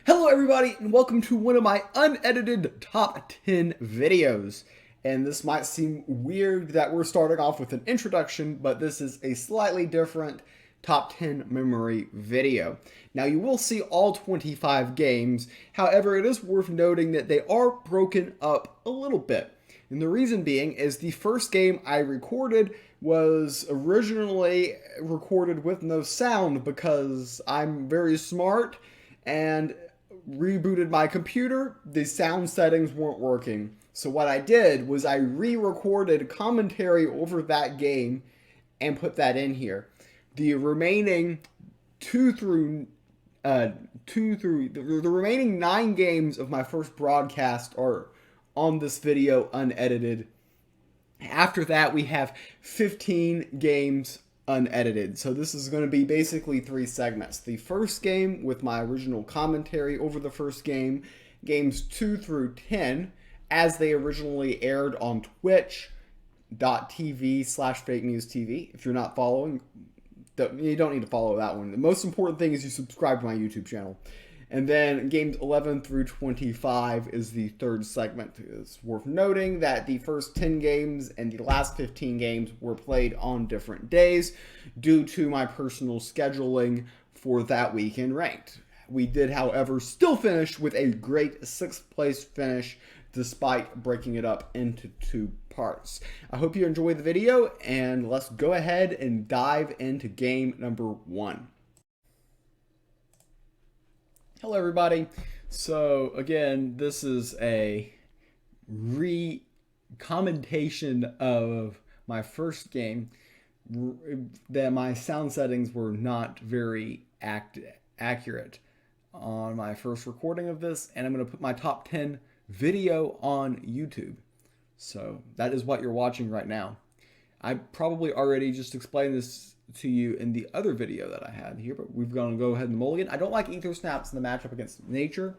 Hello everybody and welcome to one of my unedited top 10 videos. And this might seem weird that we're starting off with an introduction, but this is a slightly different top 10 memory video. Now you will see all 25 games, however it is worth noting that they are broken up a little bit. And the reason being is the first game I recorded was originally recorded with no sound because I'm very smart and rebooted my computer, the sound settings weren't working. So what I did was I re-recorded commentary over that game and put that in here. The remaining the remaining 9 games of my first broadcast are on this video unedited. After that, we have 15 games unedited. So this is going to be basically 3 segments. The first game with my original commentary over the first game, games 2 through 10, as they originally aired on twitch.tv/FakeMews If you're not following, you don't need to follow that one. The most important thing is you subscribe to my YouTube channel. And then games 11 through 25 is the third segment. It's worth noting that the first 10 games and the last 15 games were played on different days due to my personal scheduling for that week in ranked. We did, however, still finish with a great 6th place finish despite breaking it up into 2 parts. I hope you enjoyed the video, and let's go ahead and dive into game number 1. Hello everybody. So again, this is a re-commentation of my first game that my sound settings were not very accurate on my first recording of this, and I'm going to put my top 10 video on YouTube. So that is what you're watching right now. I probably already just explained this to you in the other video that I had here, but we're going to go ahead and mulligan. I don't like ether snaps in the matchup against nature,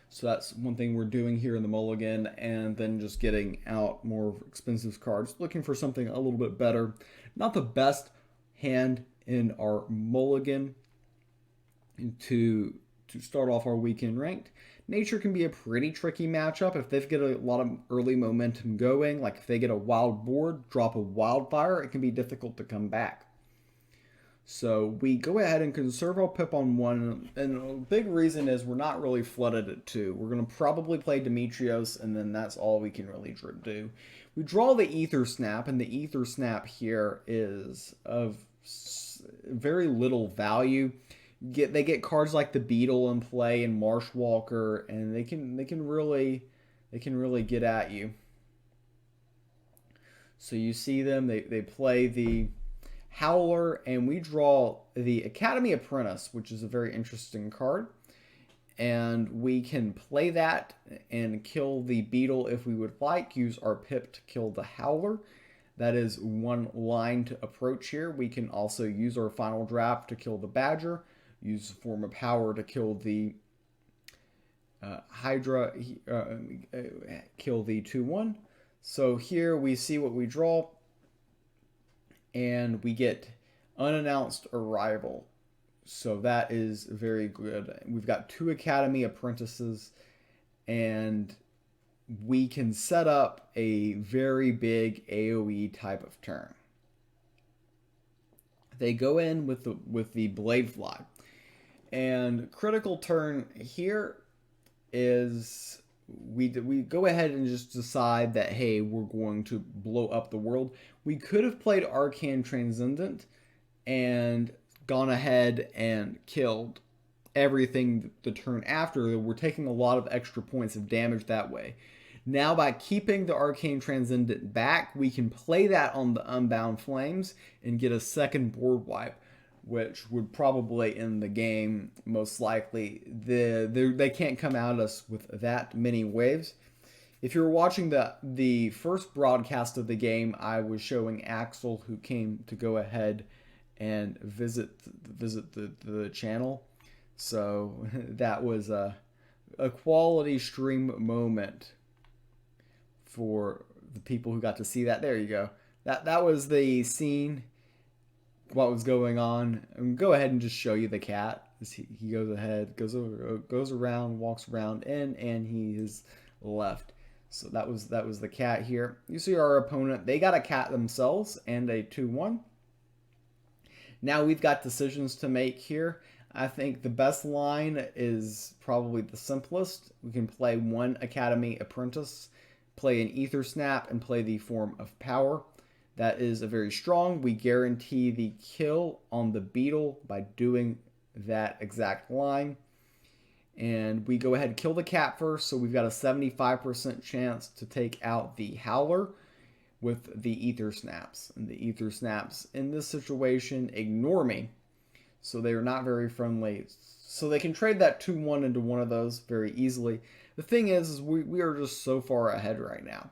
so that's one thing we're doing here in the mulligan, and then just getting out more expensive cards, looking for something a little bit better. Not the best hand in our mulligan to start off our weekend ranked. Nature can be a pretty tricky matchup if they get a lot of early momentum going. Like if they get a wild board, drop a wildfire, it can be difficult to come back. So we go ahead and conserve our pip on 1, and a big reason is we're not really flooded at 2. We're going to probably play Demetrios, and then that's all we can really do. We draw the Ether Snap, and the Ether Snap here is of very little value. They get cards like the Beetle in play and Marshwalker, and they can really get at you. So you see them, they play the Howler, and we draw the Academy Apprentice, which is a very interesting card. And we can play that and kill the Beetle if we would like, use our pip to kill the Howler. That is one line to approach here. We can also use our final draft to kill the Badger, use a form of power to kill the Hydra, kill the 2/1. So here we see what we draw, and we get Unannounced Arrival. So that is very good. We've got 2 Academy Apprentices, and we can set up a very big AoE type of turn. They go in with the Blade Fly. And critical turn here is we go ahead and just decide that, hey, we're going to blow up the world. We could have played Arcane Transcendent and gone ahead and killed everything the turn after. We're taking a lot of extra points of damage that way. Now, by keeping the Arcane Transcendent back, we can play that on the Unbound Flames and get a second board wipe, which would probably end the game most likely. They can't come at us with that many waves. If you're watching the first broadcast of the game, I was showing Axel, who came to go ahead and visit the channel. So that was a quality stream moment for the people who got to see that. There you go. That was the scene, what was going on. And go ahead and just show you the cat. He goes ahead, goes around, walks around in, and he is left. So that was the cat here. You see our opponent, they got a cat themselves and a 2-1. Now we've got decisions to make here. I think the best line is probably the simplest. We can play one Academy Apprentice, play an Ether Snap, and play the Form of Power. That is a very strong. We guarantee the kill on the beetle by doing that exact line. And we go ahead and kill the cat first, so we've got a 75% chance to take out the Howler with the Ether Snaps. And the Ether Snaps in this situation ignore me, so they are not very friendly. So they can trade that 2-1 into one of those very easily. The thing is we are just so far ahead right now.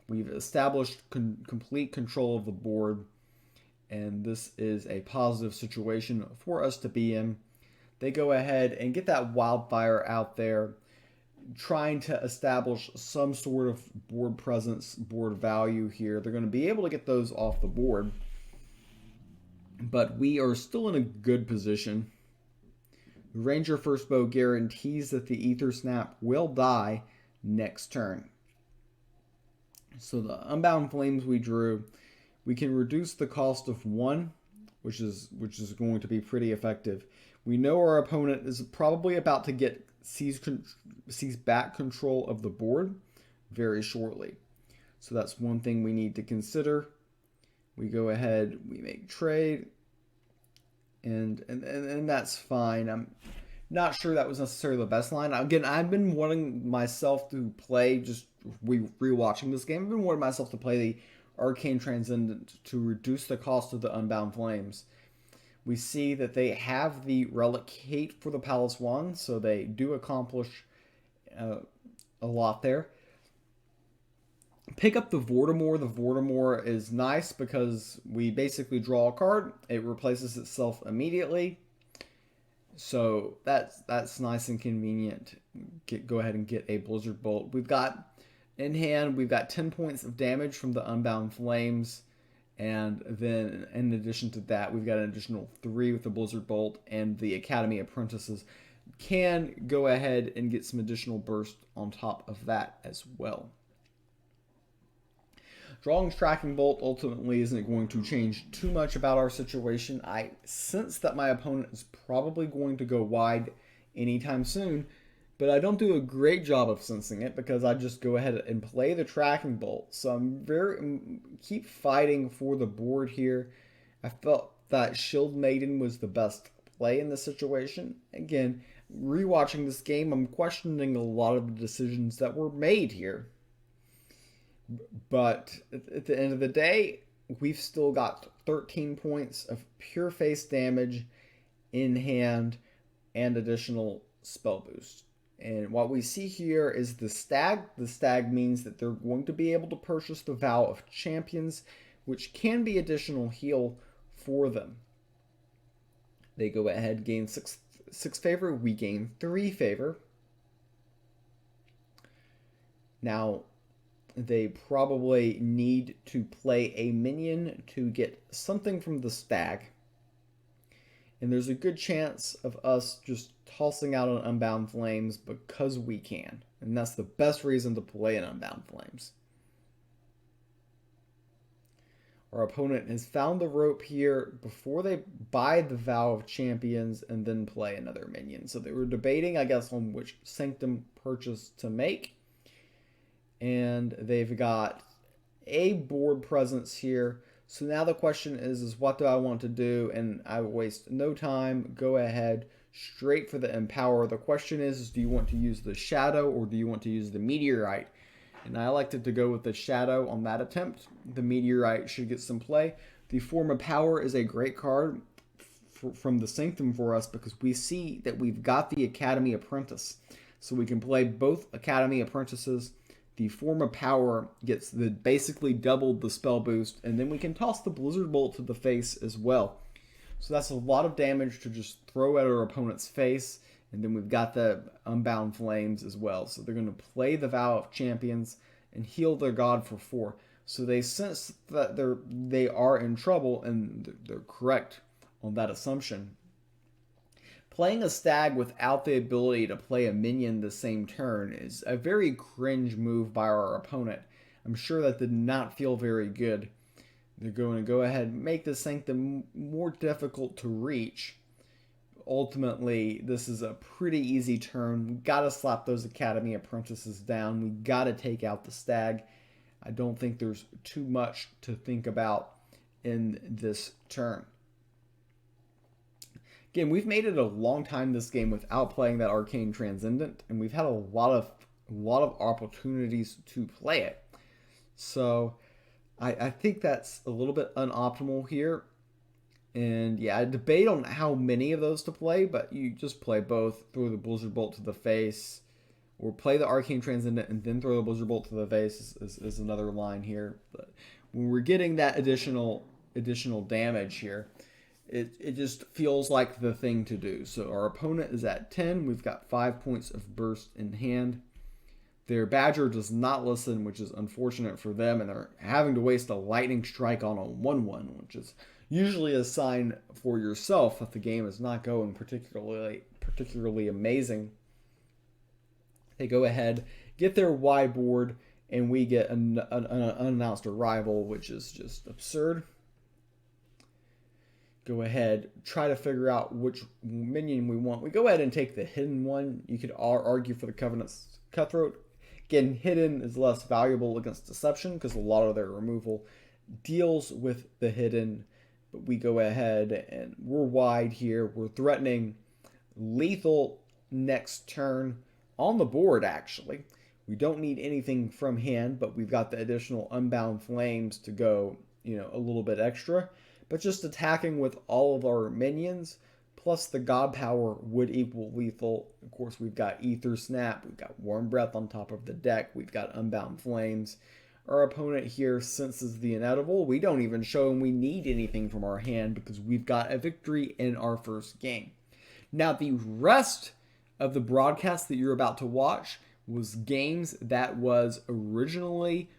We've established complete control of the board, and this is a positive situation for us to be in. They go ahead and get that wildfire out there, trying to establish some sort of board presence, board value here. They're going to be able to get those off the board, but we are still in a good position. Ranger First Bow guarantees that the Ether Snap will die next turn. So the Unbound Flames we drew, we can reduce the cost of 1, which is going to be pretty effective. We know our opponent is probably about to get seize back control of the board very shortly. So that's one thing we need to consider. We go ahead, we make trade, and that's fine. I'm not sure that was necessarily the best line. Again, I've been wanting myself to play, just rewatching this game, I've been wanting myself to play the Arcane Transcendent to reduce the cost of the Unbound Flames. We see that they have the Relic Hate for the Palace Wand, so they do accomplish a lot there. Pick up the Vortimore. The Vortimore is nice because we basically draw a card. It replaces itself immediately. So that's nice and convenient. Go ahead and get a Blizzard Bolt. We've got in hand, we've got 10 points of damage from the Unbound Flames. And then in addition to that, we've got an additional 3 with the Blizzard Bolt, and the Academy Apprentices can go ahead and get some additional burst on top of that as well. Drawing's Tracking Bolt ultimately isn't going to change too much about our situation. I sense that my opponent is probably going to go wide anytime soon, but I don't do a great job of sensing it because I just go ahead and play the Tracking Bolt. So keep fighting for the board here. I felt that Shield Maiden was the best play in this situation. Again, rewatching this game, I'm questioning a lot of the decisions that were made here. But at the end of the day, we've still got 13 points of pure face damage in hand and additional spell boost. And what we see here is the Stag. The Stag means that they're going to be able to purchase the Vow of Champions, which can be additional heal for them. They go ahead, gain 6 favor. We gain 3 favor. Now, they probably need to play a minion to get something from the Stag. And there's a good chance of us just tossing out an Unbound Flames because we can. And that's the best reason to play an Unbound Flames. Our opponent has found the rope here before they buy the Vow of Champions and then play another minion. So they were debating, I guess, on which Sanctum purchase to make. And they've got a board presence here. So now the question is what do I want to do? And I waste no time. Go ahead, straight for the Empower. The question is do you want to use the Shadow or do you want to use the Meteorite? And I elected to go with the Shadow on that attempt. The Meteorite should get some play. The Form of Power is a great card from the Sanctum for us because we see that we've got the Academy Apprentice. So we can play both Academy Apprentices. The Form of Power gets basically doubled the spell boost, and then we can toss the Blizzard Bolt to the face as well. So that's a lot of damage to just throw at our opponent's face, and then we've got the Unbound Flames as well. So they're going to play the Vow of Champions and heal their god for 4. So they sense that they are in trouble, and they're correct on that assumption. Playing a stag without the ability to play a minion the same turn is a very cringe move by our opponent. I'm sure that did not feel very good. They're going to go ahead and make this Sanctum more difficult to reach. Ultimately, this is a pretty easy turn. We gotta slap those Academy Apprentices down. We gotta take out the stag. I don't think there's too much to think about in this turn. Again, we've made it a long time this game without playing that Arcane Transcendent, and we've had a lot of opportunities to play it. So I think that's a little bit unoptimal here. And yeah, I debate on how many of those to play, but you just play both. Throw the Blizzard Bolt to the face, or play the Arcane Transcendent and then throw the Blizzard Bolt to the face is another line here. But when we're getting that additional damage here, it just feels like the thing to do. So our opponent is at 10. We've got 5 points of burst in hand. Their Badger does not listen, which is unfortunate for them, and they're having to waste a Lightning Strike on a 1/1, which is usually a sign for yourself that the game is not going particularly amazing. They go ahead, get their Y board, and we get an unannounced arrival, which is just absurd. Go ahead, try to figure out which minion we want. We go ahead and take the hidden one. You could argue for the Covenant's Cutthroat. Again, hidden is less valuable against deception because a lot of their removal deals with the hidden. But we go ahead and we're wide here. We're threatening lethal next turn on the board, actually. We don't need anything from hand, but we've got the additional Unbound Flames to go, a little bit extra. But just attacking with all of our minions, plus the God Power would equal lethal. Of course, we've got Ether Snap, we've got Warm Breath on top of the deck, we've got Unbound Flames. Our opponent here senses the inevitable. We don't even show him we need anything from our hand because we've got a victory in our first game. Now, the rest of the broadcast that you're about to watch was games that was originally...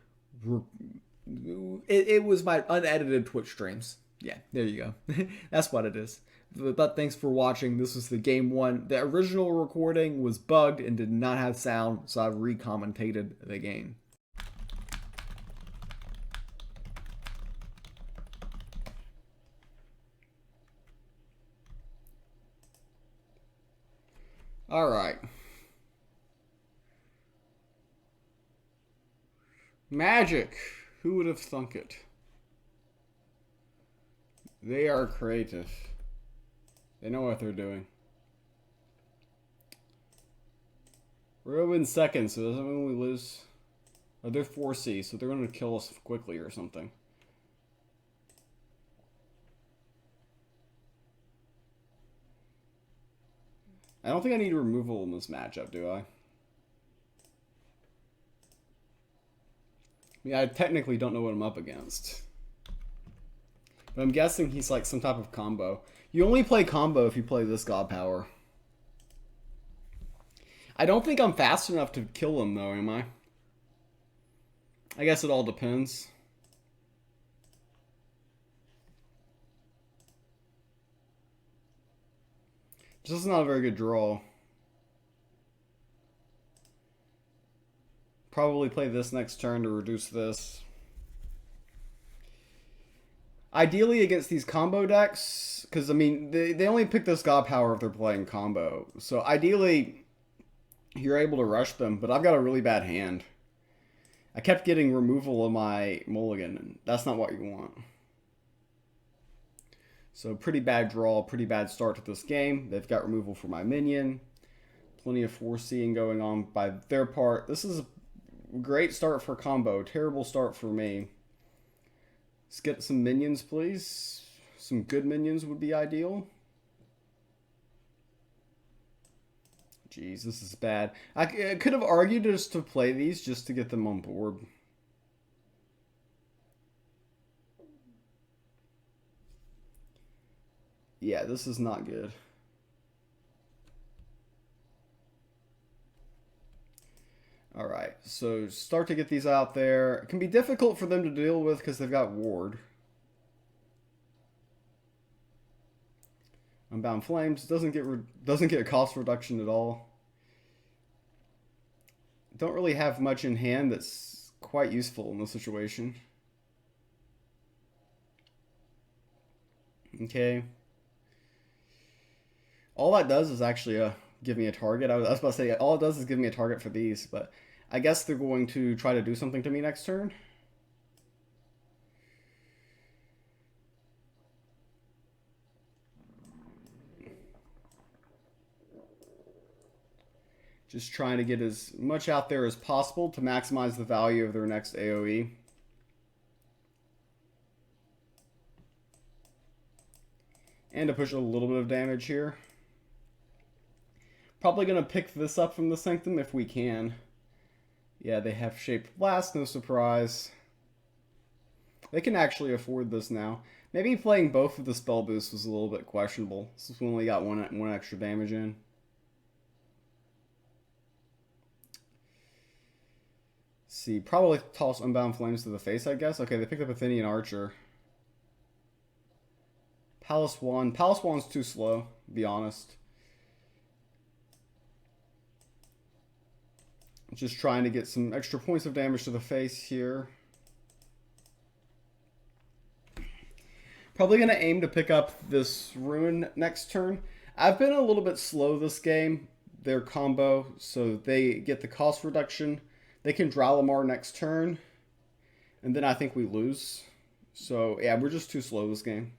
It was my unedited Twitch streams. Yeah, there you go. That's what it is. But thanks for watching. This was the game one. The original recording was bugged and did not have sound, so I've recommentated the game. All right. Magic. Who would have thunk it? They are creative. They know what they're doing. We're in second, so doesn't mean we lose. Oh, they're 4C, so they're going to kill us quickly or something. I don't think I need removal in this matchup, do I? Yeah, I technically don't know what I'm up against. But I'm guessing he's like some type of combo. You only play combo if you play this God Power. I don't think I'm fast enough to kill him though, am I? I guess it all depends. This is not a very good draw. Probably play this next turn to reduce this. Ideally against these combo decks, because I mean, they only pick this God Power if they're playing combo. So ideally, you're able to rush them, but I've got a really bad hand. I kept getting removal of my mulligan, and that's not what you want. So pretty bad draw, pretty bad start to this game. They've got removal for my minion. Plenty of foreseeing going on by their part. This is a great start for combo, terrible start for me. Let's get some minions, please. Some good minions would be ideal. Jeez, this is bad. I could have argued just to play these just to get them on board. Yeah, this is not good. Alright, so start to get these out there. It can be difficult for them to deal with because they've got ward. Unbound Flames doesn't get a cost reduction at all. Don't really have much in hand that's quite useful in this situation. Okay. All that does is actually give me a target. I was about to say, all it does is give me a target for these, but I guess they're going to try to do something to me next turn. Just trying to get as much out there as possible to maximize the value of their next AoE. And to push a little bit of damage here. Probably going to pick this up from the Sanctum if we can. Yeah, they have Shaped Blast, no surprise. They can actually afford this now. Maybe playing both of the spell boosts was a little bit questionable, since we only got one extra damage in. See, probably toss Unbound Flames to the face, I guess. Okay, they picked up Athenian Archer. Palace Wand. Palace Wand's too slow, to be honest. Just trying to get some extra points of damage to the face here. Probably going to aim to pick up this Ruin next turn. I've been a little bit slow this game. Their combo, so they get the cost reduction. They can Dralamar next turn. And then I think we lose. So, yeah, we're just too slow this game.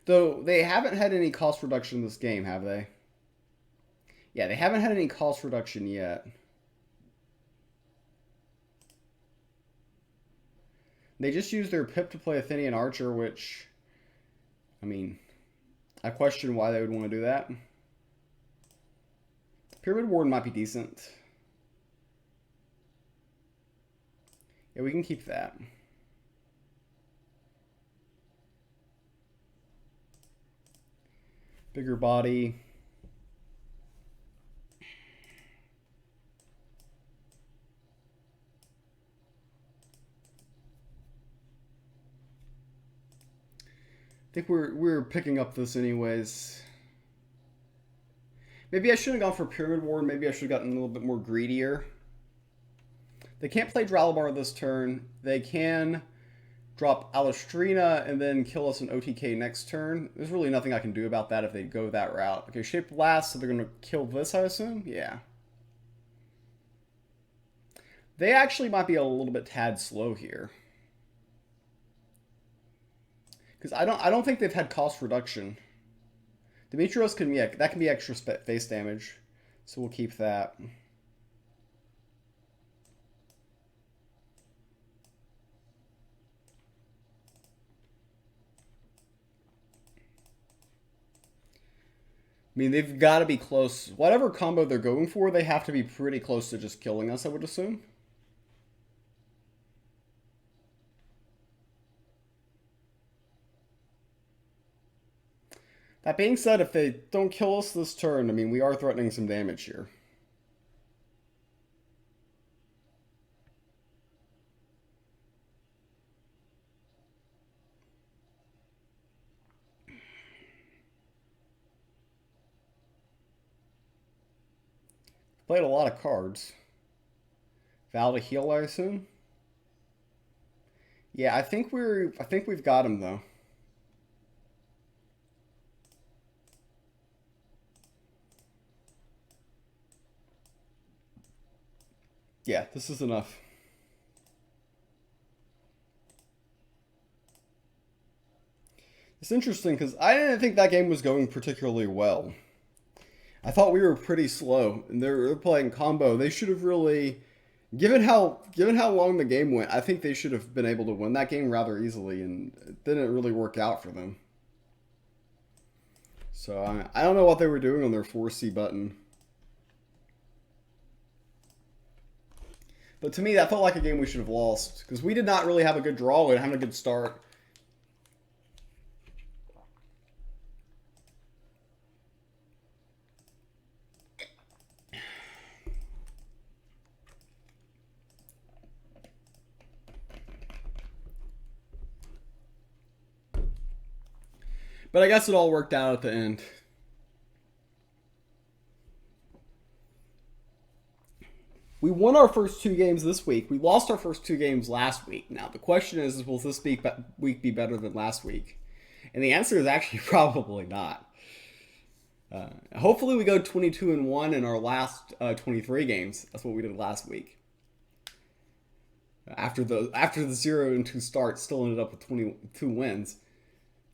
Though, they haven't had any cost reduction this game, have they? Yeah, they haven't had any cost reduction yet. They just used their Pip to play Athenian Archer, which, I mean, I question why they would want to do that. Pyramid Warden might be decent. Yeah, we can keep that. Bigger body. I think we're picking up this anyways. Maybe I shouldn't have gone for Pyramid Warden. Maybe I should have gotten a little bit more greedier. They can't play Dralabar this turn. They can drop Alistrina and then kill us an OTK next turn. There's really nothing I can do about that if they go that route. Okay, Shaped Blast, so they're going to kill this, I assume? Yeah. They actually might be a little bit tad slow here. Because I don't think they've had cost reduction. Demetrios can, yeah, that can be extra face damage. So we'll keep that. I mean, they've got to be close. Whatever combo they're going for, they have to be pretty close to just killing us, I would assume. That being said, if they don't kill us this turn, I mean, we are threatening some damage here. Played a lot of cards. Vow to Heal, I assume. Yeah, I think we've got him though. Yeah, this is enough. It's interesting because I didn't think that game was going particularly well. I thought we were pretty slow, and they're playing combo. They should have really, given how long the game went, I think they should have been able to win that game rather easily, and it didn't really work out for them. So I don't know what they were doing on their 4C button. But to me, that felt like a game we should have lost, because we did not really have a good draw. We didn't have a good start. But I guess it all worked out at the end. We won our first 2 games this week. We lost our first 2 games last week. Now, the question is will this week be better than last week? And the answer is actually probably not. Hopefully we go 22-1 in our last 23 games. That's what we did last week. After the 0-2 start, still ended up with 22 wins,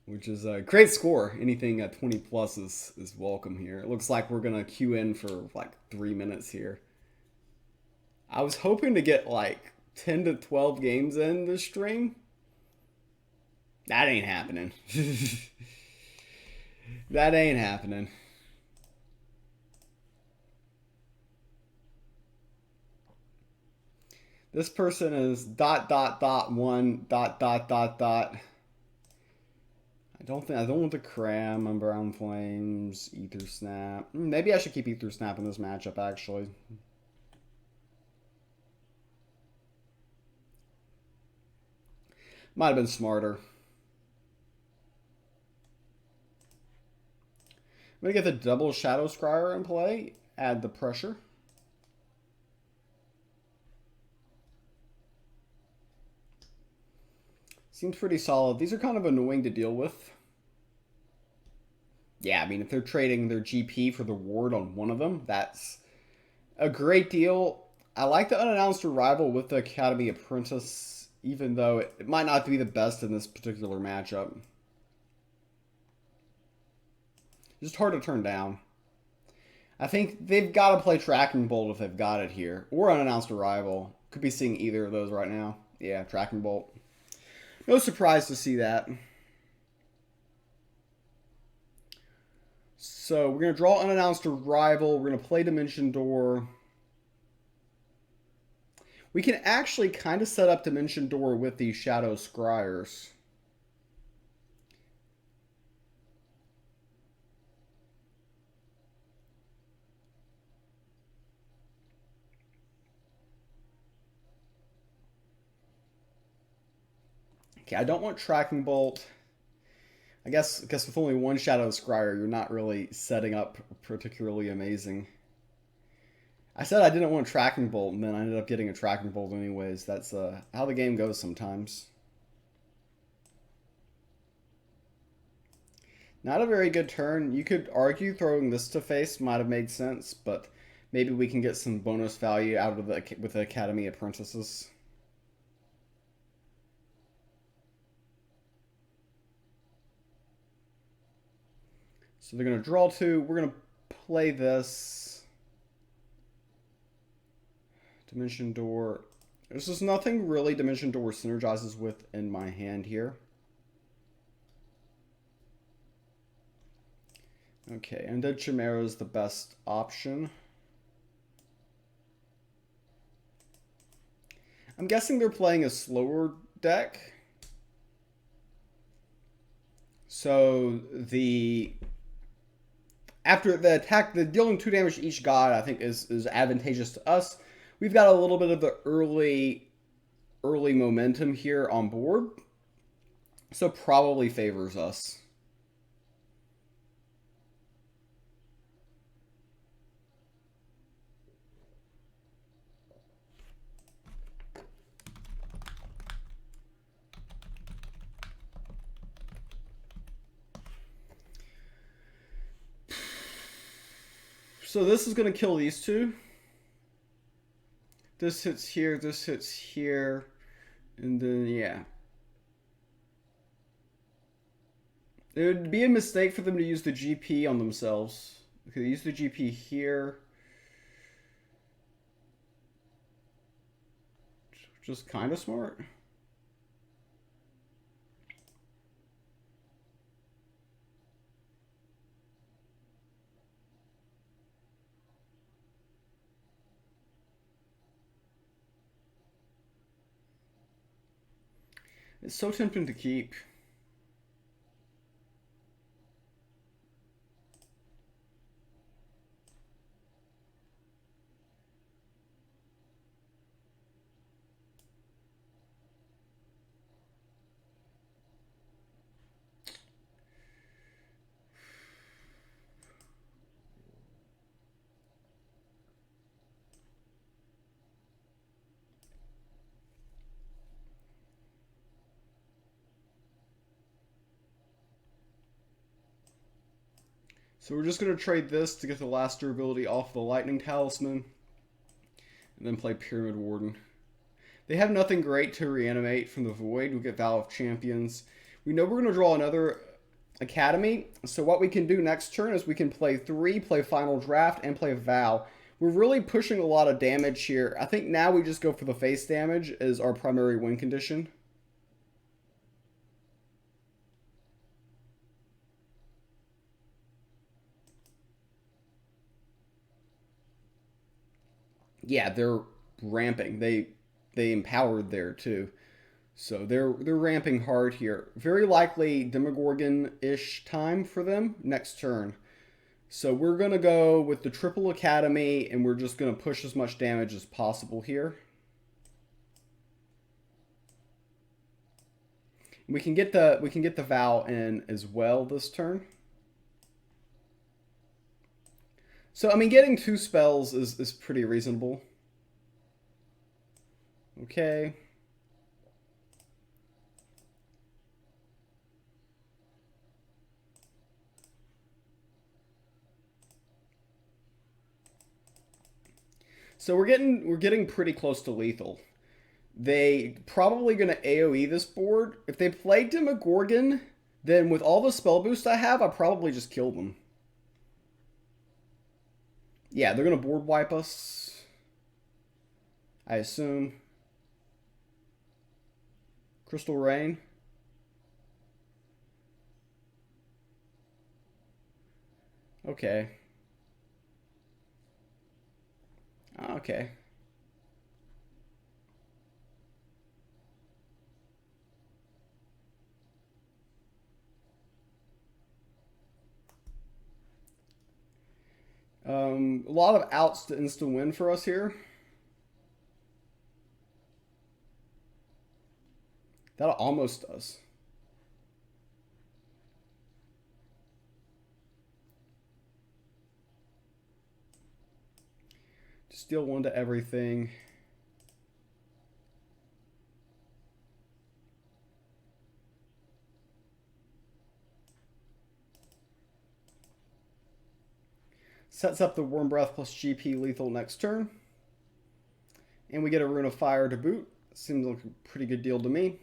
which is a great score. Anything at 20 plus is welcome here. It looks like we're gonna queue in for like 3 minutes here. I was hoping to get like 10 to 12 games in this stream. That ain't happening. That ain't happening. This person is ... one ... I don't want the Cram on Brown Flames, Ether Snap. Maybe I should keep Ether Snap in this matchup actually. Might have been smarter. I'm going to get the double Shadow Scryer in play. Add the pressure. Seems pretty solid. These are kind of annoying to deal with. Yeah, I mean, if they're trading their GP for the ward on one of them, that's a great deal. I like the unannounced arrival with the Academy Apprentice, even though it might not be the best in this particular matchup. Just hard to turn down. I think they've got to play Tracking Bolt if they've got it here. Or Unannounced Arrival. Could be seeing either of those right now. Yeah, Tracking Bolt. No surprise to see that. So we're going to draw Unannounced Arrival. We're going to play Dimension Door. We can actually kind of set up Dimension Door with these Shadow Scryers. Okay, I don't want Tracking Bolt. I guess with only one Shadow Scryer, you're not really setting up particularly amazing. I said I didn't want Tracking Bolt, and then I ended up getting a Tracking Bolt anyways. That's how the game goes sometimes. Not a very good turn. You could argue throwing this to face might have made sense, but maybe we can get some bonus value out of with the Academy Apprentices. So they're going to draw 2. We're going to play this. Dimension Door. There's just nothing really Dimension Door synergizes with in my hand here. Okay, Undead Chimera is the best option. I'm guessing they're playing a slower deck. So after the attack, the dealing 2 damage to each god, I think is advantageous to us. We've got a little bit of the early momentum here on board, so probably favors us. So this is going to kill these 2. This hits here, and then, yeah. It would be a mistake for them to use the GP on themselves. Okay, they use the GP here. Just kind of smart. It's so tempting to keep. So we're just going to trade this to get the last durability off the Lightning Talisman. And then play Pyramid Warden. They have nothing great to reanimate from the Void. We get Vow of Champions. We know we're going to draw another Academy. So what we can do next turn is we can play 3, play Final Draft, and play Vow. We're really pushing a lot of damage here. I think now we just go for the face damage as our primary win condition. Yeah, they're ramping. They empowered there too. So they're ramping hard here. Very likely Demogorgon-ish time for them next turn. So we're going to go with the Triple Academy, and we're just going to push as much damage as possible here. We can get the Vow in as well this turn. So I mean, getting 2 spells is pretty reasonable. Okay. So we're getting pretty close to lethal. They probably going to AoE this board. If they play Demogorgon, then with all the spell boost I have, I probably just kill them. Yeah, they're going to board wipe us, I assume. Crystal Rain. Okay. Okay. A lot of outs to instant win for us here. That almost does. Just deal 1 to everything. Sets up the Worm Breath plus GP lethal next turn. And we get a Rune of Fire to boot. Seems like a pretty good deal to me.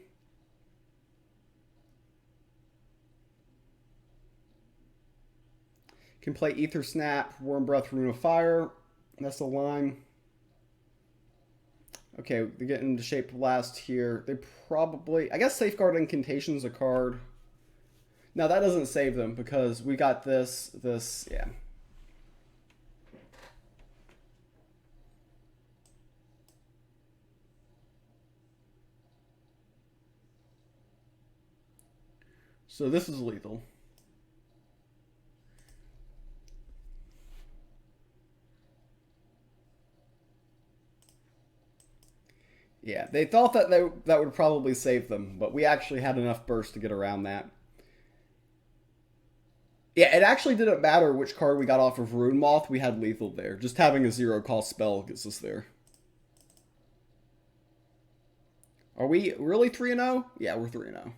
Can play Ether Snap, Worm Breath, Rune of Fire. That's the line. Okay, they get into Shape Blast here. They probably... I guess Safeguard Incantation is a card. Now, that doesn't save them because we got this, yeah. So this is lethal. Yeah, they thought that that would probably save them, but we actually had enough burst to get around that. Yeah, it actually didn't matter which card we got off of Rune Moth, we had lethal there. Just having a 0-cost spell gets us there. Are we really 3-0? Yeah, we're 3-0.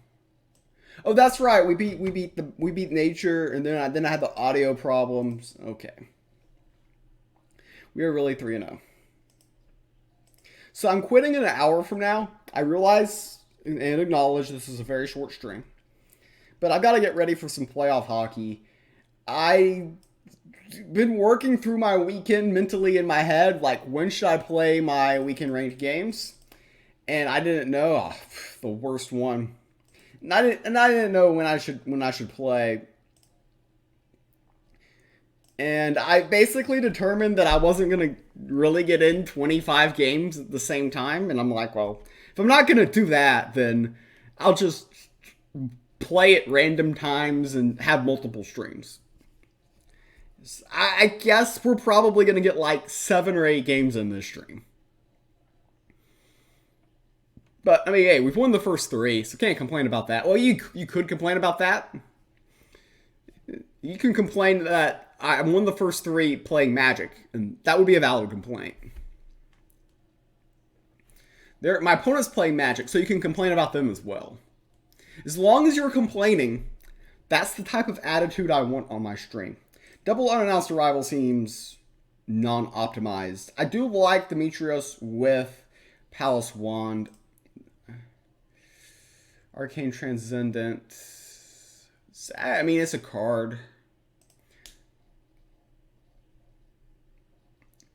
Oh, that's right. We beat nature, and then I had the audio problems. Okay. We are really 3-0. So I'm quitting in an hour from now. I realize and acknowledge this is a very short stream. But I've got to get ready for some playoff hockey. I've been working through my weekend mentally in my head. Like, when should I play my weekend ranked games? And I didn't know. Oh, the worst one. And I didn't know when I should play. And I basically determined that I wasn't going to really get in 25 games at the same time. And I'm like, well, if I'm not going to do that, then I'll just play at random times and have multiple streams. I guess we're probably going to get like 7 or 8 games in this stream. But, I mean, hey, we've won the first 3, so can't complain about that. Well, you could complain about that. You can complain that I won the first 3 playing Magic, and that would be a valid complaint. My opponent's playing Magic, so you can complain about them as well. As long as you're complaining, that's the type of attitude I want on my stream. Double unannounced arrival seems non-optimized. I do like Demetrios with Palace Wand. Arcane Transcendent. I mean, it's a card.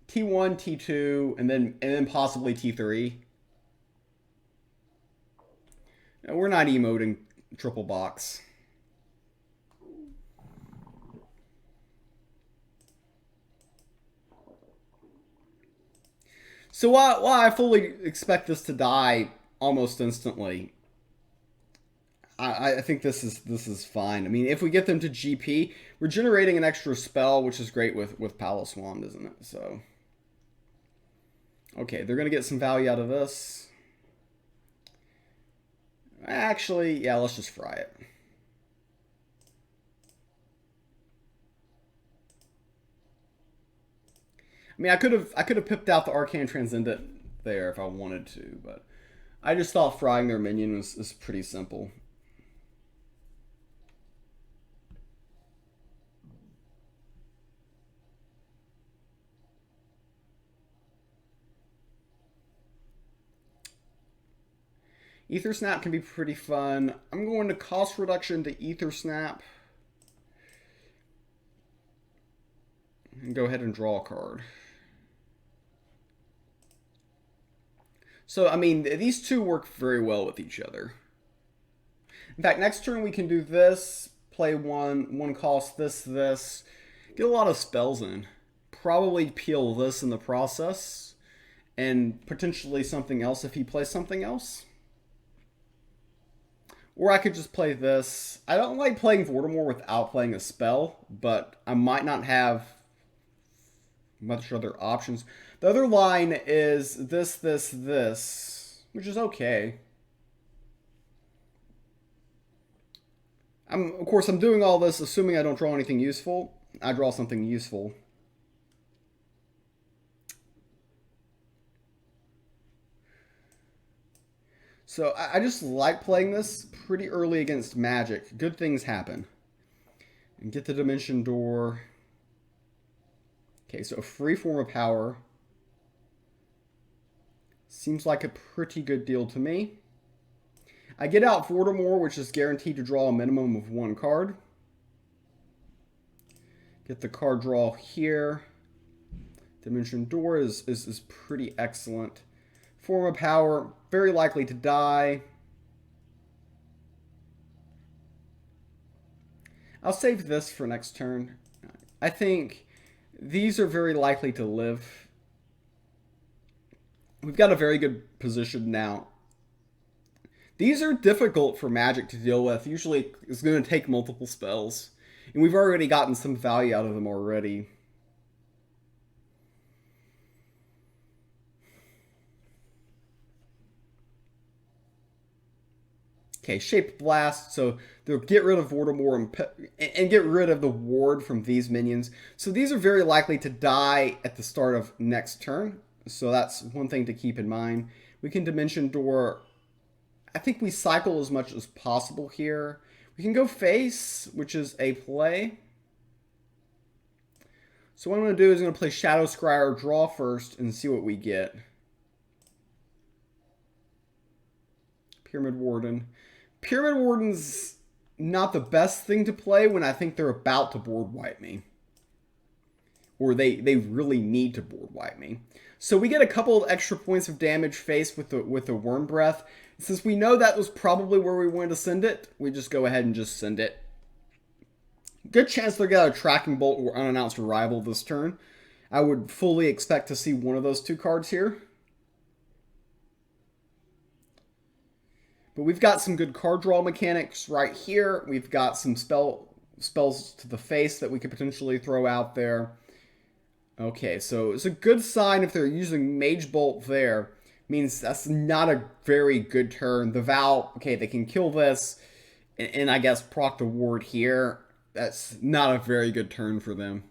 T1, T2, and then possibly T3. We're not emoting triple box. So while I fully expect this to die almost instantly, I think this is fine. I mean, if we get them to GP, we're generating an extra spell, which is great with Palace Wand, isn't it? So, okay, they're gonna get some value out of this. Actually, yeah, let's just fry it. I mean, I could have pipped out the Arcane Transcendent there if I wanted to, but I just thought frying their minion was pretty simple. Ether Snap can be pretty fun. I'm going to cost reduction to Ether Snap. And go ahead and draw a card. So, I mean, these two work very well with each other. In fact, next turn we can do this, play one cost, this. Get a lot of spells in. Probably peel this in the process. And potentially something else if he plays something else. Or I could just play this. I don't like playing Vortimore without playing a spell, but I might not have much other options. The other line is this, which is okay. Of course, I'm doing all this assuming I don't draw anything useful. I draw something useful. So I just like playing this pretty early against Magic. Good things happen. And get the Dimension Door. Okay, so a free form of power. Seems like a pretty good deal to me. I get out Vortimore, which is guaranteed to draw a minimum of one card. Get the card draw here. Dimension Door is pretty excellent. Form of power, very likely to die. I'll save this for next turn. I think these are very likely to live. We've got a very good position now. These are difficult for Magic to deal with. Usually it's going to take multiple spells. And we've already gotten some value out of them already. Okay, Shaped Blast, so they'll get rid of Vortimore and get rid of the ward from these minions. So these are very likely to die at the start of next turn. So that's one thing to keep in mind. We can Dimension Door. I think we cycle as much as possible here. We can go face, which is a play. So what I'm going to do is I'm going to play Shadow Scryer, draw first, and see what we get. Pyramid Warden. Pyramid Warden's not the best thing to play when I think they're about to board wipe me. Or they really need to board wipe me. So we get a couple of extra points of damage face with the Worm Breath. Since we know that was probably where we wanted to send it, we just go ahead and just send it. Good chance they'll get a Tracking Bolt or Unannounced Arrival this turn. I would fully expect to see one of those two cards here. But we've got some good card draw mechanics right here. We've got some spells to the face that we could potentially throw out there. Okay, so it's a good sign if they're using Mage Bolt there. Means that's not a very good turn. The Vow, okay, they can kill this. And I guess proc the ward here. That's not a very good turn for them.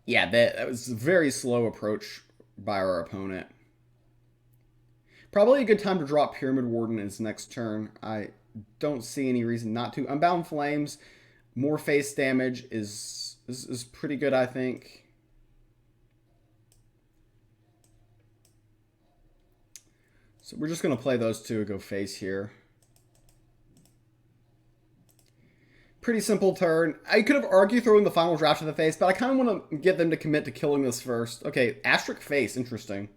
Yeah, that was a very slow approach by our opponent. Probably a good time to drop Pyramid Warden in his next turn. I don't see any reason not to. Unbound Flames. More face damage is pretty good, I think. So we're just going to play those two and go face here. Pretty simple turn. I could have argued throwing the final draft to the face, but I kind of want to get them to commit to killing this first. Okay, asterisk face. Interesting.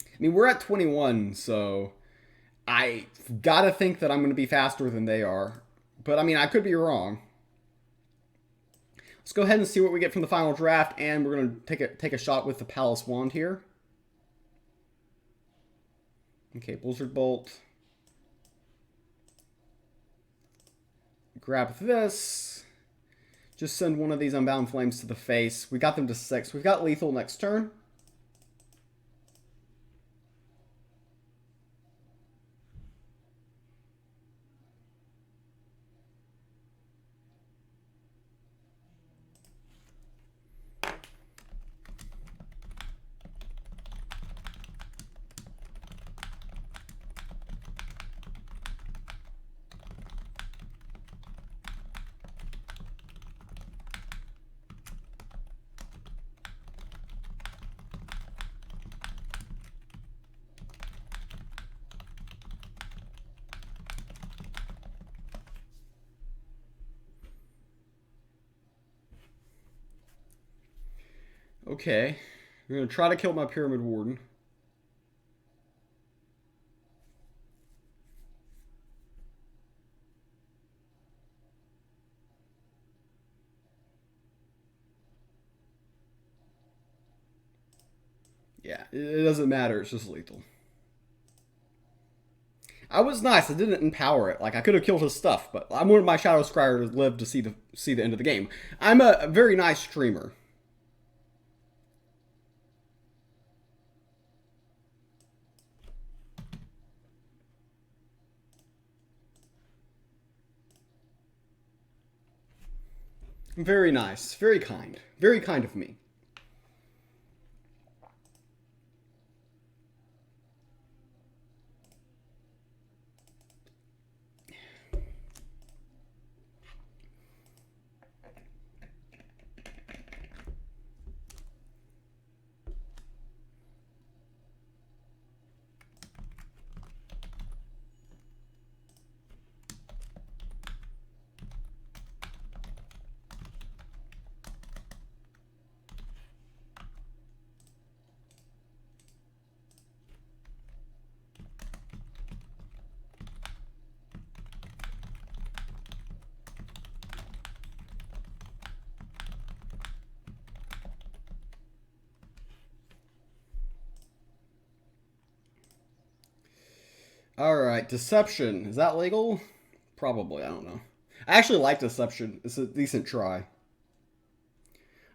I mean, we're at 21, so I gotta think that I'm going to be faster than they are. But, I mean, I could be wrong. Let's go ahead and see what we get from the final draft, and we're going to take a shot with the Palace Wand here. Okay, Blizzard Bolt. Grab this. Just send one of these Unbound Flames to the face. We got them to 6. We've got lethal next turn. Okay. We're going to try to kill my Pyramid Warden. Yeah, it doesn't matter. It's just lethal. I was nice. I didn't empower it. Like, I could have killed his stuff, but I wanted my Shadow Scryer to live to see the end of the game. I'm a very nice streamer. Very nice. Very kind. Very kind of me. Alright, Deception. Is that legal? Probably, I don't know. I actually like Deception. It's a decent try.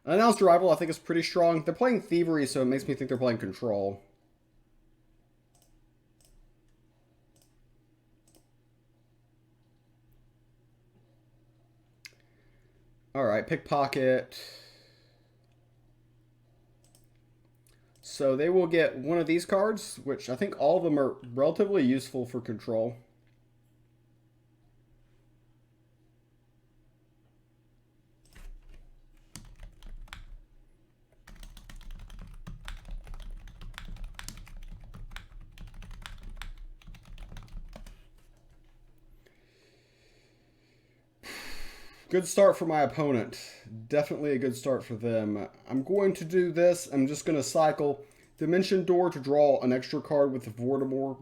Unannounced Arrival, I think, is pretty strong. They're playing Thievery, so it makes me think they're playing Control. Alright, Pickpocket. So they will get one of these cards, which I think all of them are relatively useful for Control. Good start for my opponent. Definitely a good start for them. I'm going to do this. I'm just going to cycle Dimension Door to draw an extra card with the Vortimore.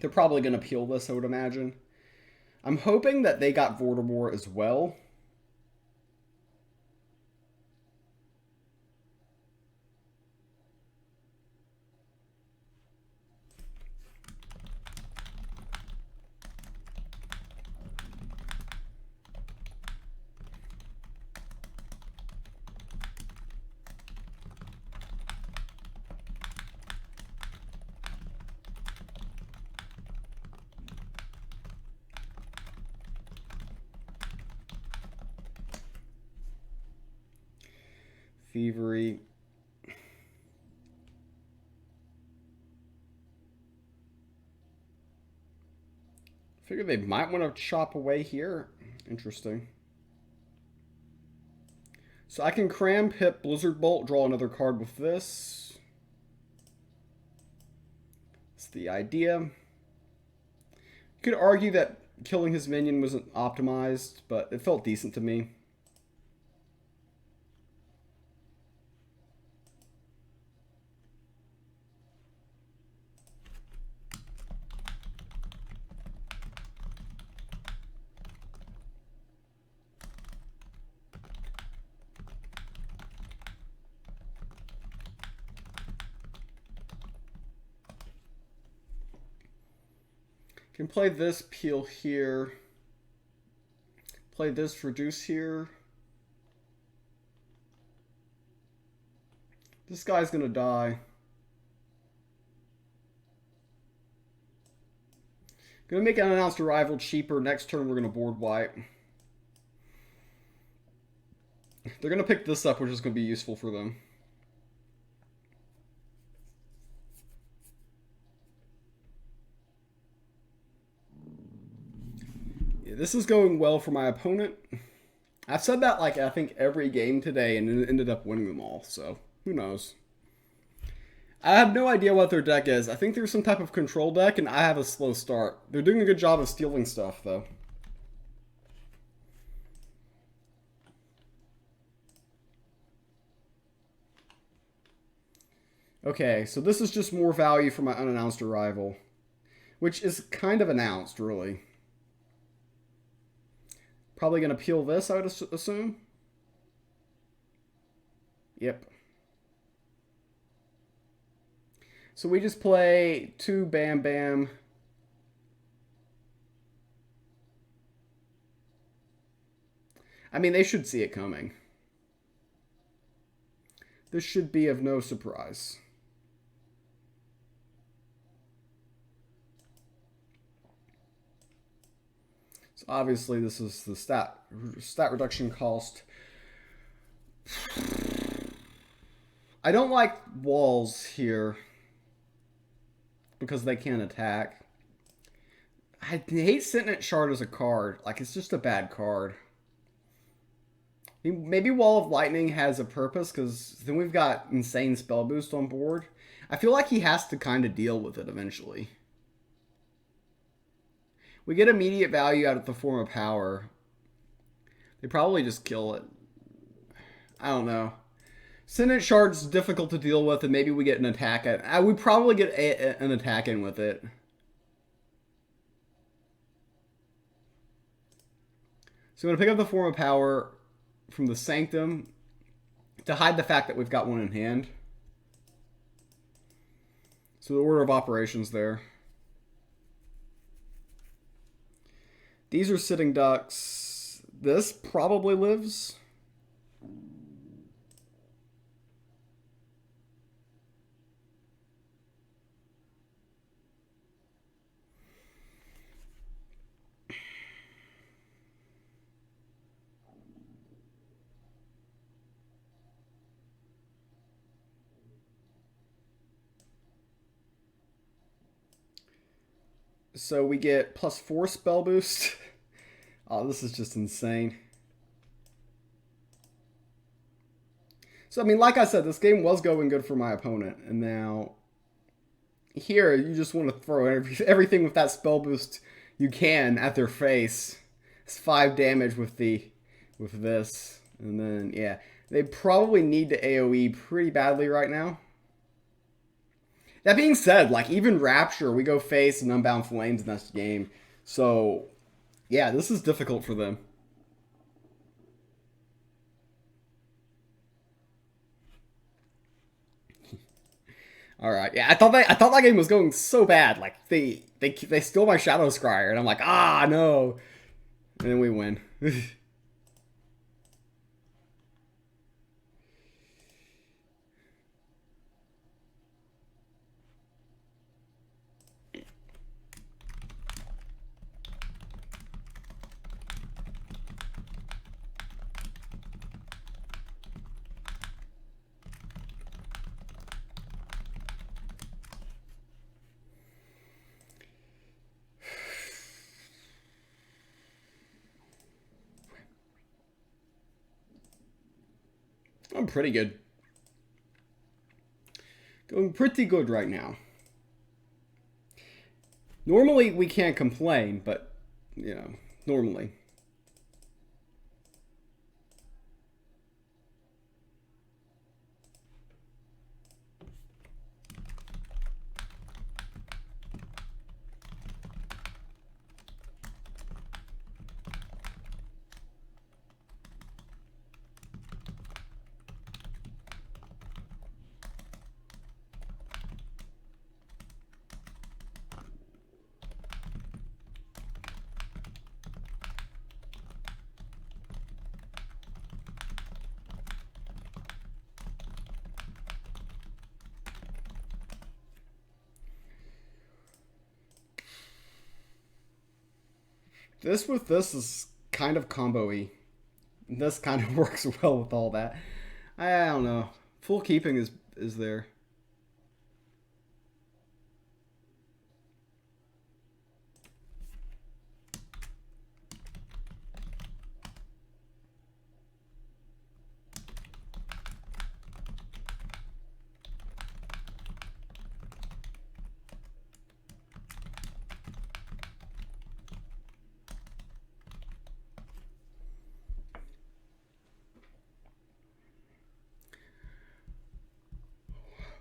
They're probably going to peel this, I would imagine. I'm hoping that they got Vortimore as well. Thievery. Figure they might want to chop away here. Interesting. So I can cram, hit Blizzard Bolt, draw another card with this. That's the idea. You could argue that killing his minion wasn't optimized, but it felt decent to me. Can play this peel here. Play this reduce here. This guy's gonna die. Gonna make an unannounced arrival cheaper. Next turn we're gonna board wipe. They're gonna pick this up, which is gonna be useful for them. This is going well for my opponent. I've said that like I think every game today and ended up winning them all, so who knows. I have no idea what their deck is. I think there's some type of control deck and I have a slow start. They're doing a good job of stealing stuff though. Okay, so this is just more value for my unannounced arrival, which is kind of announced really. Probably going to peel this, I would assume. Yep. So we just play 2 Bam Bam. I mean, they should see it coming. This should be of no surprise. So obviously this is the stat reduction cost. I don't like walls here because they can't attack. I hate Sentient Shard as a card. Like, it's just a bad card. Maybe Wall of Lightning has a purpose because then we've got insane spell boost on board. I feel like he has to kind of deal with it eventually. We get immediate value out of the form of power. They probably just kill it. I don't know. Sentient Shard's difficult to deal with, and maybe we get an attack at. I would probably get an attack in with it. So I'm going to pick up the form of power from the Sanctum to hide the fact that we've got one in hand. So the order of operations there. These are sitting ducks. This probably lives. So we get +4 spell boost. Oh, this is just insane. So, I mean, like I said, this game was going good for my opponent. And now, here, you just want to throw everything with that spell boost you can at their face. It's 5 damage with this. And then, yeah. They probably need to AoE pretty badly right now. That being said, like, even Rapture, we go face and Unbound Flames next game. So, yeah, this is difficult for them. All right, yeah, I thought that game was going so bad. Like, they stole my Shadow Scryer, and I'm like, ah, no. And then we win. I'm pretty good. Going pretty good right now. Normally we can't complain, but, you know, normally. This with this is kind of combo-y. This kind of works well with all that. I don't know. Full keeping is there.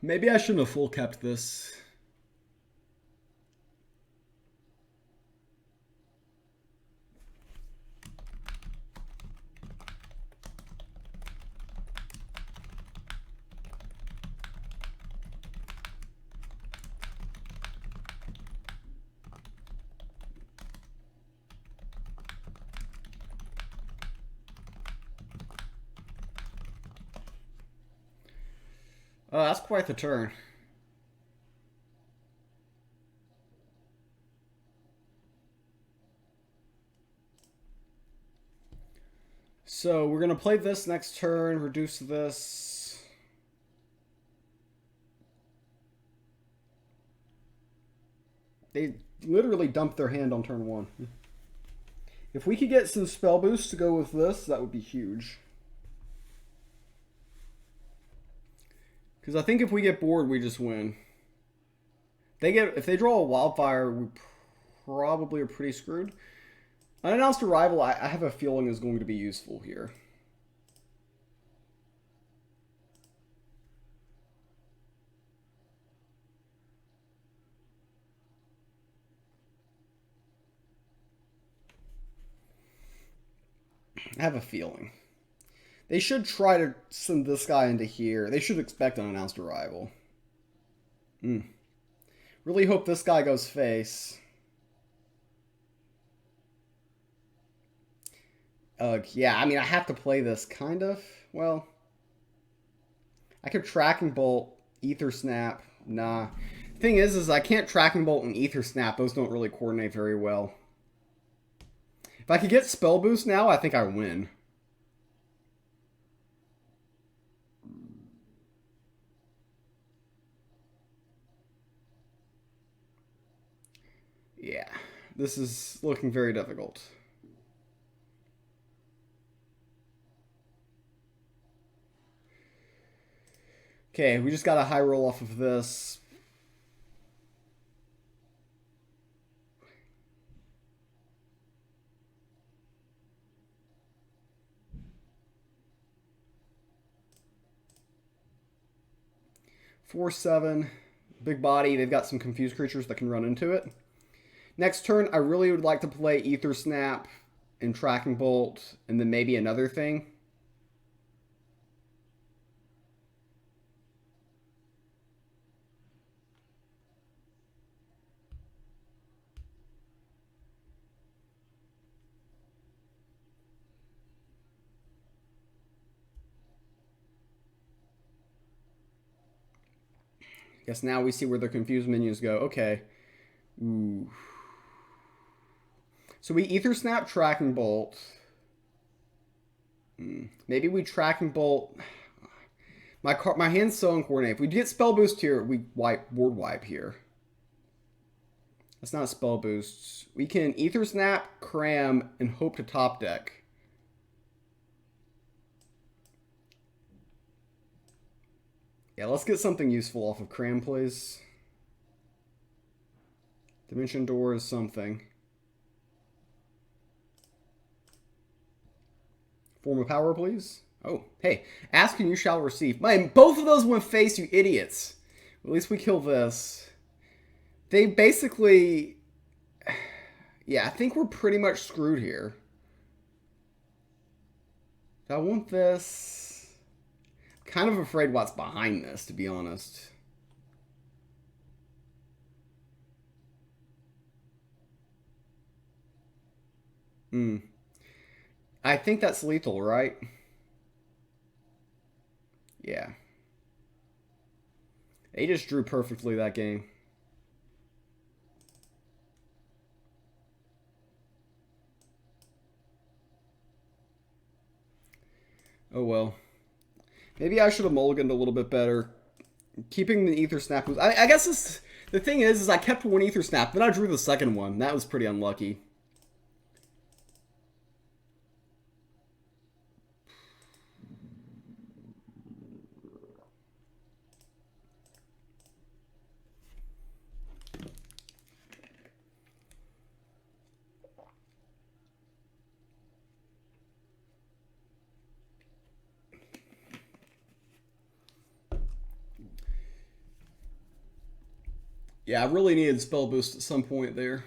Maybe I shouldn't have full kept this. Oh, that's quite the turn. So we're gonna play this next turn, reduce this. They literally dumped their hand on turn one. If we could get some spell boost to go with this, that would be huge. Because I think if we get bored, we just win. If they draw a wildfire, we probably are pretty screwed. Unannounced arrival, I have a feeling is going to be useful here. I have a feeling. They should try to send this guy into here. They should expect unannounced arrival. Really hope this guy goes face. Yeah, I mean, I have to play this, kind of. Well, I could Tracking Bolt, Ether Snap. Nah. Thing is I can't Tracking Bolt and Ether Snap. Those don't really coordinate very well. If I could get Spell Boost now, I think I win. Yeah, this is looking very difficult. Okay, we just got a high roll off of this. Four, 7, big body. They've got some confused creatures that can run into it. Next turn, I really would like to play Ether Snap and Tracking Bolt, and then maybe another thing. Guess now we see where the confused minions go. Okay. Ooh. So we Ether Snap, Tracking Bolt. Maybe we Tracking Bolt. My hand's so uncoordinated. If we get Spell Boost here, we board wipe here. That's not Spell Boosts. We can Ether Snap, Cram, and hope to top deck. Yeah, let's get something useful off of Cram, please. Dimension door is something. Form of power, please. Oh, hey. Ask and you shall receive. Man, both of those went face, you idiots. At least we kill this. They basically... Yeah, I think we're pretty much screwed here. I want this. Kind of afraid what's behind this, to be honest. I think that's lethal, right? Yeah. They just drew perfectly that game. Oh well. Maybe I should have mulliganed a little bit better. Keeping the ether snap was... I guess this, the thing is I kept one ether snap, then I drew the second one. That was pretty unlucky. Yeah, I really needed spell boost at some point there.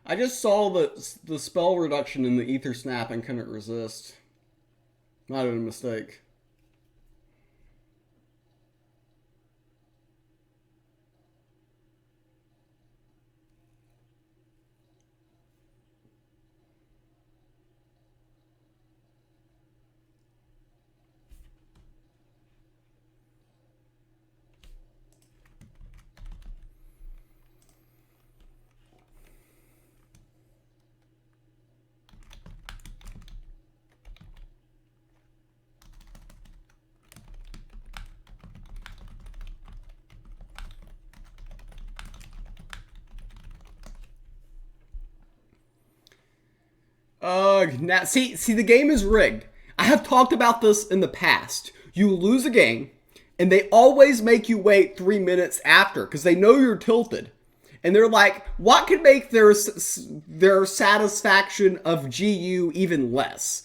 I just saw the spell reduction in the ether snap and couldn't resist. Might have been a mistake. Now see the game is rigged. I have talked about this in the past. You lose a game, and they always make you wait 3 minutes after because they know you're tilted, and they're like, what could make their satisfaction of GU even less?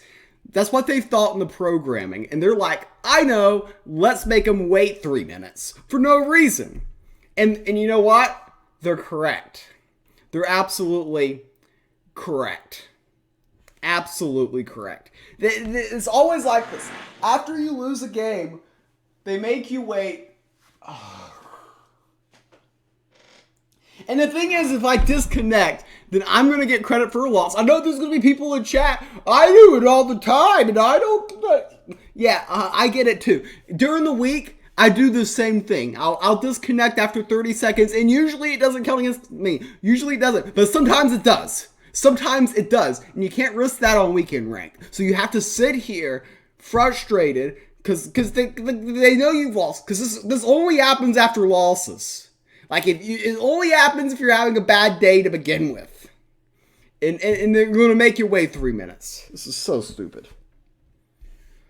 That's what they thought in the programming, and they're like, I know, let's make them wait 3 minutes for no reason. And you know what? They're correct. They're absolutely correct. Absolutely correct. It's always like this. After you lose a game, they make you wait. And the thing is, if I disconnect, then I'm going to get credit for a loss. I know there's going to be people in chat. I do it all the time, and I don't... Yeah, I get it too. During the week, I do the same thing. I'll disconnect after 30 seconds, and usually it doesn't count against me. Usually it doesn't, but sometimes it does. Sometimes it does, and you can't risk that on weekend rank. So you have to sit here frustrated because they know you've lost. Because this only happens after losses. Like it only happens if you're having a bad day to begin with, and they're going to make you wait 3 minutes. This is so stupid.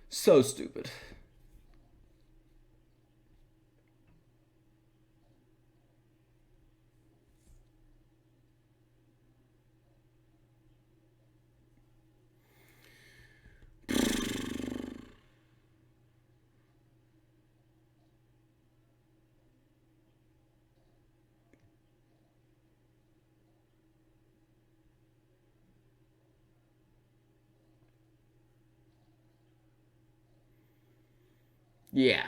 So stupid. Yeah.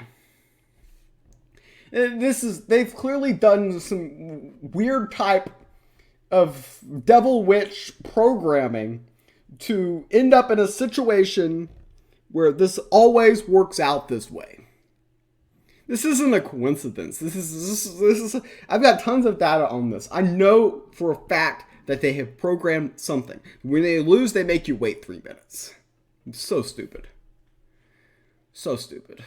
They've clearly done some weird type of devil witch programming to end up in a situation where this always works out this way. This isn't a coincidence. This is I've got tons of data on this. I know for a fact that they have programmed something. When they lose, they make you wait 3 minutes. It's so stupid. So stupid.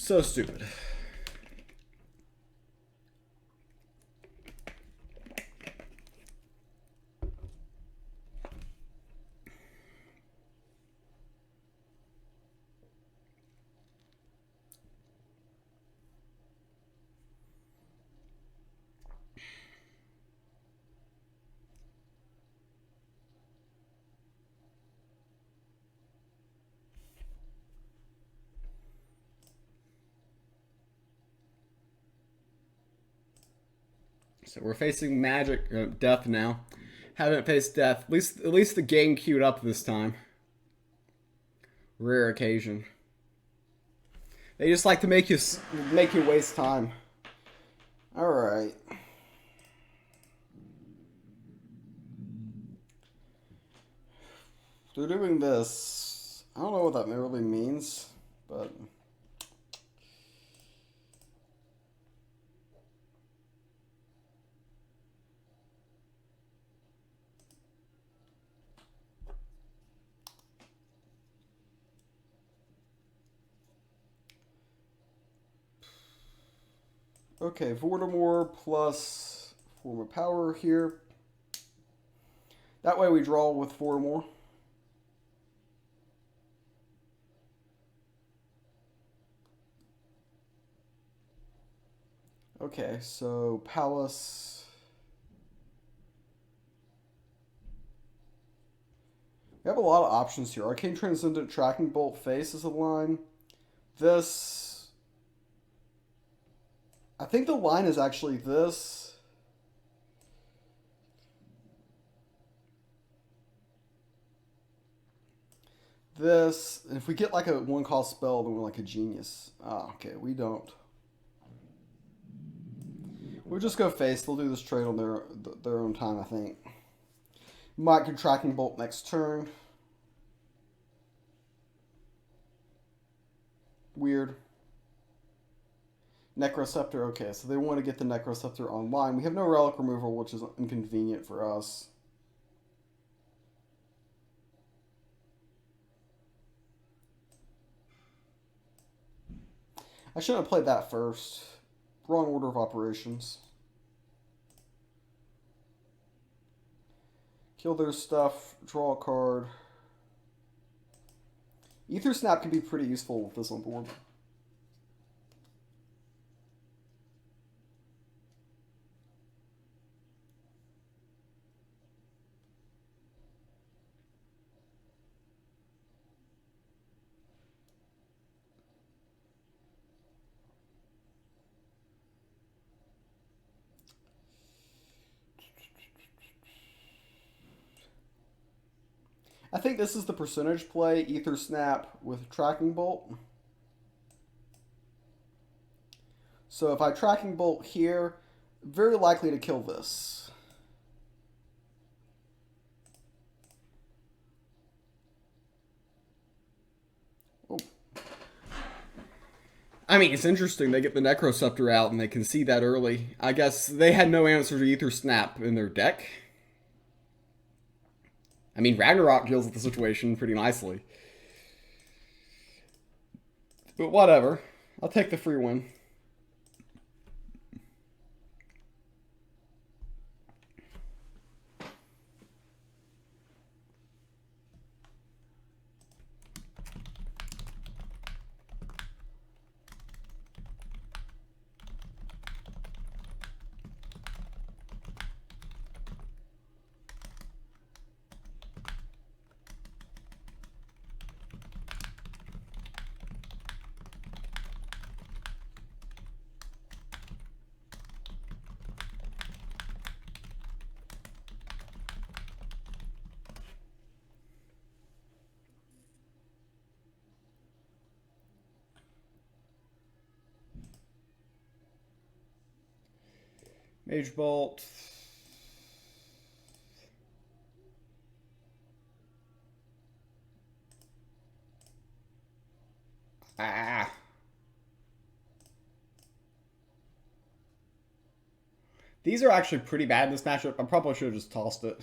So stupid. So we're facing magic, death now. Haven't faced death. At least the game queued up this time. Rare occasion. They just like to make you waste time. All right. They're doing this. I don't know what that really means, but. Okay, Voldemort plus form of power here. That way we draw with Voldemort. Okay, so Palace. We have a lot of options here. Arcane Transcendent Tracking Bolt Face is a line. This. I think the line is actually this. This. And if we get like a one cost spell, then we're like a genius. Ah, okay, we don't. We'll just go face. They'll do this trade on their own time, I think. Might get Tracking Bolt next turn. Weird. Necroceptor, okay, so they want to get the Necroceptor online. We have no relic removal, which is inconvenient for us. I shouldn't have played that first. Wrong order of operations. Kill their stuff, draw a card. Ether Snap can be pretty useful with this on board. I think this is the percentage play, Ether Snap with Tracking Bolt. So if I Tracking Bolt here, very likely to kill this. Oh. I mean, it's interesting. They get the Necroceptor out and they can see that early. I guess they had no answer to Ether Snap in their deck. I mean, Ragnarok deals with the situation pretty nicely. But whatever. I'll take the free win. Mage Bolt. Ah. These are actually pretty bad in this matchup. I probably should have just tossed it.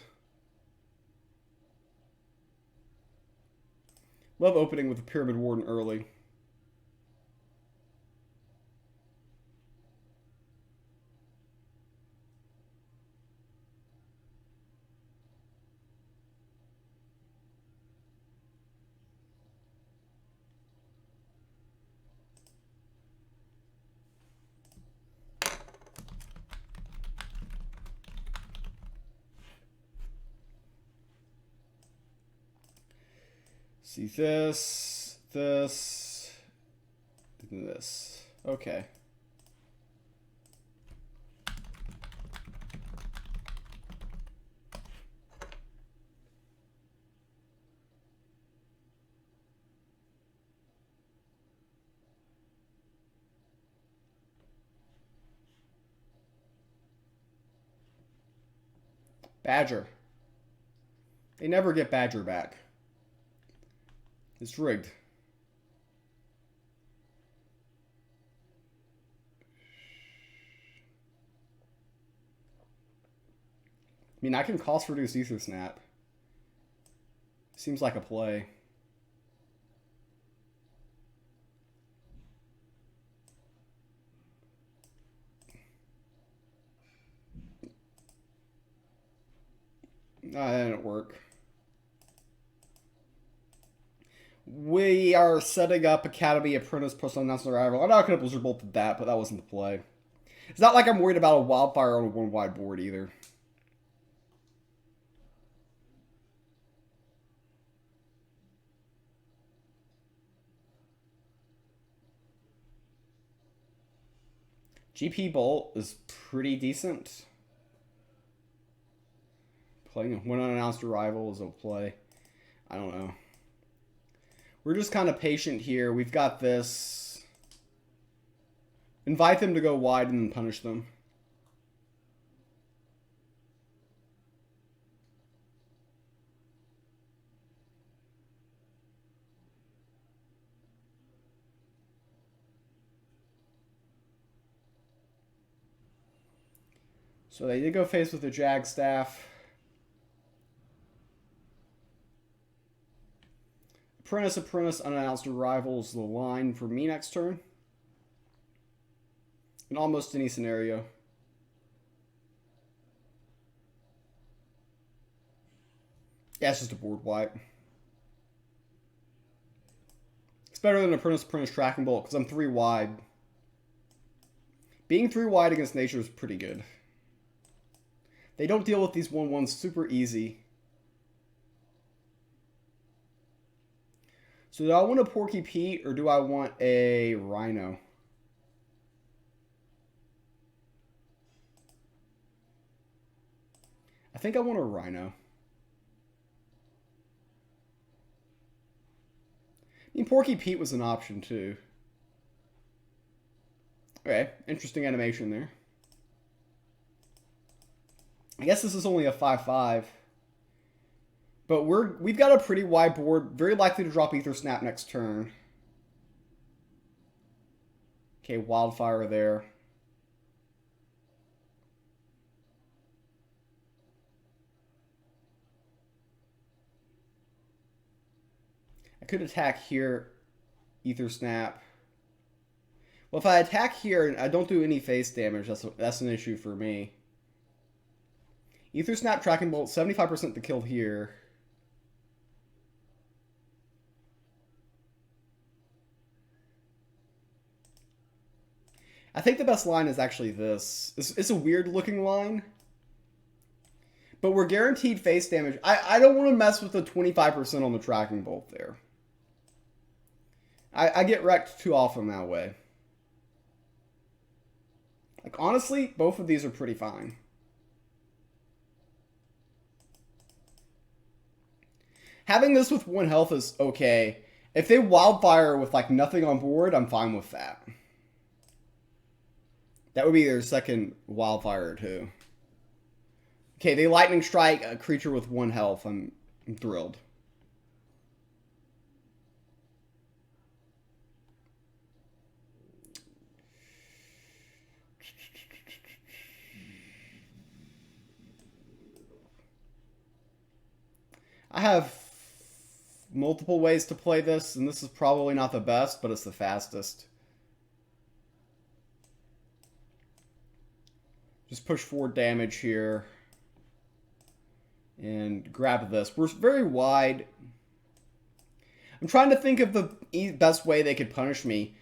Love opening with the Pyramid Warden early. See this, this, and this. Okay. Badger. They never get Badger back. It's rigged. I mean, I can cost reduce Ether Snap. Seems like a play. That didn't work. We are setting up Academy Apprentice plus Announcement Arrival. I know I could have Blizzard bolted that, but that wasn't the play. It's not like I'm worried about a wildfire on a one wide board either. GP Bolt is pretty decent. Playing when unannounced arrival is a play. I don't know. We're just kind of patient here. We've got this. Invite them to go wide and then punish them. So they did go face with the Jag Staff. Apprentice, unannounced arrival is the line for me next turn. In almost any scenario. Yeah, it's just a board wipe. It's better than Apprentice Tracking Bolt because I'm 3 wide. Being 3 wide against nature is pretty good. They don't deal with these 1/1s super easy. So do I want a Porky Pete or do I want a Rhino? I think I want a Rhino. I mean, Porky Pete was an option too. Okay, interesting animation there. I guess this is only a 5/5. But we've got a pretty wide board. Very likely to drop Ether Snap next turn. Okay, Wildfire there. I could attack here, Ether Snap. Well, if I attack here and I don't do any face damage, that's an issue for me. Ether Snap, Tracking Bolt, 75% to kill here. I think the best line is actually this. It's a weird looking line. But we're guaranteed face damage. I don't want to mess with the 25% on the Tracking Bolt there. I get wrecked too often that way. Like, honestly, both of these are pretty fine. Having this with 1 health is okay. If they Wildfire with, like, nothing on board, I'm fine with that. That would be their second Wildfire, too. Okay, they Lightning Strike a creature with 1 health. I'm thrilled. I have multiple ways to play this, and this is probably not the best, but it's the fastest. Just push 4 damage here. And grab this. We're very wide. I'm trying to think of the best way they could punish me.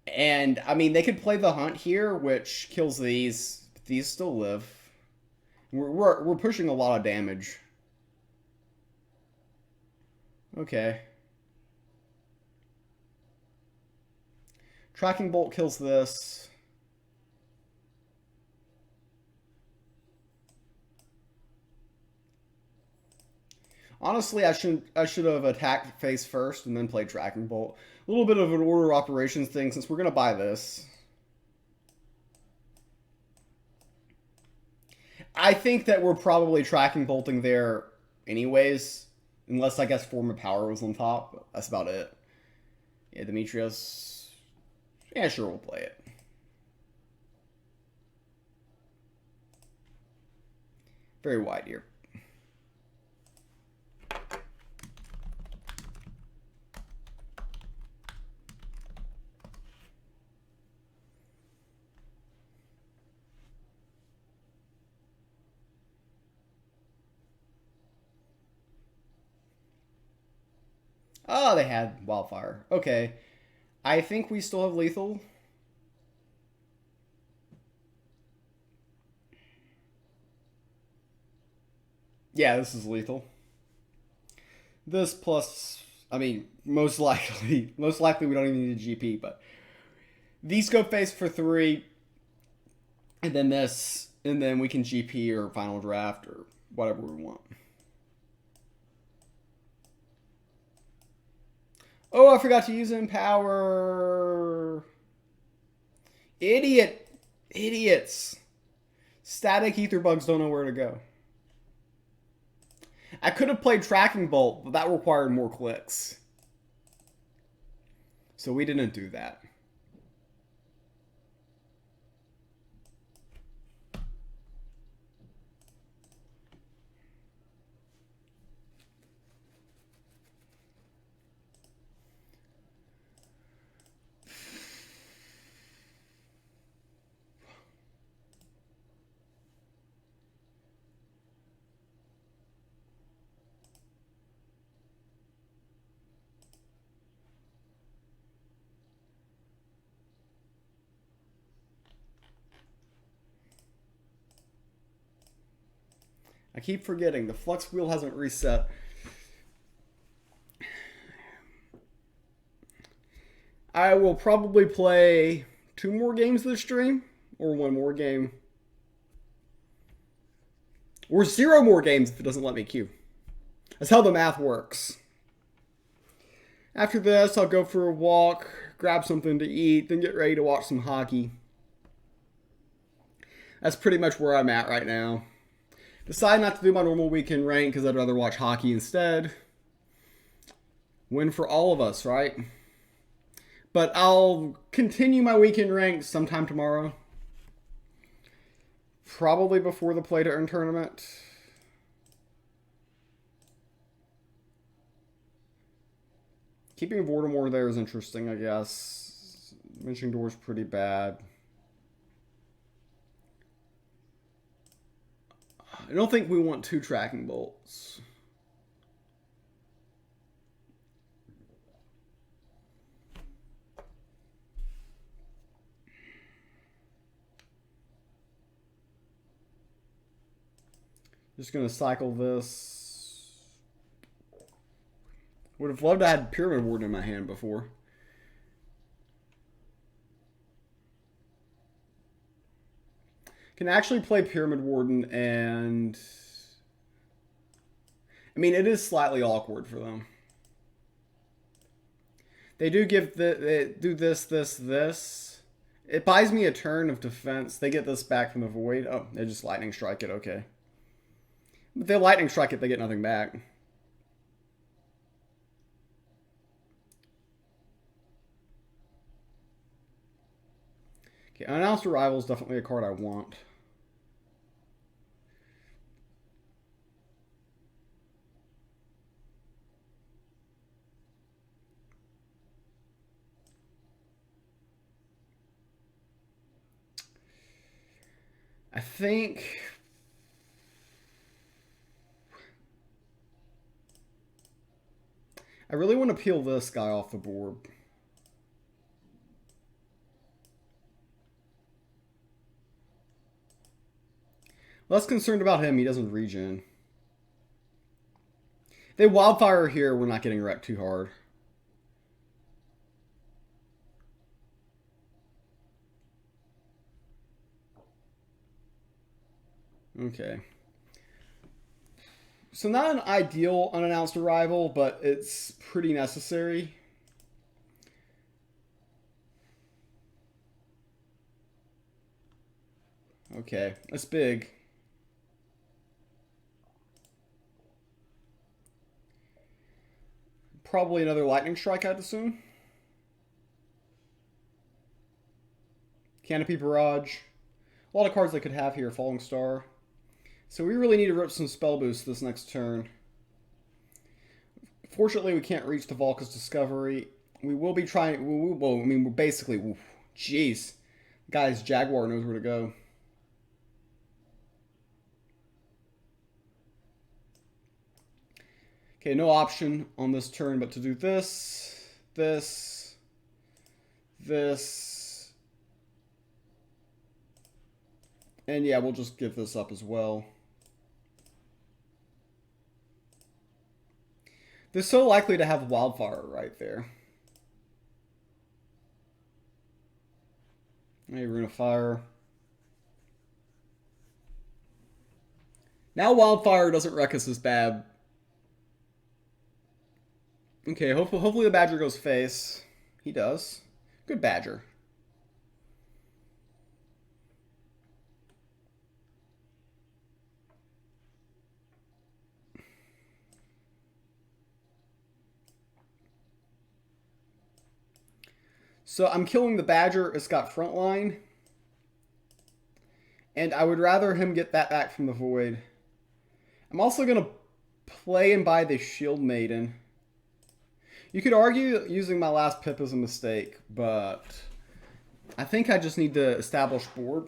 And, I mean, they could play the Hunt here, which kills these. But these still live. We're pushing a lot of damage. Okay. Tracking bolt kills this. Honestly, I should have attacked face first and then played tracking bolt. A little bit of an order of operations thing since we're gonna buy this. I think that we're probably tracking bolting there anyways, unless I guess form of power was on top. That's about it. Yeah, Demetrius. Yeah, sure, we'll play it. Very wide here. Oh, they had wildfire. Okay. I think we still have lethal. Yeah, this is lethal. This plus, I mean, most likely we don't even need a GP, but these go face for 3, and then this, and then we can GP or final draft or whatever we want. Oh, I forgot to use Empower. Idiot. Idiots. Static ether bugs don't know where to go. I could have played Tracking Bolt, but that required more clicks. So we didn't do that. I keep forgetting. The flux wheel hasn't reset. I will probably play 2 more games this stream, or 1 more game, or 0 more games if it doesn't let me queue. That's how the math works. After this, I'll go for a walk, grab something to eat, then get ready to watch some hockey. That's pretty much where I'm at right now. Decide not to do my normal weekend rank because I'd rather watch hockey instead. Win for all of us, right? But I'll continue my weekend rank sometime tomorrow. Probably before the play to earn tournament. Keeping Voldemort there is interesting, I guess. Mentioning Door's pretty bad. I don't think we want 2 tracking bolts. Just gonna cycle this. Would have loved to have had Pyramid Warden in my hand before. Can actually play Pyramid Warden, and I mean, it is slightly awkward for them. They do give they do this. It buys me a turn of defense. They get this back from the void. Oh, they just lightning strike it. Okay, but they lightning strike it, they get nothing back. Okay, Unannounced Arrival is definitely a card I want. I think I really want to peel this guy off the board. Less concerned about him, he doesn't regen. They wildfire here, we're not getting wrecked too hard. Okay. So not an ideal unannounced arrival, but it's pretty necessary. Okay, that's big. Probably another lightning strike, I'd assume. Canopy Barrage. A lot of cards I could have here. Falling Star. So we really need to rip some spell boost this next turn. Fortunately, we can't reach the Volca's Discovery. We will be trying. Well, I mean, we're basically. Jeez. Guy's Jaguar knows where to go. Okay, no option on this turn but to do this, this, this. And yeah, we'll just give this up as well. They're so likely to have Wildfire right there. Hey, Rune of Fire. Now Wildfire doesn't wreck us as bad. Okay, hopefully the Badger goes face. He does. Good Badger. So I'm killing the Badger. It's got Frontline. And I would rather him get that back from the Void. I'm also going to play and buy the Shield Maiden. You could argue using my last pip is a mistake, but I think I just need to establish board.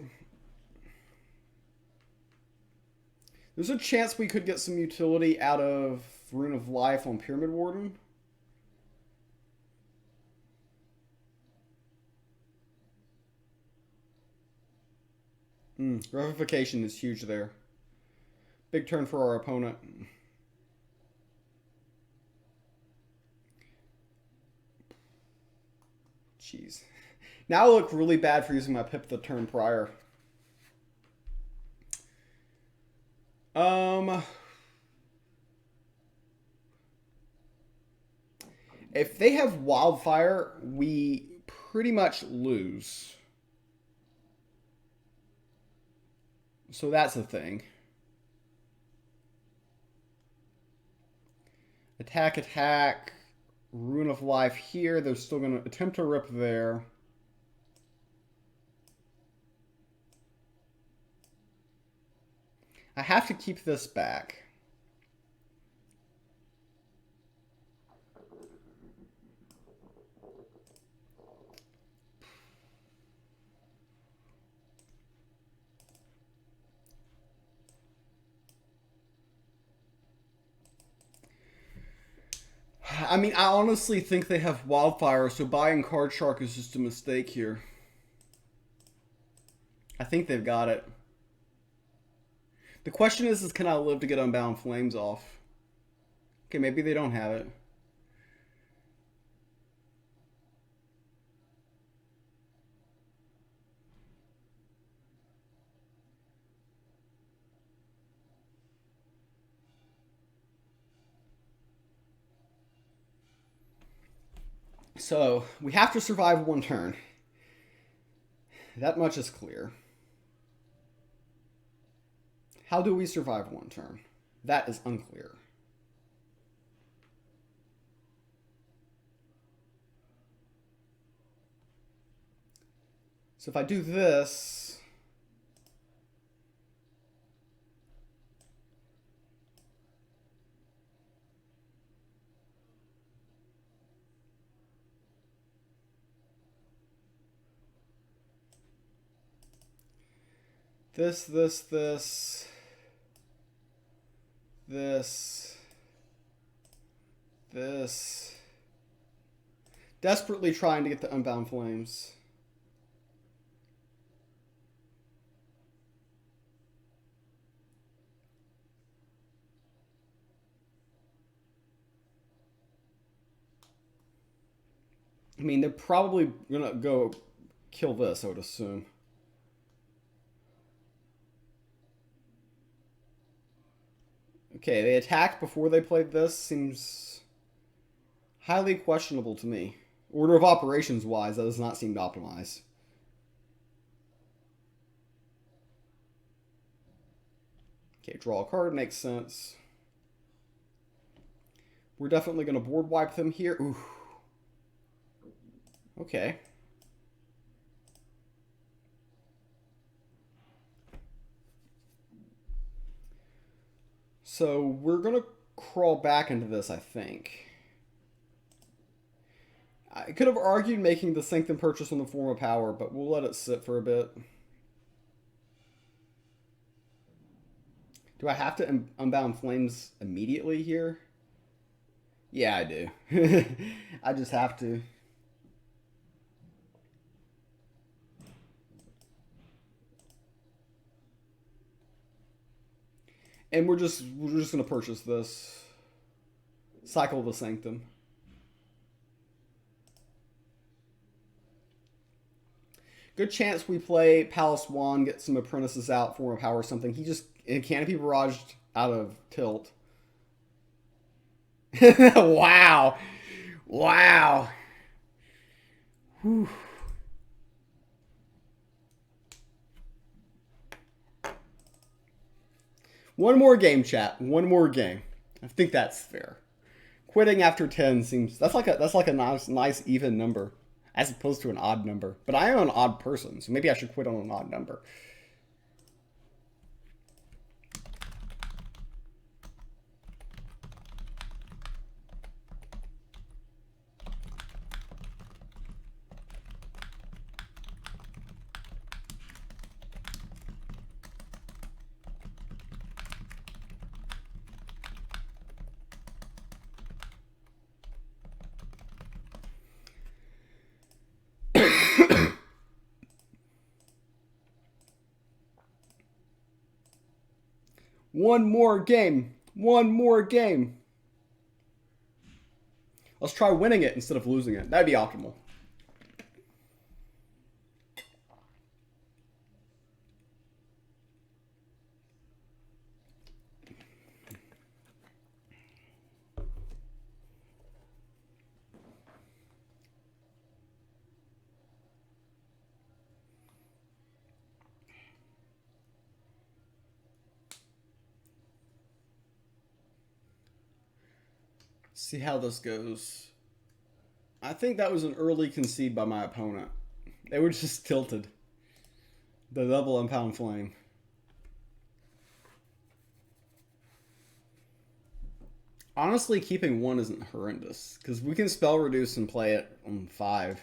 There's a chance we could get some utility out of Rune of Life on Pyramid Warden. Revivification is huge there. Big turn for our opponent. Jeez. Now I look really bad for using my pip the turn prior. If they have Wildfire, we pretty much lose. So that's the thing. Attack, attack. Rune of Life here. They're still going to attempt to rip there. I have to keep this back. I mean, I honestly think they have Wildfire, so buying Card Shark is just a mistake here. I think they've got it. The question is can I live to get Unbound Flames off? Okay, maybe they don't have it. So, we have to survive one turn. That much is clear. How do we survive one turn? That is unclear. So if I do this, this, desperately trying to get the Unbound Flames. I mean, they're probably gonna go kill this, I would assume. Okay, they attacked before they played this. Seems highly questionable to me. Order of operations wise, that does not seem optimized. Okay, draw a card makes sense. We're definitely going to board wipe them here. Ooh. Okay. So we're going to crawl back into this, I think. I could have argued making the Sanctum purchase in the form of power, but we'll let it sit for a bit. Do I have to unbound flames immediately here? Yeah, I do. I just have to. And we're just gonna purchase this. Cycle the Sanctum. Good chance we play Palace Wand, get some apprentices out, form a power or something. He just canopy barraged out of tilt. Wow. Wow. Whew. One more game, chat. One more game. I think that's fair. Quitting after 10 seems that's like a nice even number as opposed to an odd number. But I am an odd person, so maybe I should quit on an odd number. One more game. One more game. Let's try winning it instead of losing it. That'd be optimal. See how this goes. I think that was an early concede by my opponent. They were just tilted. The double unbound flame. Honestly, keeping one isn't horrendous because we can spell reduce and play it on 5.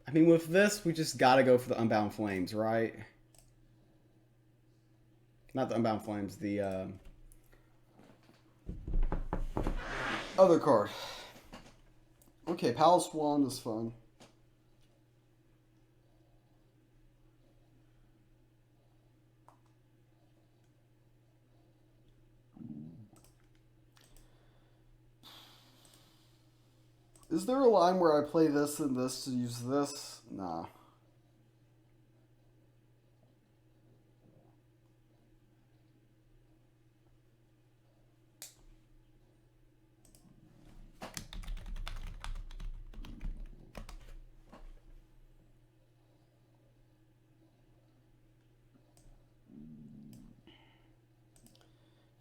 I mean, with this, we just gotta go for the unbound flames, right? Not the unbound flames, the other card. Okay, Palace Wand is fun. Is there a line where I play this and this to use this? Nah.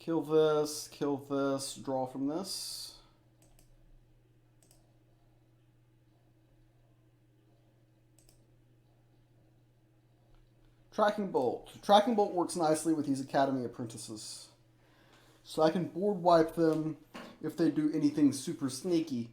Kill this, draw from this. Tracking Bolt. Tracking Bolt works nicely with these Academy apprentices. So I can board wipe them if they do anything super sneaky.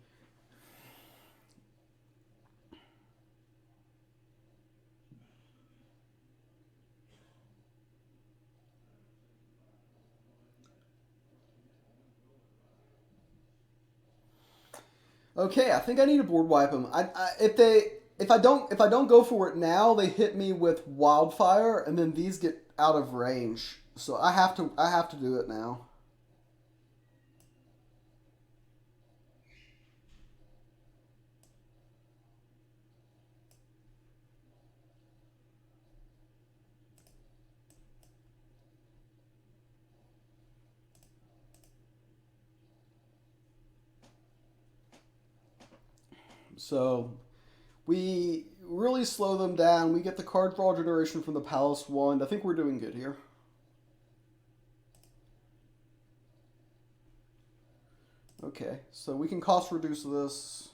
Okay, I think I need to board wipe them. If I don't go for it now, they hit me with wildfire, and then these get out of range. So I have to do it now. So we really slow them down. We get the card draw generation from the Palace Wand. I think we're doing good here. Okay, so we can cost reduce this.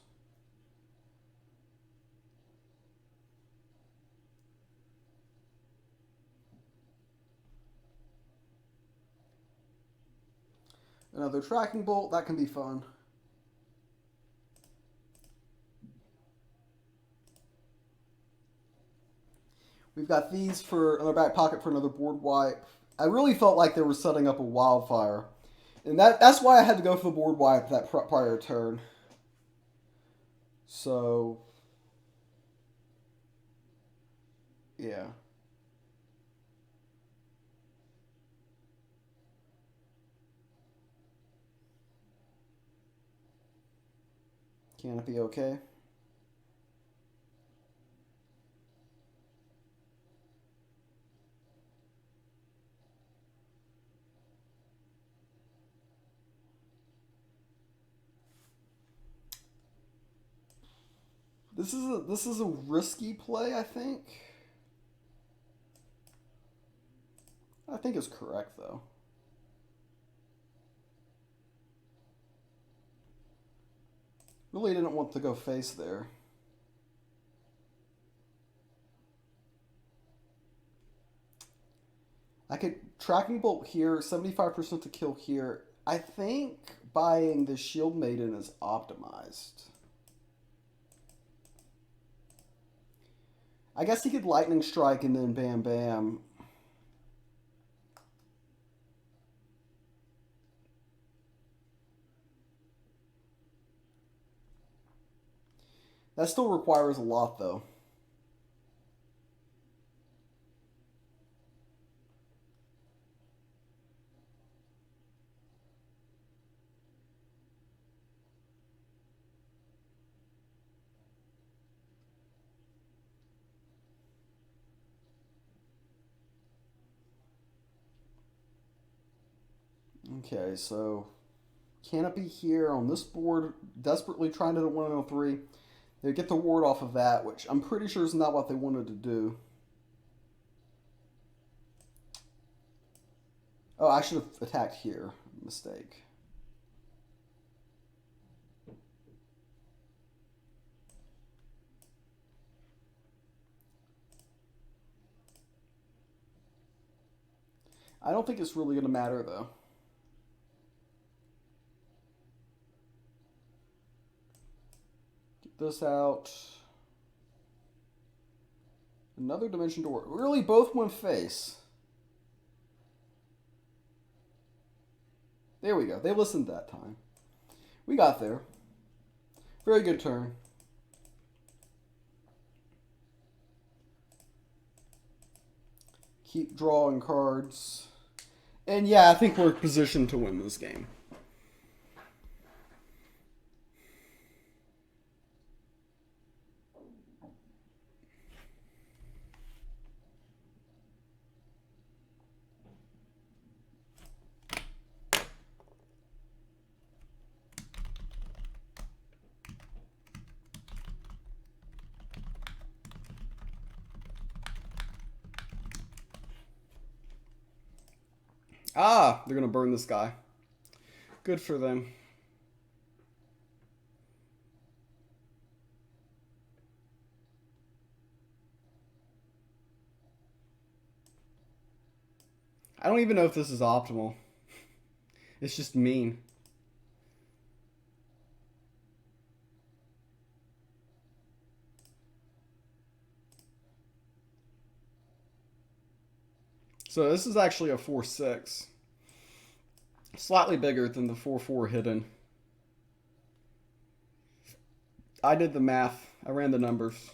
Another tracking bolt, that can be fun. We've got these for in our back pocket for another board wipe. I really felt like they were setting up a wildfire. And that's why I had to go for the board wipe that prior turn. So, yeah. Canopy okay. This is a risky play, I think. I think it's correct though. Really didn't want to go face there. I could tracking bolt here, 75% to kill here. I think buying the Shield Maiden is optimized. I guess he could lightning strike and then bam bam. That still requires a lot though. Okay, so Canopy here on this board, desperately trying to hit 103. They get the ward off of that, which I'm pretty sure is not what they wanted to do. Oh, I should have attacked here. Mistake. I don't think it's really going to matter, though. Get this out. Another dimension door. Really, both went face. There we go. They listened that time. We got there. Very good turn. Keep drawing cards. And yeah, I think we're positioned to win this game. Ah, they're going to burn this guy. Good for them. I don't even know if this is optimal. It's just mean. So this is actually a 4-6. Slightly bigger than the 4-4 hidden. I did the math. I ran the numbers.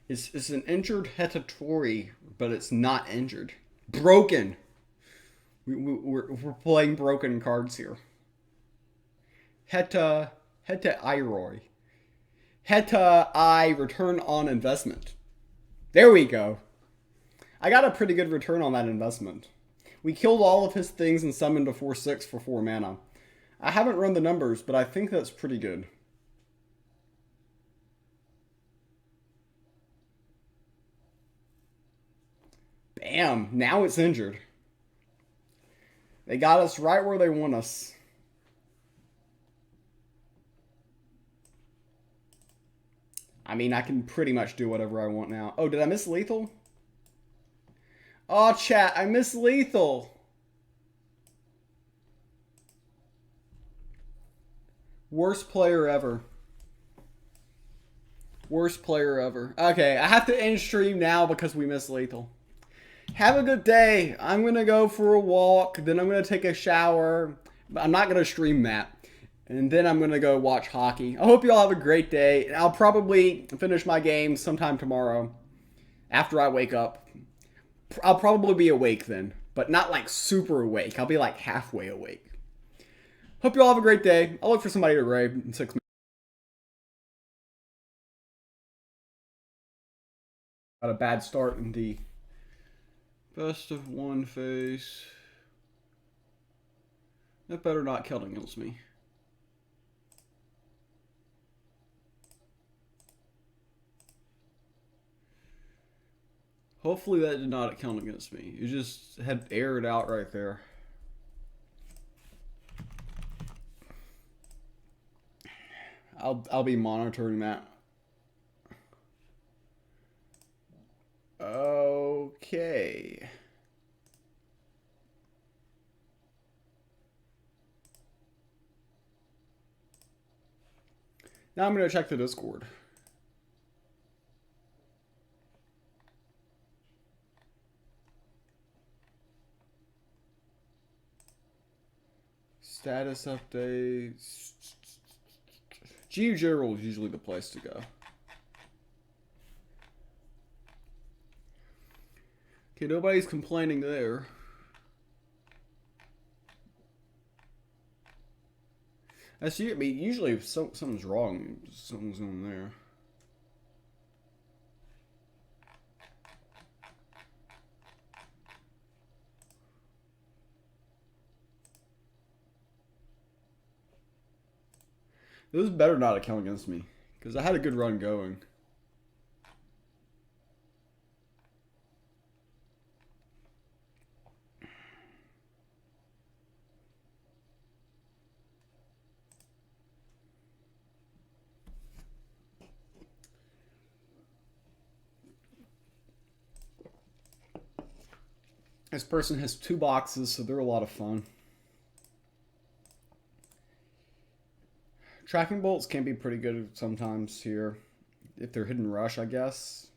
It's an injured Hetatori, but it's not injured. Broken. We're playing broken cards here. Heta Iroy. Heta I return on investment. There we go. I got a pretty good return on that investment. We killed all of his things and summoned a 4/6 for 4 mana. I haven't run the numbers, but I think that's pretty good. Bam! Now it's injured. They got us right where they want us. I mean, I can pretty much do whatever I want now. Oh, did I miss lethal? Oh, chat, I miss lethal. Worst player ever. Worst player ever. Okay, I have to end stream now because we missed lethal. Have a good day. I'm going to go for a walk. Then I'm going to take a shower. I'm not going to stream that. And then I'm going to go watch hockey. I hope you all have a great day. And I'll probably finish my game sometime tomorrow after I wake up. I'll probably be awake then, but not like super awake. I'll be like halfway awake. Hope you all have a great day. I'll look for somebody to raid in 6 minutes. Got a bad start in the best of 1 phase. That better not count against me. Hopefully that did not count against me. It just had aired out right there. I'll be monitoring that. Okay. Now I'm going to check the Discord. Status updates. GU General is usually the place to go. Okay, nobody's complaining there. I see. I mean, usually if something's wrong, something's going there. This better not have count against me, because I had a good run going. This person has 2 boxes, so they're a lot of fun. Tracking bolts can be pretty good sometimes here. If they're hidden rush, I guess.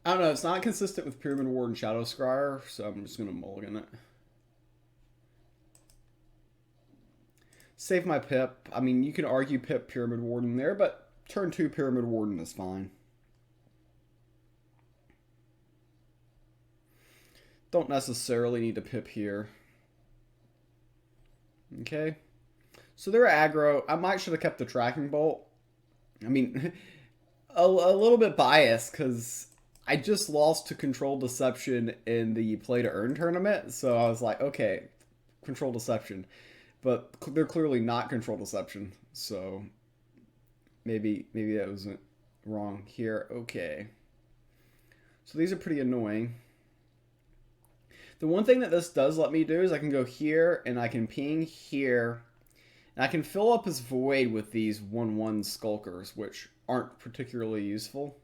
I don't know, it's not consistent with Pyramid Ward and Shadow Scryer, so I'm just going to mulligan it. Save my Pip. I mean, you can argue Pip Pyramid Warden there, but turn 2 Pyramid Warden is fine. Don't necessarily need to Pip here. Okay. So they're aggro. I might should have kept the Tracking Bolt. I mean, a little bit biased because I just lost to Control Deception in the Play to Earn tournament. So I was like, okay, Control Deception. But they're clearly not Control Deception. So maybe that wasn't wrong here. Okay. So these are pretty annoying. The one thing that this does let me do is I can go here and I can ping here. And I can fill up his void with these 1/1 skulkers, which aren't particularly useful.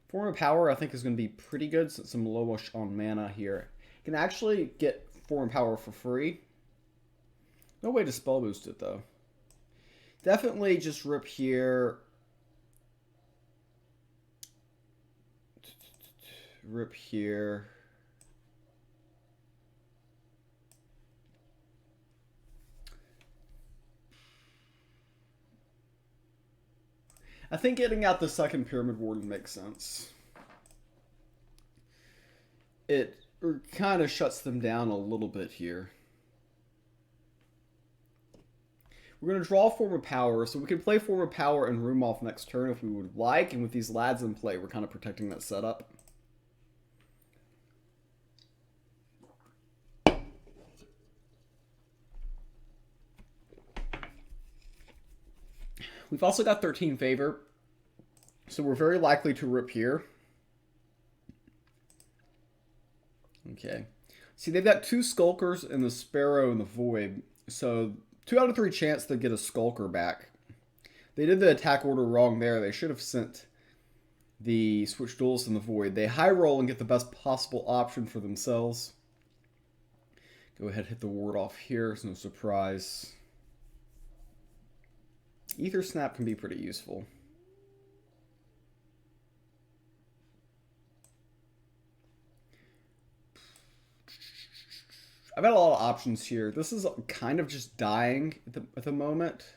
Form of Power I think is going to be pretty good since I'm lowish on mana here. I can actually get Form of Power for free. No way to spell boost it though. Definitely just rip here. Rip here. I think getting out the second Pyramid Warden makes sense. It kind of shuts them down a little bit here. We're going to draw Form of Power, so we can play Form of Power and Room off next turn if we would like, and with these lads in play, we're kind of protecting that setup. We've also got 13 favor, so we're very likely to rip here. Okay. See, they've got 2 Skulkers and the Sparrow and the Void, so 2 out of 3 chance to get a Skulker back. They did the attack order wrong there. They should have sent the Switch Duelist and the Void. They high roll and get the best possible option for themselves. Go ahead, hit the ward off here. It's no surprise. Ether Snap can be pretty useful. I've got a lot of options here. This is kind of just dying at the moment.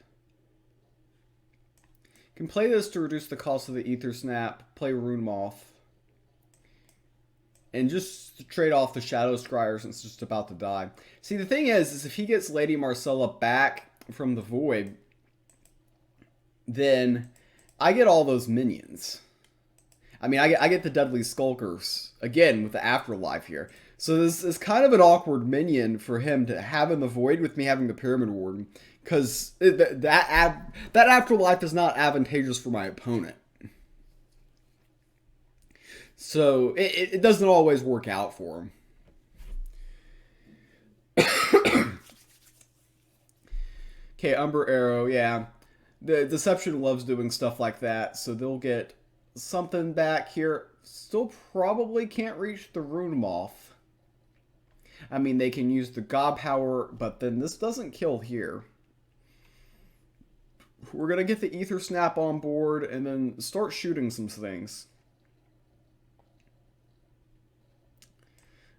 Can play this to reduce the cost of the Ether Snap, play Rune Moth, and just trade off the Shadow Scryer since it's just about to die. See, the thing is if he gets Lady Marcella back from the Void, then I get all those minions. I mean, I get the Deadly Skulkers, again, with the Afterlife here. So this is kind of an awkward minion for him to have in the Void with me having the Pyramid Warden. Because that Afterlife is not advantageous for my opponent. So it doesn't always work out for him. Okay, Umber Arrow, yeah. The Deception loves doing stuff like that, so they'll get something back here. Still probably can't reach the Rune Moth. I mean, they can use the God Power, but then this doesn't kill here. We're going to get the Ether Snap on board and then start shooting some things.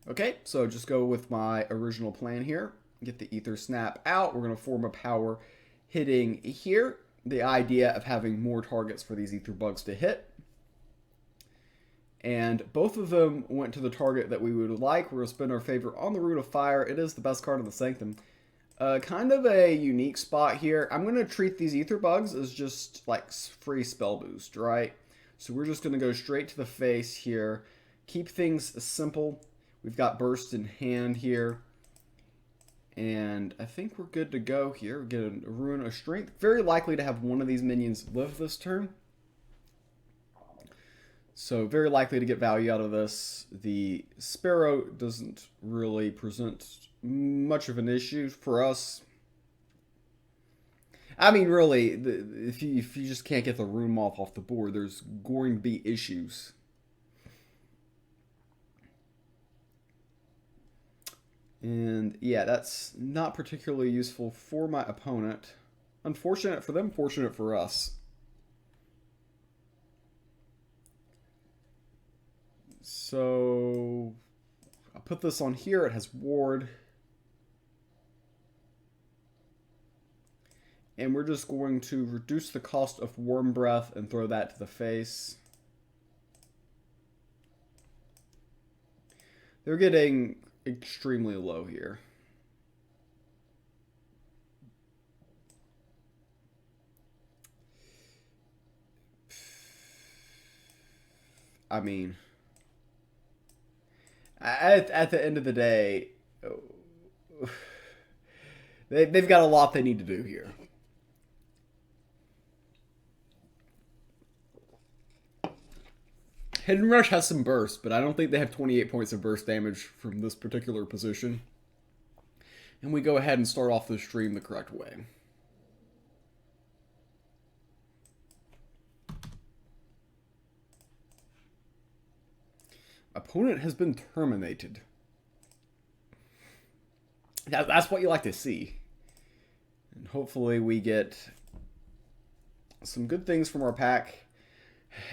Okay, so just go with my original plan here. Get the Ether Snap out. We're going to form a power hitting here. The idea of having more targets for these Ether Bugs to hit. And both of them went to the target that we would like. We're going to spend our favor on the Rune of Fire. It is the best card in the Sanctum. Kind of a unique spot here. I'm going to treat these Ether Bugs as just like free spell boost, right? So we're just going to go straight to the face here. Keep things simple. We've got Burst in hand here. And I think we're good to go here. Get a Rune of Strength. Very likely to have one of these minions live this turn. So very likely to get value out of this. The Sparrow doesn't really present much of an issue for us. I mean, really, if you just can't get the Rune Moth off the board, there's going to be issues. And yeah, that's not particularly useful for my opponent. Unfortunate for them, fortunate for us. So I'll put this on here. It has ward. And we're just going to reduce the cost of Worm Breath and throw that to the face. They're getting extremely low here. I mean, at the end of the day, they've got a lot they need to do here. Hidden Rush has some burst, but I don't think they have 28 points of burst damage from this particular position. And we go ahead and start off the stream the correct way. Opponent has been terminated. That's what you like to see. And hopefully we get some good things from our pack.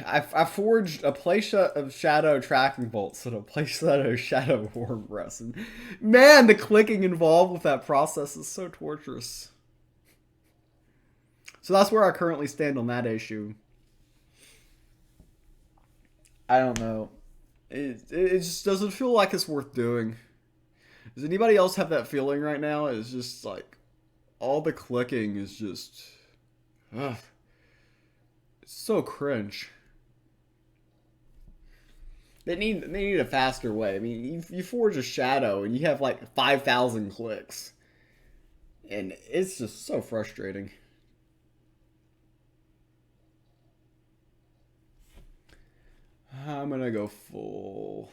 I forged a playset of Shadow Tracking Bolts and a playset of Shadow Worm Breath. And man, the clicking involved with that process is so torturous. So that's where I currently stand on that issue. I don't know. It just doesn't feel like it's worth doing. Does anybody else have that feeling right now? It's just like all the clicking is just... Ugh. It's so cringe. They need a faster way. I mean, you forge a shadow and you have like 5,000 clicks. And it's just so frustrating. I'm gonna go full.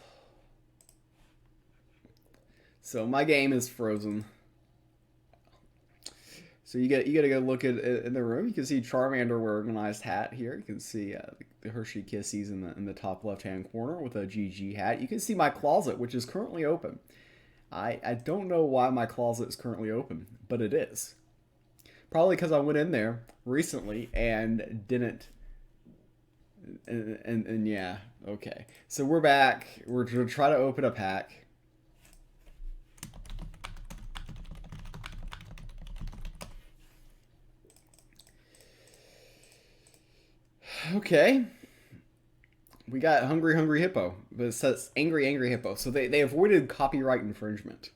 So my game is frozen. So you get to go look at in the room. You can see Charmander wearing a nice hat here. You can see the Hershey Kissies in the top left hand corner with a GG hat. You can see my closet, which is currently open. I don't know why my closet is currently open, but it is. Probably because I went in there recently and didn't. And yeah, okay. So we're back. We're going to try to open a pack. Okay. We got Hungry Hungry Hippo, but it says Angry Angry Hippo. So they avoided copyright infringement.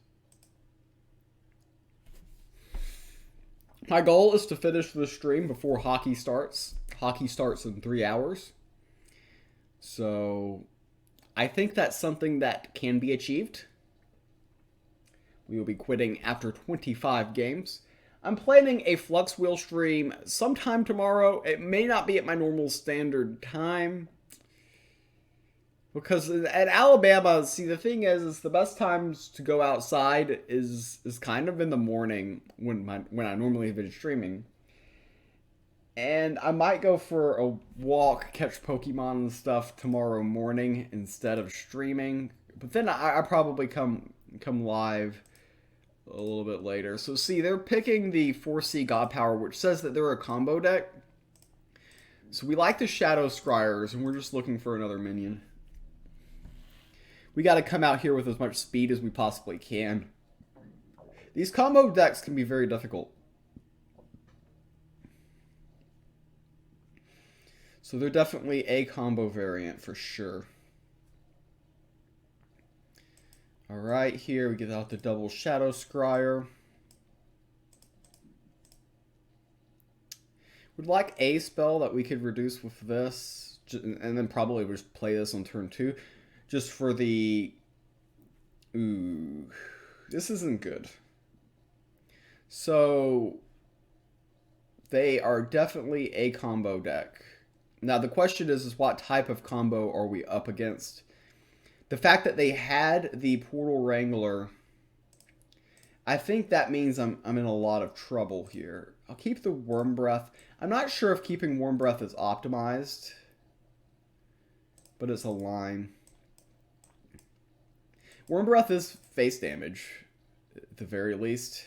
My goal is to finish the stream before hockey starts. Hockey starts in 3 hours. So I think that's something that can be achieved. We will be quitting after 25 games. I'm planning a Flux Wheel stream sometime tomorrow. It may not be at my normal standard time. Because at Alabama, see, the thing is the best times to go outside is kind of in the morning when I normally have been streaming. And I might go for a walk, catch Pokemon and stuff tomorrow morning instead of streaming. But then I probably come live a little bit later. So see, they're picking the 4C God Power, which says that they're a combo deck. So we like the Shadow Scryers, and we're just looking for another minion. We got to come out here with as much speed as we possibly can. These combo decks can be very difficult. So they're definitely a combo variant for sure. Alright, here we get out the double Shadow Scryer. Would like a spell that we could reduce with this, and then probably just play this on turn 2. Just for the... Ooh, this isn't good. So, they are definitely a combo deck. Now, the question is what type of combo are we up against? The fact that they had the Portal Wrangler, I think that means I'm in a lot of trouble here. I'll keep the Worm Breath. I'm not sure if keeping Worm Breath is optimized, but it's a line. Worm Breath is face damage, at the very least.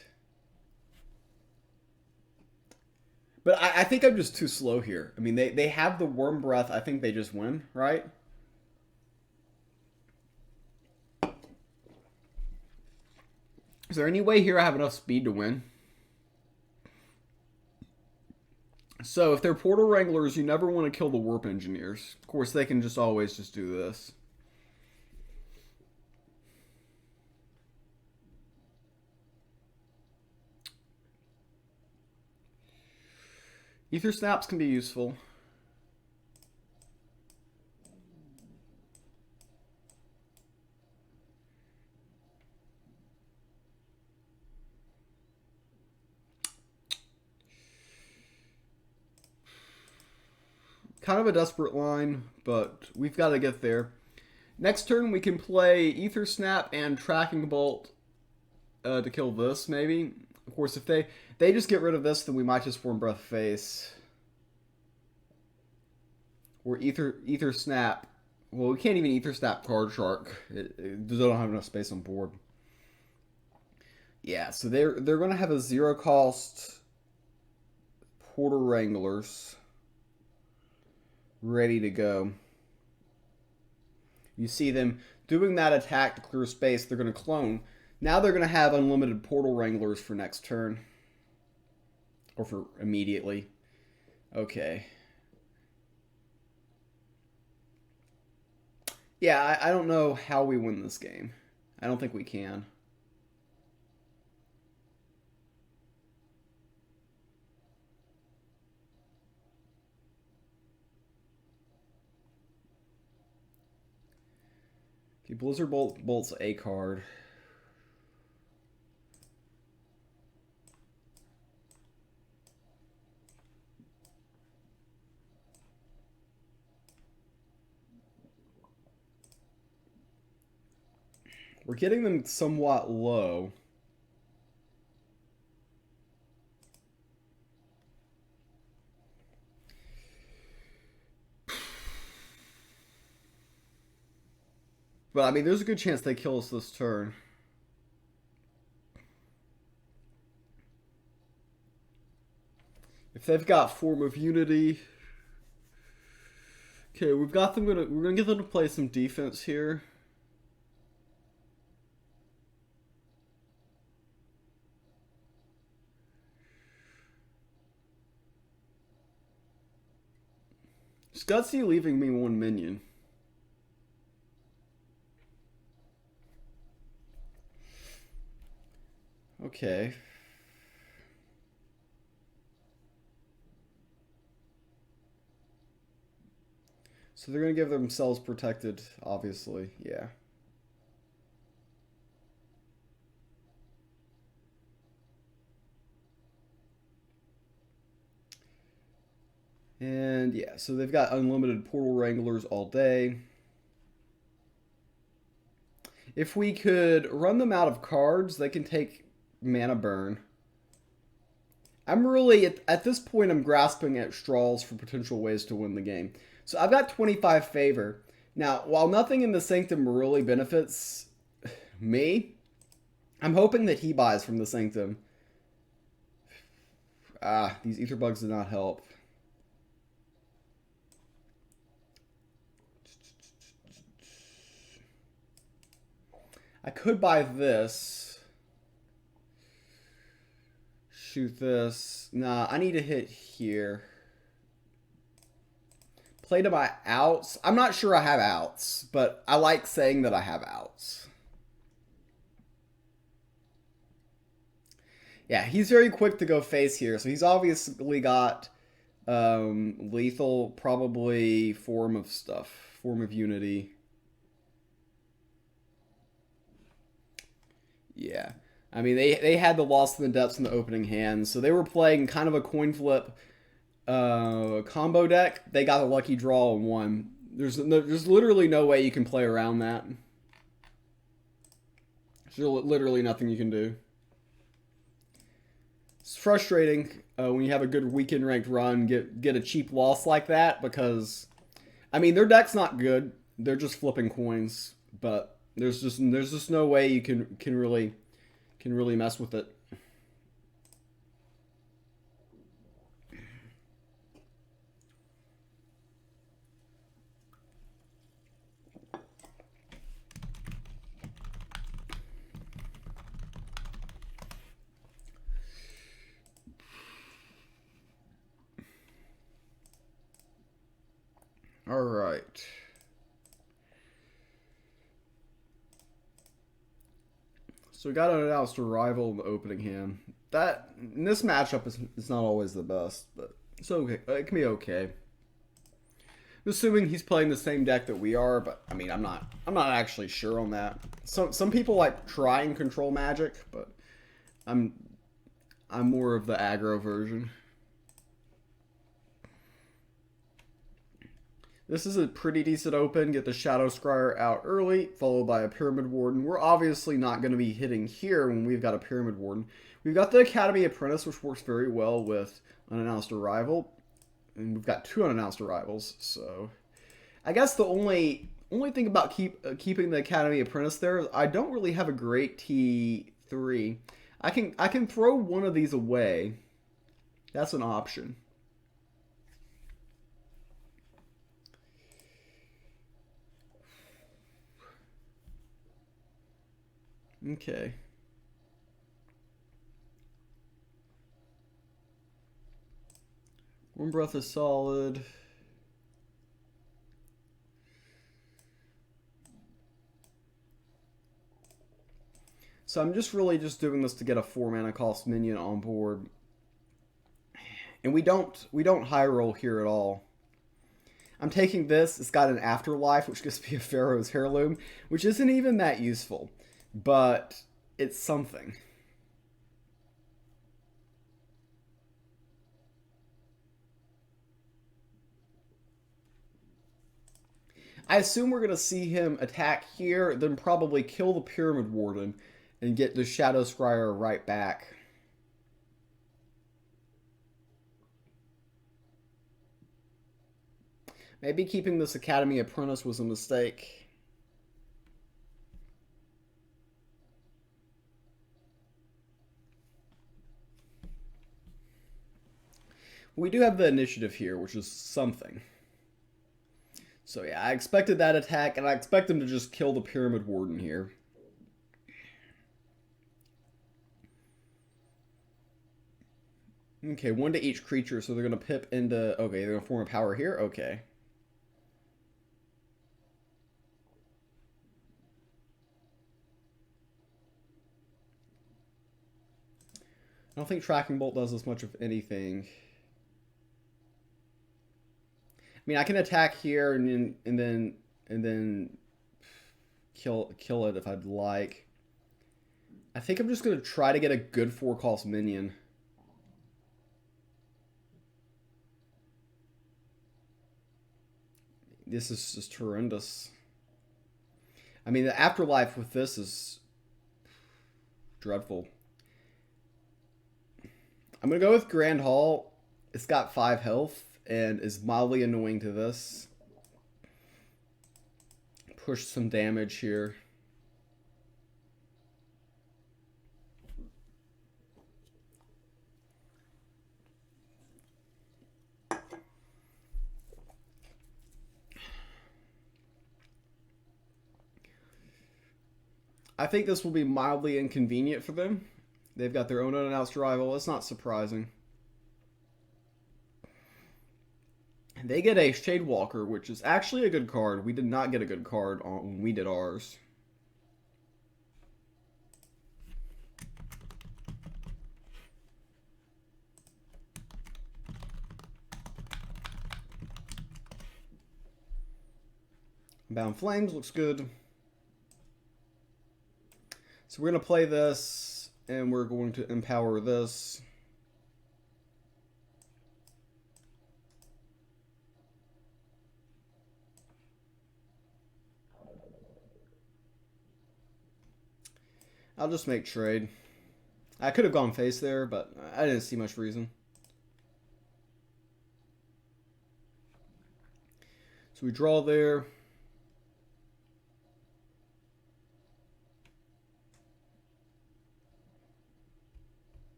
But I think I'm just too slow here. I mean, they have the Worm Breath. I think they just win, right? Is there any way here I have enough speed to win? So if they're Portal Wranglers, you never want to kill the Warp Engineers. Of course, they can just always just do this. Ether Snaps can be useful. Kind of a desperate line, but we've got to get there. Next turn, we can play Ether Snap and Tracking Bolt to kill this, maybe. Of course, if they just get rid of this, then we might just Worm Breath face. Or Ether Snap. Well, we can't even Ether Snap Card Shark. They don't have enough space on board. Yeah, so they're going to have a 0-cost Portal Wranglers ready to go. You see them doing that attack to clear space. They're going to clone. Now they're going to have unlimited Portal Wranglers for next turn. Or for immediately. Okay. Yeah, I don't know how we win this game. I don't think we can. Okay, Blizzard Bolt's a card. We're getting them somewhat low. But, I mean, there's a good chance they kill us this turn. If they've got Form of Unity... Okay, we've got them. We're gonna get them to play some defense here. It's gutsy leaving me one minion. Okay. So they're going to give themselves protected, obviously. Yeah. And yeah, so they've got unlimited portal wranglers all day. If we could run them out of cards, they can take mana burn. I'm really, at this point, I'm grasping at straws for potential ways to win the game. So I've got 25 favor. Now, while nothing in the Sanctum really benefits me, I'm hoping that he buys from the Sanctum. Ah, these Ether Bugs did not help. I could buy this. Shoot this. Nah, I need to hit here. Play to my outs. I'm not sure I have outs, but I like saying that I have outs. Yeah, he's very quick to go face here, so he's obviously got lethal, probably Form of stuff. Form of Unity. Yeah. I mean, they had the Lost in the Depths in the opening hand, so they were playing kind of a coin flip combo deck. They got a lucky draw and won. There's literally no way you can play around that. There's literally nothing you can do. It's frustrating when you have a good weekend ranked run, get a cheap loss like that, because I mean their deck's not good. They're just flipping coins, but there's just no way you can really mess with it. All right. So we got an announced arrival in the opening hand. That in this matchup is not always the best, but it's okay. It can be okay. I'm assuming he's playing the same deck that we are, but I mean I'm not actually sure on that. Some people like try and control Magic, but I'm more of the aggro version. This is a pretty decent open. Get the Shadow Scryer out early, followed by a Pyramid Warden. We're obviously not going to be hitting here when we've got a Pyramid Warden. We've got the Academy Apprentice, which works very well with Unannounced Arrival. And we've got 2 unannounced arrivals, so... I guess the only thing about keeping the Academy Apprentice there is I don't really have a great T3. I can throw one of these away. That's an option. Okay. One breath is solid. So I'm just really doing this to get a 4 mana cost minion on board. And we don't high roll here at all. I'm taking this. It's got an afterlife, which gives me a Pharaoh's Heirloom, which isn't even that useful, but it's something. I assume we're going to see him attack here, then probably kill the Pyramid Warden and get the Shadow Scryer right back. Maybe keeping this Academy Apprentice was a mistake. We do have the initiative here, which is something. So yeah, I expected that attack, and I expect them to just kill the Pyramid Warden here. Okay, one to each creature, so they're going to pip into... Okay, they're going to form a power here? Okay. I don't think Tracking Bolt does as much of anything. I mean, I can attack here and then kill it if I'd like. I think I'm just going to try to get a good 4-cost minion. This is just horrendous. I mean, the afterlife with this is dreadful. I'm going to go with Grand Hall. It's got 5 health and is mildly annoying to this. Push some damage here. I think this will be mildly inconvenient for them. They've got their own unannounced rival. It's not surprising. They get a Shadewalker, which is actually a good card. We did not get a good card when we did ours. Bound Flames looks good. So we're going to play this, and we're going to empower this. I'll just make trade. I could have gone face there, but I didn't see much reason. So we draw there.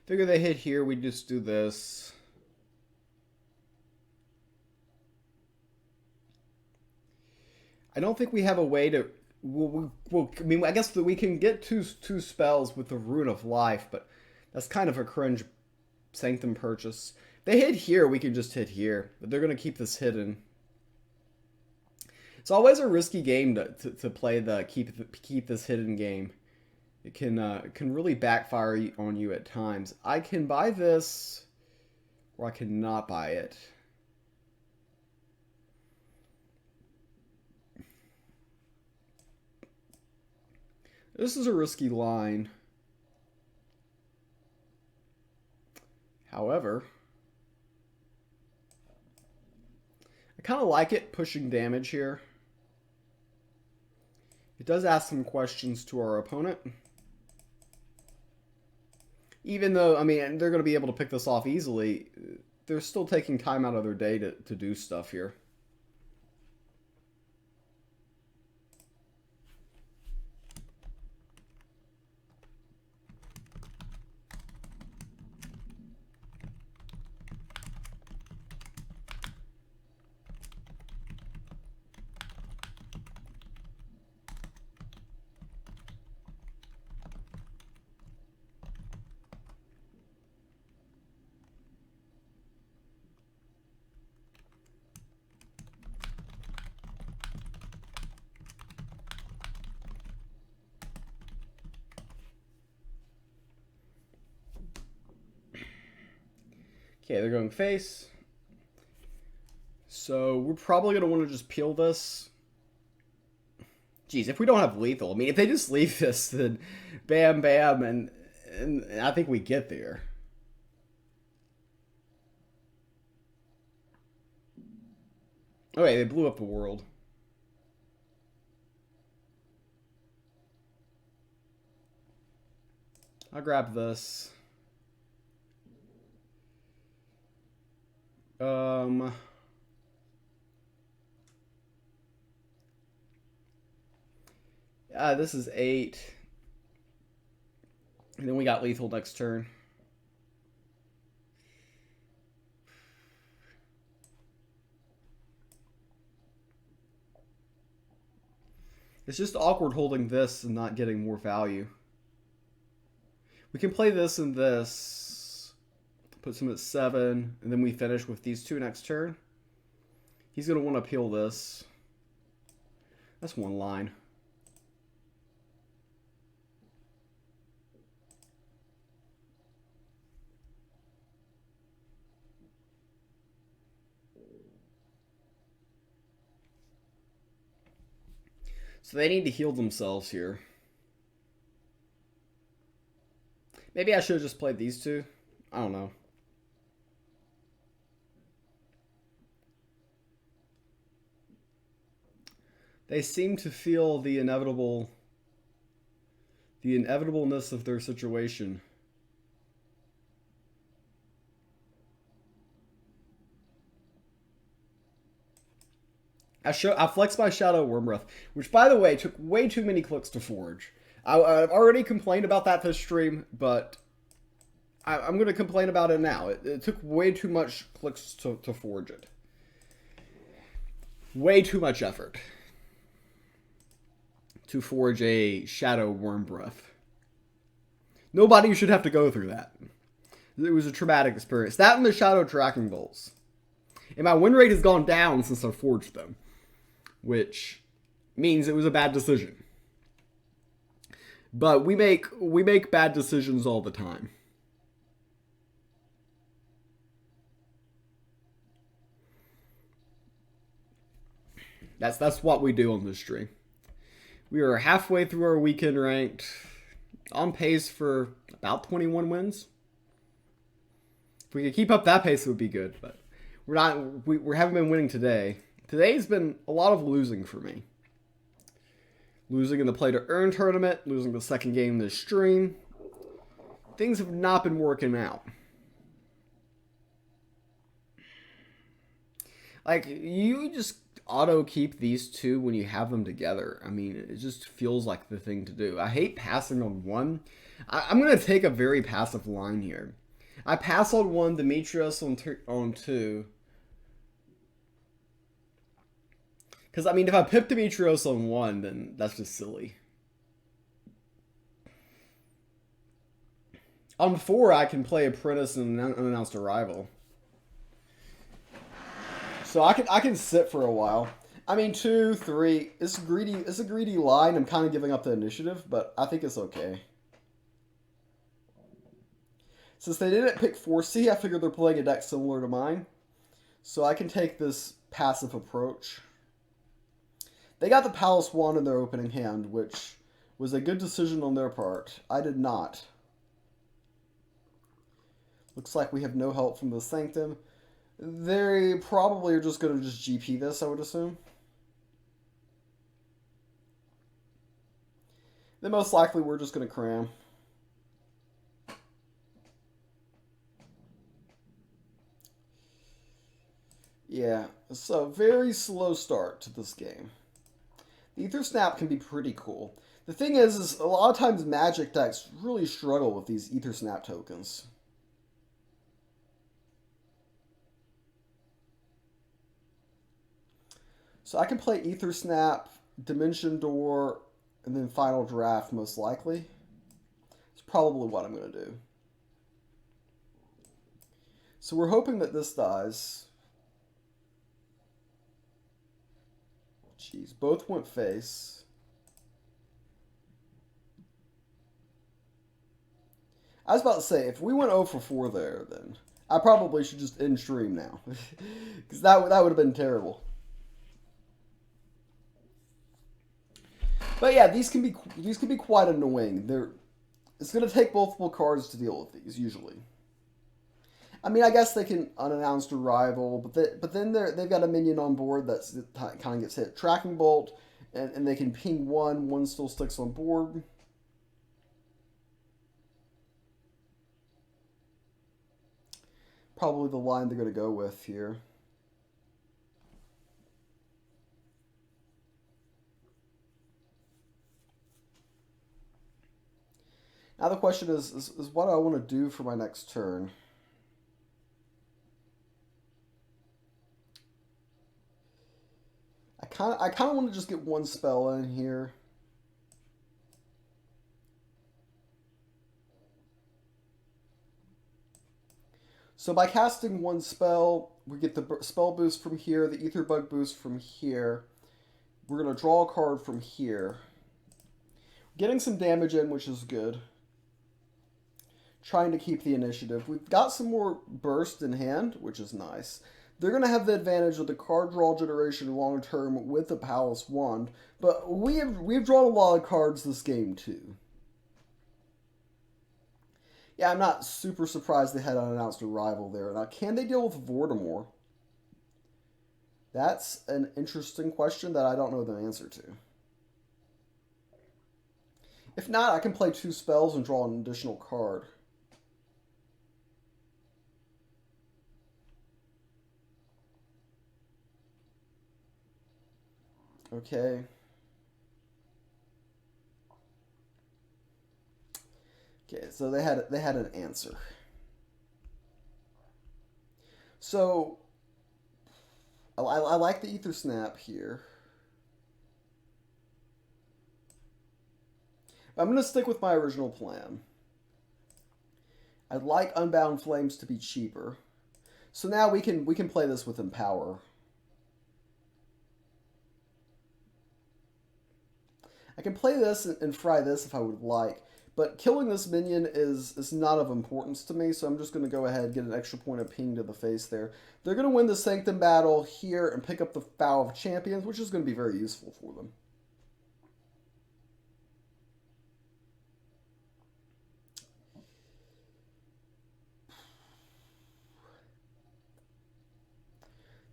Figure they hit here, we just do this. I don't think we have a way to... I mean, I guess that we can get two spells with the Rune of Life, but that's kind of a cringe Sanctum purchase. They hit here, we can just hit here, but they're going to keep this hidden. It's always a risky game to play the keep this hidden game. It can really backfire on you at times. I can buy this, or I cannot buy it. This is a risky line. However, I kind of like it pushing damage here. It does ask some questions to our opponent. Even though, I mean, they're going to be able to pick this off easily, they're still taking time out of their day to do stuff here. Okay, they're going face. So we're probably going to want to just peel this. Geez, if we don't have lethal, I mean, if they just leave this, then bam, bam, and I think we get there. Oh wait, they blew up the world. I'll grab this. This is 8. And then we got lethal next turn. It's just awkward holding this and not getting more value. We can play this and this. Put some at 7. And then we finish with these 2 next turn. He's going to want to peel this. That's one line. So they need to heal themselves here. Maybe I should have just played these 2. I don't know. They seem to feel the inevitableness of their situation. I flexed my Shadow Wormbreath, which, by the way, took way too many clicks to forge. I've already complained about that this stream, but I'm going to complain about it now. It took way too much clicks to forge it. Way too much effort to forge a Shadow Wormbreath. Nobody should have to go through that. It was a traumatic experience. That and the Shadow Tracking Bolts. And my win rate has gone down since I forged them, which means it was a bad decision. But we make bad decisions all the time. That's what we do on this stream. We are halfway through our weekend ranked, on pace for about 21 wins. If we could keep up that pace, it would be good, but we're not. We haven't been winning today. Today's been a lot of losing for me. Losing in the Play to Earn tournament, losing the second game this stream. Things have not been working out. Like, you just auto keep these 2 when you have them together. I mean, it just feels like the thing to do. I hate passing on 1. I'm going to take a very passive line here. I pass on 1, Demetrius on 2. Because, I mean, if I pip Demetrios on 1, then that's just silly. On 4, I can play Apprentice and Unannounced Arrival. So I can sit for a while. I mean, 2, 3. It's a greedy line. I'm kind of giving up the initiative, but I think it's okay. Since they didn't pick 4C, I figured they're playing a deck similar to mine. So I can take this passive approach. They got the Palace Wand in their opening hand, which was a good decision on their part. I did not. Looks like we have no help from the Sanctum. They probably are just going to just GP this, I would assume. Then most likely we're just going to cram. Yeah, so very slow start to this game. The Ether Snap can be pretty cool. The thing is a lot of times Magic decks really struggle with these Ether Snap tokens. So I can play Ether Snap, Dimension Door, and then Final Draft most likely. It's probably what I'm going to do. So we're hoping that this dies. Jeez, both went face. I was about to say, if we went 0 for 4 there, then I probably should just end stream now. Because that would have been terrible. But yeah, these can be quite annoying. It's going to take multiple cards to deal with these, usually. I mean, I guess they can unannounced arrival, but then they've got a minion on board that's kind of gets hit. Tracking bolt, and they can ping one still sticks on board. Probably the line they're going to go with here. Now the question is what do I want to do for my next turn? I kind of want to just get one spell in here. So by casting one spell, we get the spell boost from here, the ether bug boost from here. We're going to draw a card from here. Getting some damage in, which is good. Trying to keep the initiative. We've got some more burst in hand, which is nice. They're going to have the advantage of the card draw generation long term with the Palace Wand, but we've drawn a lot of cards this game too. Yeah, I'm not super surprised they had unannounced arrival there. Now, can they deal with Vortimore? That's an interesting question that I don't know the answer to. If not, I can play 2 spells and draw an additional card. Okay. Okay, so they had an answer. So I like the Ether Snap here. I'm going to stick with my original plan. I'd like Unbound Flames to be cheaper. So now we can play this with Empower. I can play this and fry this if I would like, but killing this minion is not of importance to me, so I'm just going to go ahead and get an extra point of ping to the face there. They're going to win the Sanctum battle here and pick up the Vow of Champions, which is going to be very useful for them.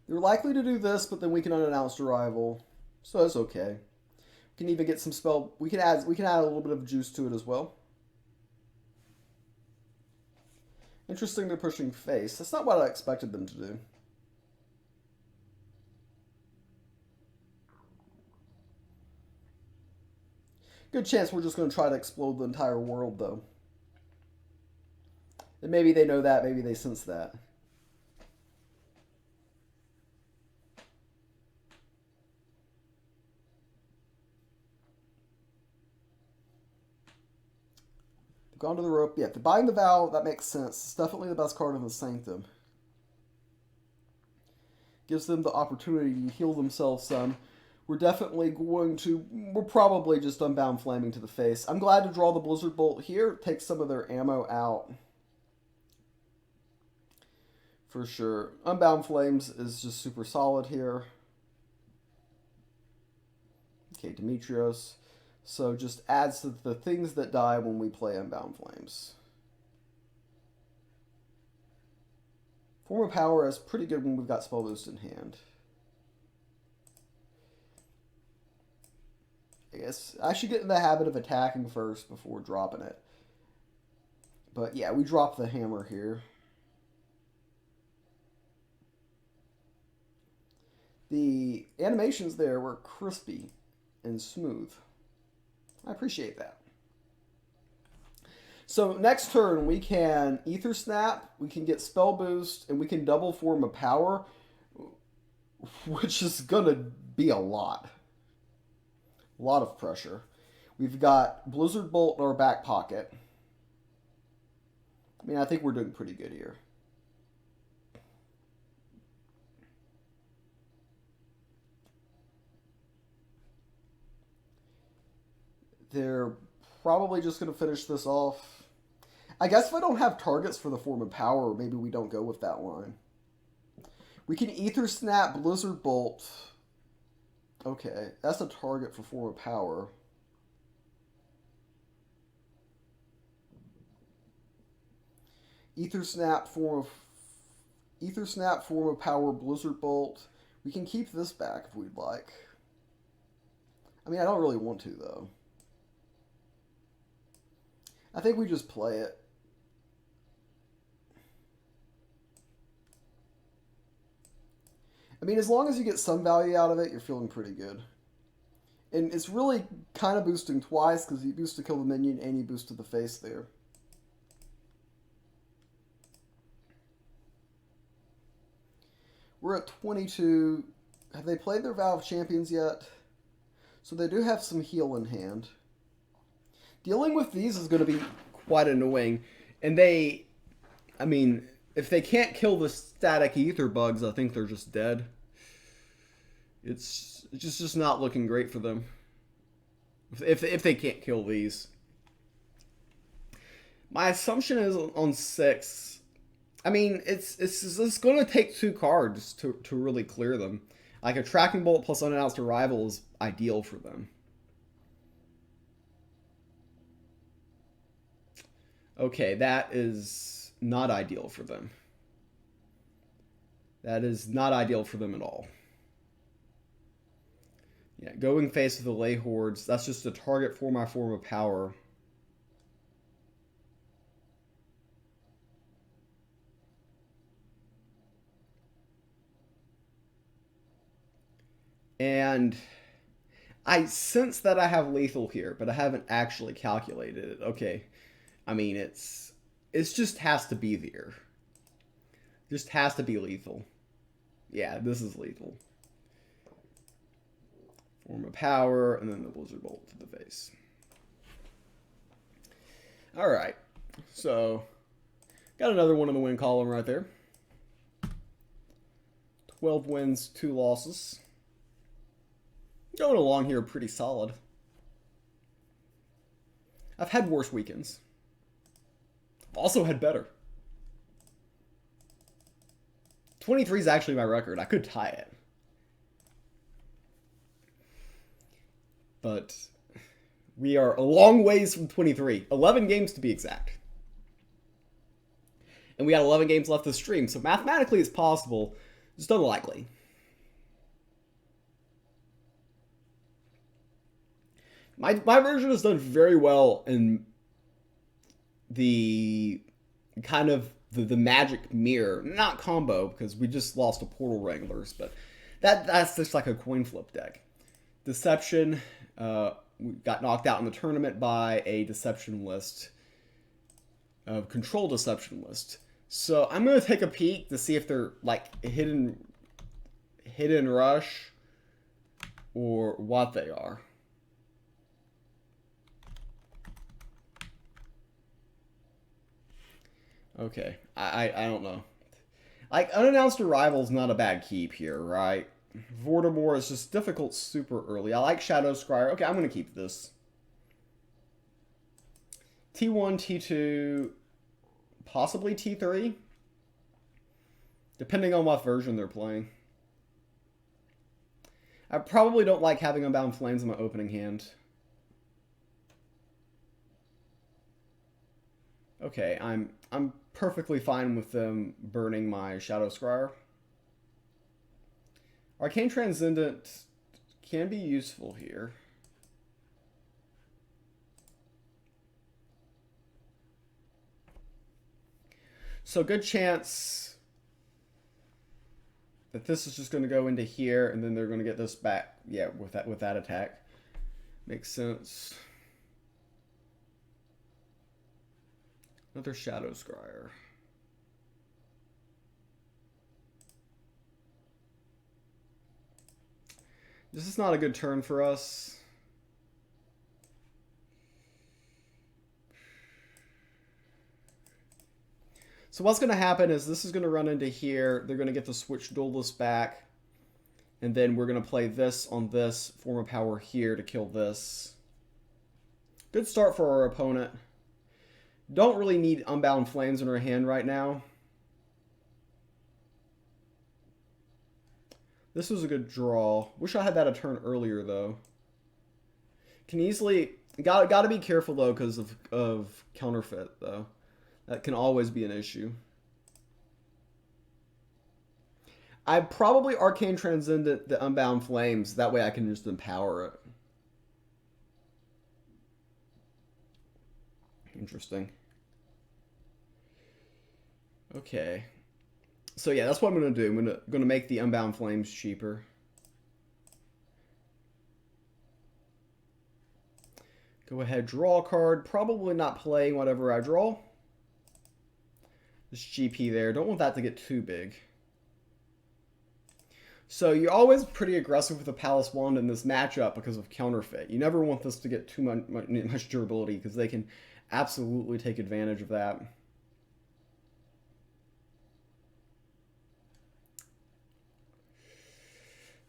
They're likely to do this, but then we can unannounce arrival, so that's okay. We can even get some spell. We can add a little bit of juice to it as well. Interesting, they're pushing face. That's not what I expected them to do. Good chance we're just going to try to explode the entire world, though. And maybe they know that. Maybe they sense that. Gone to the rope. Yeah, the Buying the Vow, that makes sense. It's definitely the best card in the Sanctum. Gives them the opportunity to heal themselves some. We're definitely going to... We're probably just Unbound Flaming to the face. I'm glad to draw the Blizzard Bolt here. Take some of their ammo out. For sure. Unbound Flames is just super solid here. Okay, Demetrios. So just adds to the things that die when we play Unbound Flames. Form of Power is pretty good when we've got Spell Boost in hand. I guess I should get in the habit of attacking first before dropping it. But yeah, we drop the hammer here. The animations there were crispy and smooth. I appreciate that. So next turn we can Ether Snap, we can get Spell Boost, and we can double Form of Power, which is gonna be a lot. A lot of pressure. We've got Blizzard Bolt in our back pocket. I mean, I think we're doing pretty good here. They're probably just going to finish this off. I guess if I don't have targets for the Form of Power, maybe we don't go with that line. We can Ether Snap, Blizzard Bolt. Okay, that's a target for Form of Power. Ether Snap, Form of Ether Snap, Form of Power, Blizzard Bolt. We can keep this back if we'd like. I mean, I don't really want to, though. I think we just play it. I mean, as long as you get some value out of it, you're feeling pretty good. And it's really kind of boosting twice, because you boost to kill the minion and you boost to the face there. We're at 22. Have they played their Vow of Champions yet? So they do have some heal in hand. Dealing with these is going to be quite annoying. And they, I mean, if they can't kill the static ether bugs, I think they're just dead. It's just not looking great for them. If they can't kill these. My assumption is on 6. I mean, it's going to take 2 cards to really clear them. Like a Tracking Bolt plus Unannounced Arrival is ideal for them. Okay, that is not ideal for them. That is not ideal for them at all. Yeah, going face with the Lay Hordes, that's just a target for my Form of Power. And I sense that I have lethal here, but I haven't actually calculated it. Okay. I mean, it's just has to be there. Just has to be lethal. Yeah, this is lethal. Form of Power, and then the Blizzard Bolt to the face. Alright. So, got another one in the win column right there. 12 wins, 2 losses. Going along here pretty solid. I've had worse weekends. I've also had better. 23 is actually my record. I could tie it. But we are a long ways from 23. 11 games to be exact. And we got 11 games left to stream. So mathematically it's possible. Just unlikely. My version has done very well in the kind of the magic mirror. Not combo, because we just lost to Portal Wranglers, but that's just like a coin flip deck. Deception, we got knocked out in the tournament by a deception list, control deception list. So I'm going to take a peek to see if they're like hidden rush or what they are. Okay, I don't know. Like, Unannounced Arrival is not a bad keep here, right? Vortimore is just difficult super early. I like Shadow Scryer. Okay, I'm going to keep this. T1, T2, possibly T3. Depending on what version they're playing. I probably don't like having Unbound Flames in my opening hand. Okay, I'm perfectly fine with them burning my Shadow Scryer. Arcane Transcendent can be useful here. So good chance that this is just going to go into here, and then they're going to get this back. Yeah, with that attack. Makes sense. Another Shadow Scryer. This is not a good turn for us. So what's going to happen is this is going to run into here. They're going to get the Switch Duelist back. And then we're going to play this on this Form of Power here to kill this. Good start for our opponent. Don't really need Unbound Flames in our hand right now. This was a good draw. Wish I had that a turn earlier, though. Can easily... Got to be careful, though, because of counterfeit, though. That can always be an issue. I probably Arcane Transcendent the Unbound Flames. That way I can just empower it. Interesting. Okay. So yeah, that's what I'm gonna do. I'm gonna make the Unbound Flames cheaper. Go ahead, draw a card. Probably not playing whatever I draw. This GP there. Don't want that to get too big. So you're always pretty aggressive with the Palace Wand in this matchup because of Counterfeit. You never want this to get too much durability because they can absolutely take advantage of that.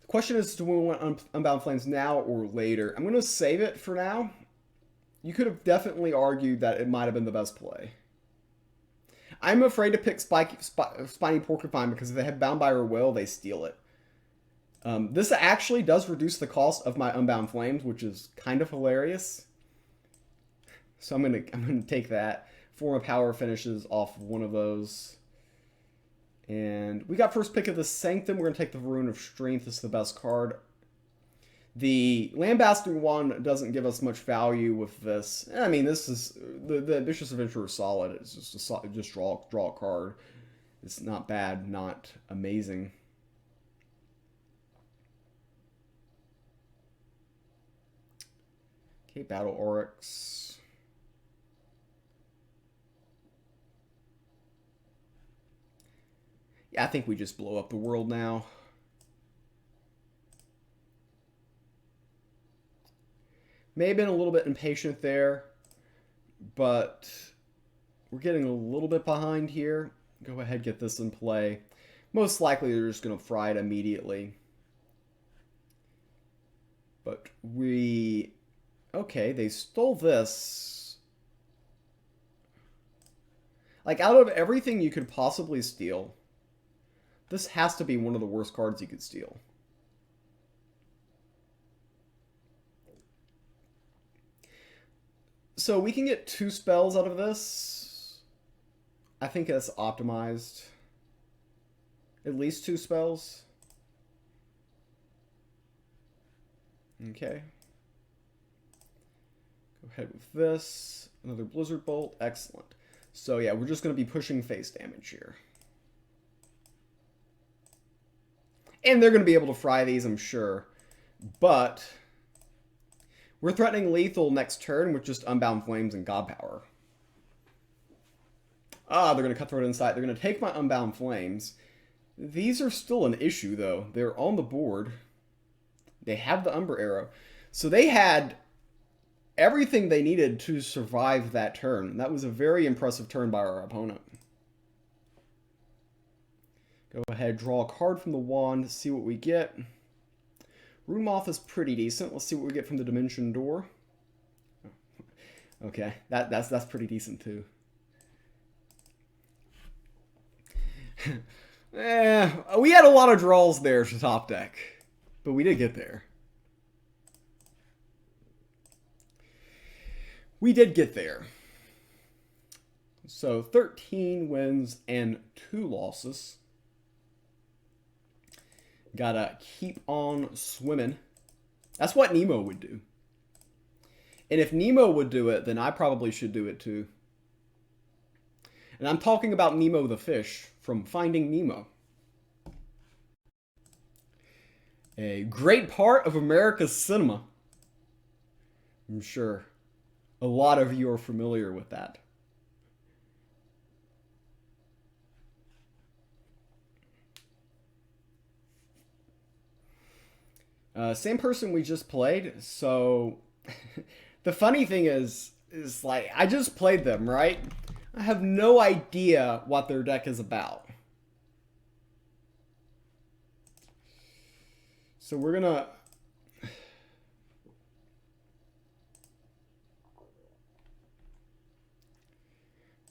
The question is, do we want Unbound Flames now or later? I'm going to save it for now. You could have definitely argued that it might have been the best play. I'm afraid to pick Spiny Porcupine because if they have Bound by Her Will, they steal it. This actually does reduce the cost of my Unbound Flames, which is kind of hilarious. So I'm gonna take that. Form of Power finishes off one of those. And we got first pick of the Sanctum. We're gonna take the Rune of Strength. This is the best card. The Lambasting Wand doesn't give us much value with this. I mean, this is the Vicious Adventurer solid. It's just draw a card. It's not bad, not amazing. Okay, Battle Oryx. Yeah, I think we just blow up the world now. May have been a little bit impatient there, but we're getting a little bit behind here. Go ahead, get this in play. Most likely they're just going to fry it immediately. But okay, they stole this. Like, out of everything you could possibly steal, this has to be one of the worst cards you could steal. So we can get 2 spells out of this. I think that's optimized. At least 2 spells. Okay. Go ahead with this. Another Blizzard Bolt. Excellent. So yeah, we're just going to be pushing face damage here. And they're going to be able to fry these, I'm sure. But we're threatening lethal next turn with just Unbound Flames and God Power. Ah, they're going to Cutthroat Insight. They're going to take my Unbound Flames. These are still an issue, though. They're on the board. They have the Umber Arrow. So they had everything they needed to survive that turn. That was a very impressive turn by our opponent. Go ahead, draw a card from the wand, see what we get. Rune Moth is pretty decent. Let's see what we get from the Dimension Door. Okay, that's pretty decent too. We had a lot of draws there to top deck, but we did get there. We did get there. So 13 wins and 2 losses. Gotta keep on swimming. That's what Nemo would do. And if Nemo would do it, then I probably should do it too. And I'm talking about Nemo the fish from Finding Nemo. A great part of America's cinema. I'm sure a lot of you are familiar with that. Same person we just played. So the funny thing is like, I just played them, right? I have no idea what their deck is about. So we're gonna...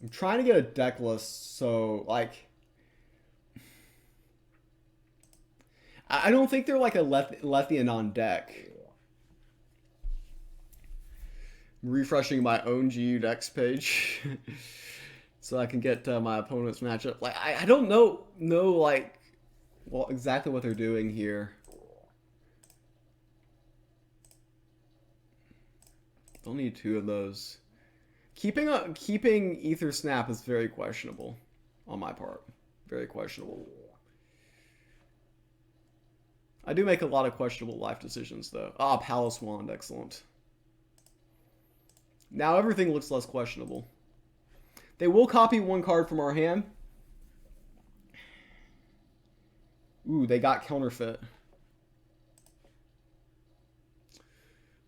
I'm trying to get a deck list, so like... I don't think they're like a Lethean on deck. I'm refreshing my own GU decks page so I can get my opponent's matchup. Like I don't know like Well, exactly what they're doing here. They'll need 2 of those. Keeping Ether Snap is very questionable on my part. Very questionable. I do make a lot of questionable life decisions, though. Ah, Palace Wand, excellent. Now everything looks less questionable. They will copy 1 card from our hand. Ooh, they got Counterfeit.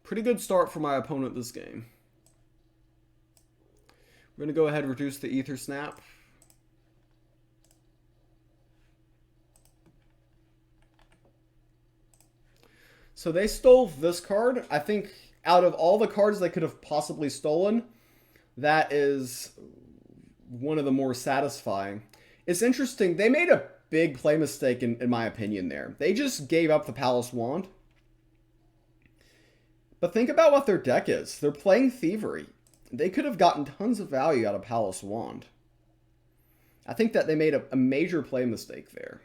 Pretty good start for my opponent this game. We're going to go ahead and reduce the Ether Snap. So they stole this card. I think out of all the cards they could have possibly stolen, that is one of the more satisfying. It's interesting. They made a big play mistake, in my opinion, there. They just gave up the Palace Wand. But think about what their deck is. They're playing Thievery. They could have gotten tons of value out of Palace Wand. I think that they made a major play mistake there.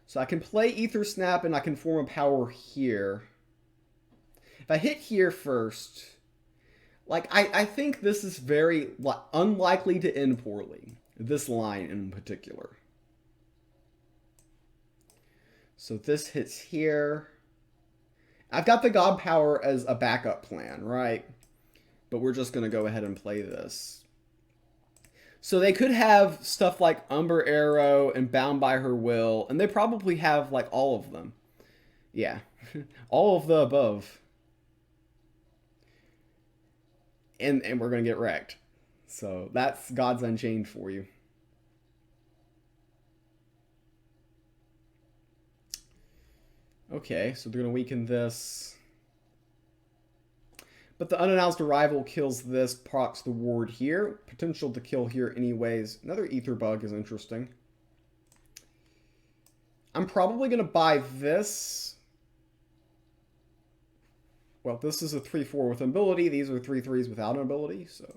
So I can play Ether Snap and I can form a power here. If I hit here first, like I think this is very unlikely to end poorly. This line in particular. So this hits here. I've got the God Power as a backup plan, right? But we're just going to go ahead and play this. So they could have stuff like Umber Arrow and Bound by Her Will, and they probably have like all of them. Yeah, all of the above. And we're going to get wrecked. So that's Gods Unchained for you. Okay, so they're going to weaken this. But the Unannounced Arrival kills this, procs the ward here. Potential to kill here anyways. Another Ether Bug is interesting. I'm probably going to buy this. Well, this is a 3-4 with an ability. These are 3-3s without an ability. So,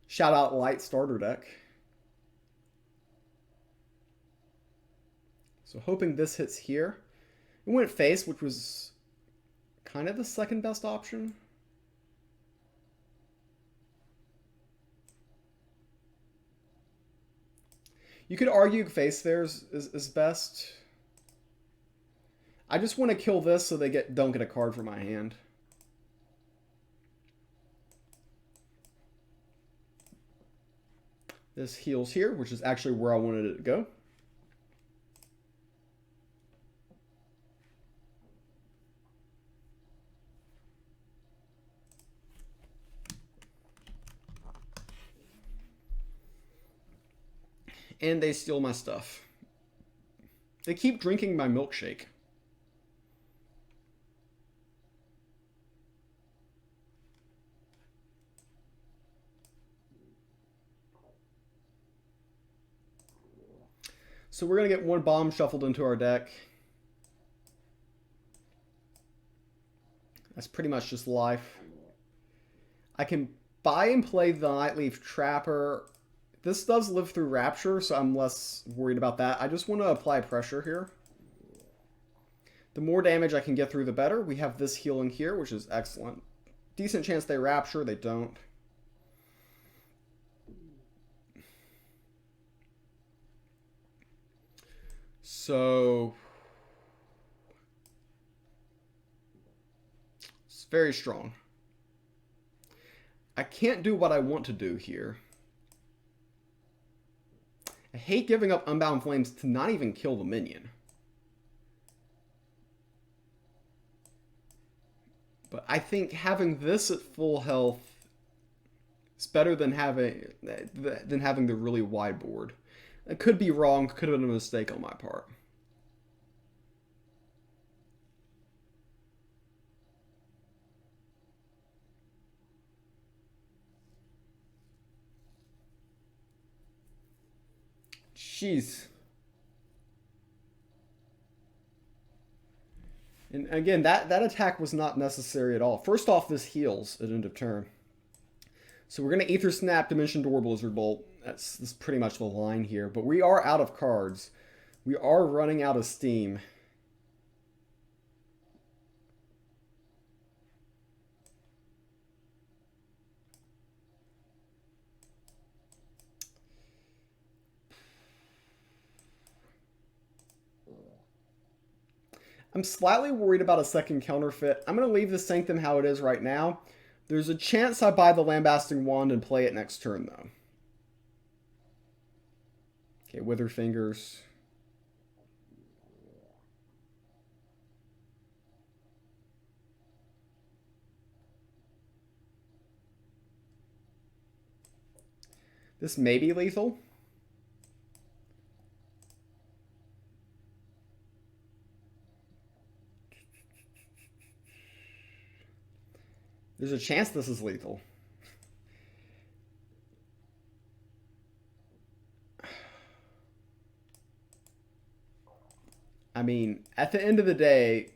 shout out Light Starter Deck. So hoping this hits here. It went face, which was kind of the second best option. You could argue face there is best. I just want to kill this so they don't get a card from my hand. This heals here, which is actually where I wanted it to go. And they steal my stuff. They keep drinking my milkshake. So we're going to get 1 bomb shuffled into our deck. That's pretty much just life. I can buy and play the Nightleaf Trapper. This does live through Rapture, so I'm less worried about that. I just want to apply pressure here. The more damage I can get through, the better. We have this healing here, which is excellent. Decent chance they Rapture, they don't. So it's very strong. I can't do what I want to do here. I hate giving up Unbound Flames to not even kill the minion. But I think having this at full health is better than having the really wide board. It could be wrong, could have been a mistake on my part. Jeez. And again, that attack was not necessary at all. First off, this heals at end of turn. So we're going to Ether Snap, Dimension Door, Blizzard Bolt. That's pretty much the line here. But we are out of cards. We are running out of steam. I'm slightly worried about a second counterfeit. I'm going to leave the Sanctum how it is right now. There's a chance I buy the Lambasting Wand and play it next turn, though. Okay, Withered Fingers. This may be lethal. There's a chance this is lethal. I mean, at the end of the day,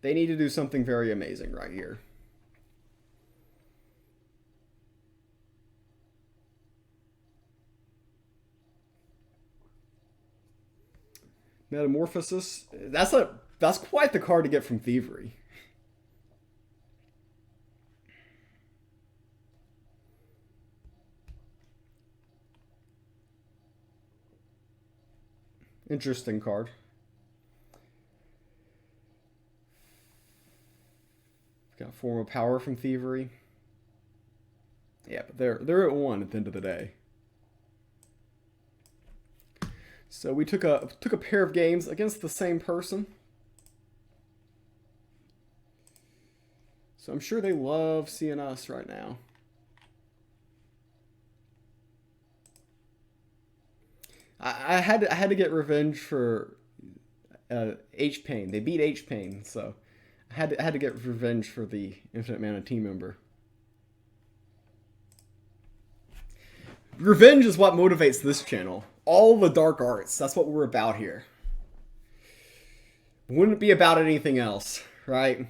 they need to do something very amazing right here. Metamorphosis. That's quite the card to get from Thievery. Interesting card. Got Form of Power from Thievery. Yeah, but they're at 1 at the end of the day. So we took a pair of games against the same person. So I'm sure they love seeing us right now. I had to get revenge for H Pain. They beat H Pain, so I had to get revenge for the Infinite Mana team member. Revenge is what motivates this channel. All the dark arts. That's what we're about here. Wouldn't be about anything else, right?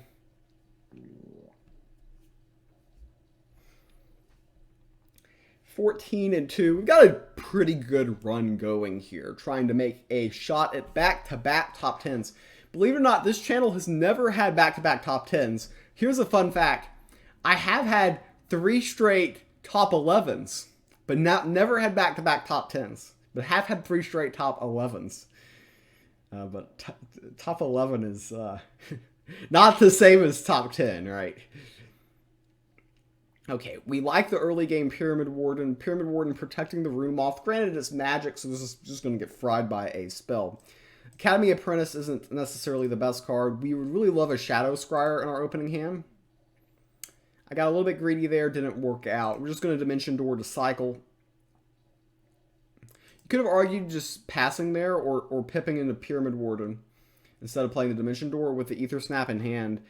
(14-2). We've got a pretty good run going here, trying to make a shot at back-to-back top 10s. Believe it or not, this channel has never had back-to-back top 10s. Here's a fun fact. I have had 3 straight top 11s, but never had back-to-back top 10s. But have had 3 straight top 11s. But top 11 is not the same as top 10, right? Okay, we like the early game Pyramid Warden. Pyramid Warden protecting the Rune Moth. Granted, it's magic, so this is just going to get fried by a spell. Academy Apprentice isn't necessarily the best card. We would really love a Shadow Scryer in our opening hand. I got a little bit greedy there, didn't work out. We're just going to Dimension Door to cycle. You could have argued just passing there or pipping into Pyramid Warden instead of playing the Dimension Door with the Ether Snap in hand.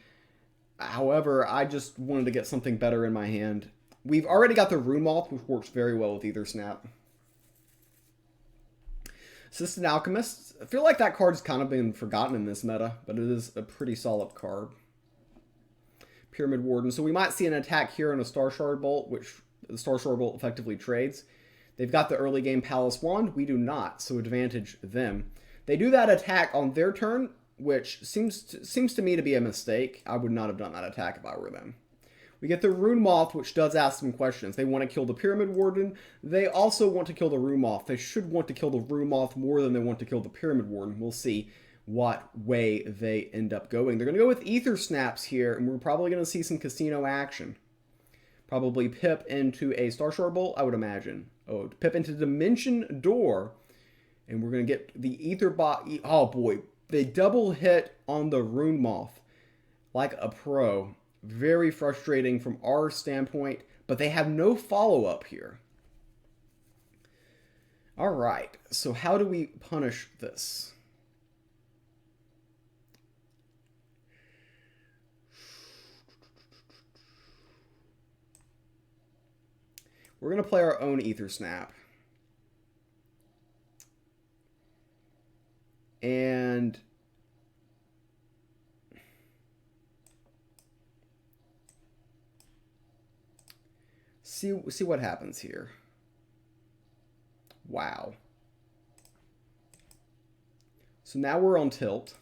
However, I just wanted to get something better in my hand. We've already got the Rune Moth, which works very well with Ether Snap. Assistant Alchemist. I feel like that card's kind of been forgotten in this meta, but it is a pretty solid card. Pyramid Warden. So we might see an attack here in a Star Shard Bolt, which the Star Shard Bolt effectively trades. They've got the early game Palace Wand. We do not, so advantage them. They do that attack on their turn, which seems to me to be a mistake. I would not have done that attack if I were them. We get the Rune Moth, which does ask some questions. They want to kill the Pyramid Warden. They also want to kill the Rune Moth. They should want to kill the Rune Moth more than they want to kill the Pyramid Warden. We'll see what way they end up going. They're going to go with Ether Snaps here, and we're probably going to see some casino action. Probably pip into a Star Shard Bolt, I would imagine. Oh, pip into Dimension Door, and we're going to get the Ether Bot. Oh boy, they double hit on the Rune Moth like a pro. Very frustrating from our standpoint, but they have no follow-up here. All right, so how do we punish this? We're going to play our own Ether Snap. And See what happens here. Wow. So now we're on tilt.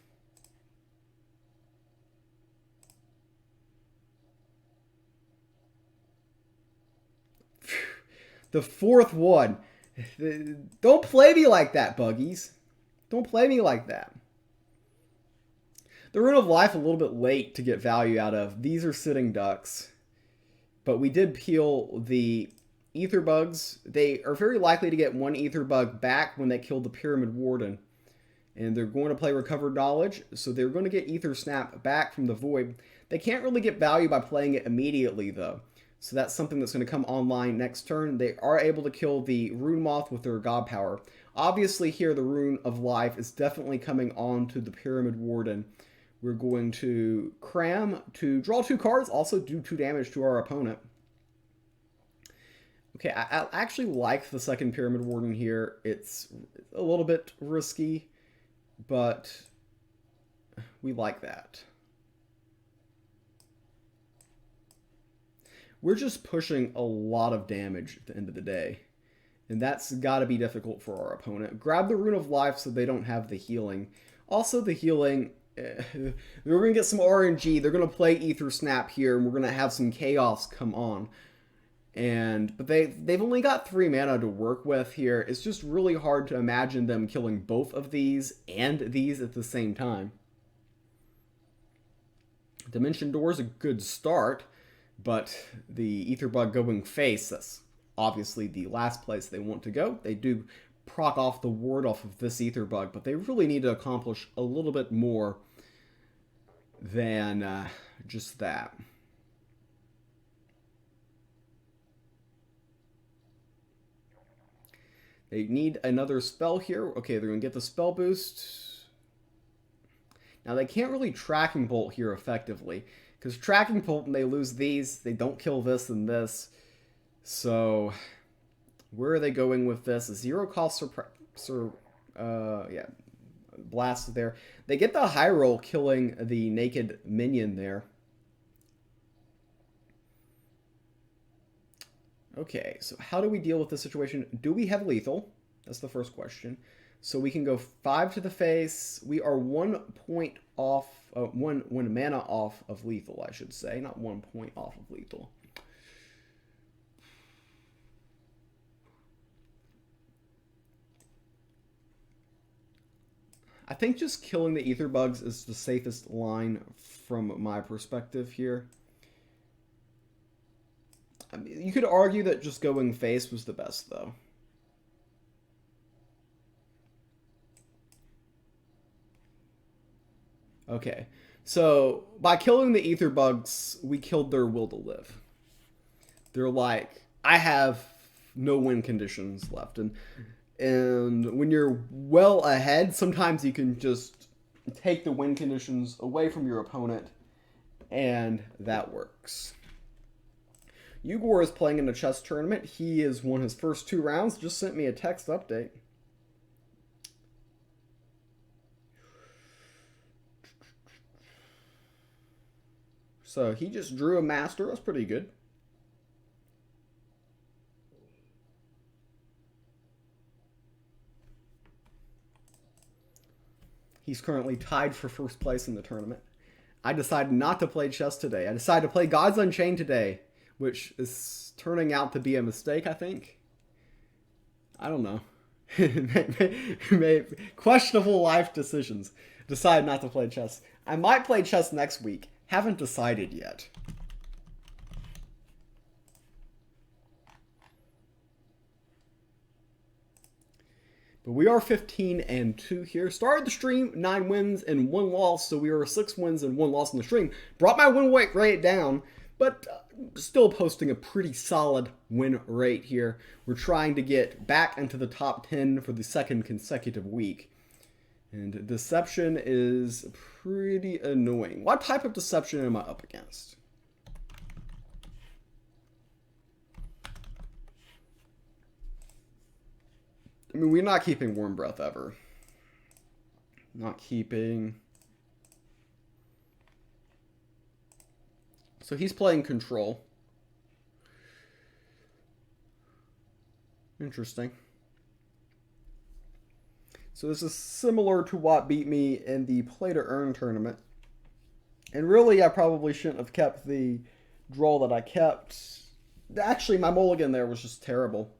The fourth one. Don't play me like that, Buggies. Don't play me like that. The Rune of Life a little bit late to get value out of. These are sitting ducks. But we did peel the Ether Bugs. They are very likely to get one Ether Bug back when they kill the Pyramid Warden. And they're going to play Recovered Knowledge, so they're going to get Ether Snap back from the Void. They can't really get value by playing it immediately, though. So that's something that's going to come online next turn. They are able to kill the Rune Moth with their God Power. Obviously here, the Rune of Life is definitely coming on to the Pyramid Warden. We're going to cram to draw 2 cards, also do 2 damage to our opponent. Okay, I actually like the second Pyramid Warden here. It's a little bit risky, but we like that. We're just pushing a lot of damage at the end of the day. And that's got to be difficult for our opponent. Grab the Rune of Life so they don't have the healing. Also, the healing, we're going to get some RNG. They're going to play Ether Snap here, and we're going to have some Chaos come on. But they've only got 3 mana to work with here. It's just really hard to imagine them killing both of these and these at the same time. Dimension Door is a good start, but the Ether Bug going face, that's obviously the last place they want to go. They do proc off the ward off of this Ether Bug, but they really need to accomplish a little bit more than just that. They need another spell here. Okay, they're going to get the spell boost. Now, they can't really Tracking Bolt here effectively, because Tracking Bolt, when they lose these, they don't kill this and this. So, where are they going with this? A 0 cost blast there. They get the high roll, killing the naked minion there. Okay, so how do we deal with this situation? Do we have lethal? That's the first question. So we can go 5 to the face. We are 1 point off, one mana off of lethal, I should say. Not 1 point off of lethal. I think just killing the Ether Bugs is the safest line from my perspective here. I mean, you could argue that just going face was the best, though. Okay, so by killing the Ether Bugs, we killed their will to live. They're like, I have no win conditions left. And when you're well ahead, sometimes you can just take the win conditions away from your opponent, and that works. Ugor is playing in a chess tournament. He has won his first 2 rounds. Just sent me a text update. So he just drew a master. That's pretty good. He's currently tied for first place in the tournament. I decided not to play chess today. I decided to play Gods Unchained today, which is turning out to be a mistake, I think. I don't know. Questionable life decisions. Decided not to play chess. I might play chess next week. Haven't decided yet. But we are 15-2 here. Started the stream 9 wins and 1 loss, so we were 6 wins and 1 loss in the stream. Brought my win rate down, but still posting a pretty solid win rate here. We're trying to get back into the top 10 for the 2nd consecutive week. And deception is pretty annoying. What type of deception am I up against? I mean, we're not keeping Warm Breath ever. Not keeping. So he's playing Control. Interesting. So this is similar to what beat me in the Play to Earn tournament. And really, I probably shouldn't have kept the draw that I kept. Actually, my mulligan there was just terrible.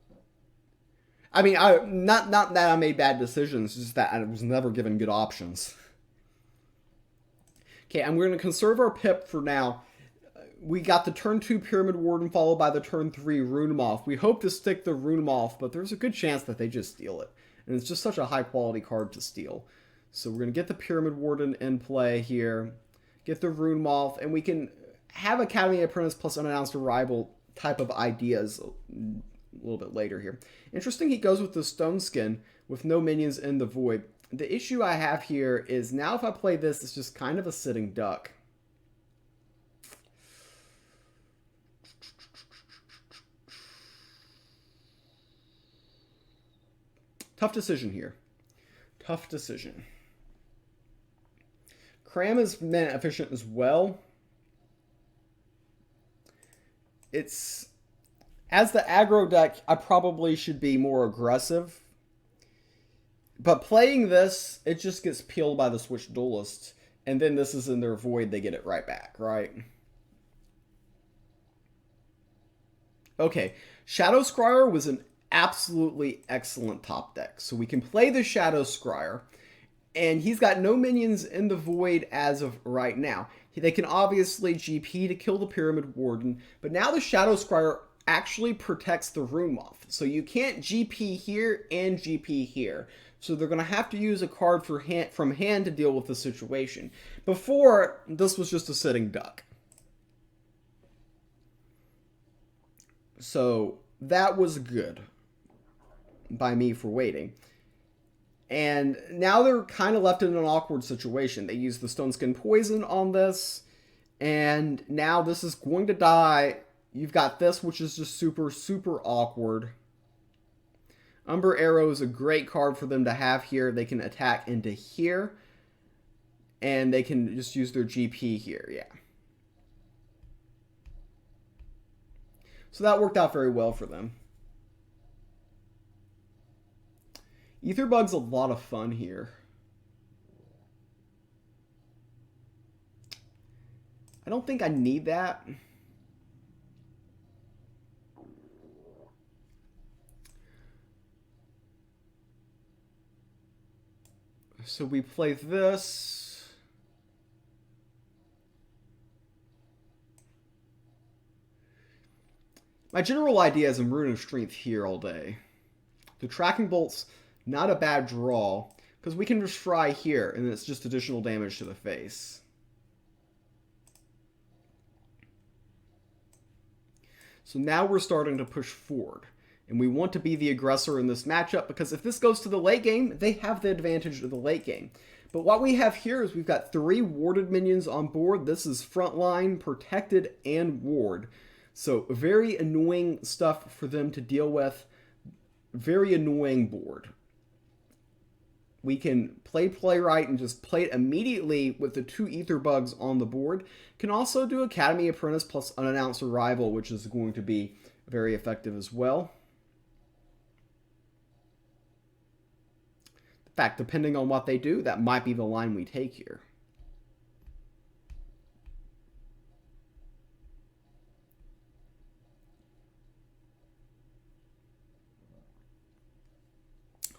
I mean, not that I made bad decisions, just that I was never given good options. Okay, I'm going to conserve our pip for now. We got the turn 2 Pyramid Warden followed by the turn 3 Rune Moth. We hope to stick the Rune Moth, but there's a good chance that they just steal it. And it's just such a high quality card to steal. So we're going to get the Pyramid Warden in play here. Get the Rune Moth, and we can have Academy Apprentice plus Unannounced Arrival type of ideas a little bit later here. Interesting, he goes with the Stone Skin with no minions in the Void. The issue I have here is now if I play this, it's just kind of a sitting duck. Tough decision here. Tough decision. Cram is mana efficient as well. It's... As the aggro deck, I probably should be more aggressive. But playing this, it just gets peeled by the Switch Duelist. And then this is in their Void, they get it right back, right? Okay, Shadow Scryer was an absolutely excellent top deck. So we can play the Shadow Scryer. And he's got no minions in the Void as of right now. They can obviously GP to kill the Pyramid Warden, but now the Shadow Scryer actually protects the Rune Moth. So you can't GP here and GP here. So they're going to have to use a card from hand to deal with the situation. Before, this was just a sitting duck. So that was good by me for waiting. And now they're kind of left in an awkward situation. They use the Stone Skin Poison on this. And now this is going to die. You've got this, which is just super, super awkward. Umber Arrow is a great card for them to have here. They can attack into here. And they can just use their GP here, yeah. So that worked out very well for them. Aetherbug's a lot of fun here. I don't think I need that. So we play this. My general idea is I'm Rune of Strength here all day. The Tracking Bolt's not a bad draw, because we can just fry here, and it's just additional damage to the face. So now we're starting to push forward, and we want to be the aggressor in this matchup, because if this goes to the late game, they have the advantage of the late game. But what we have here is we've got 3 warded minions on board. This is frontline, protected, and ward. So very annoying stuff for them to deal with. Very annoying board. We can play Playwright and just play it immediately with the 2 Aetherbugs on the board. Can also do Academy Apprentice plus Unannounced Arrival, which is going to be very effective as well. In fact, depending on what they do, that might be the line we take here.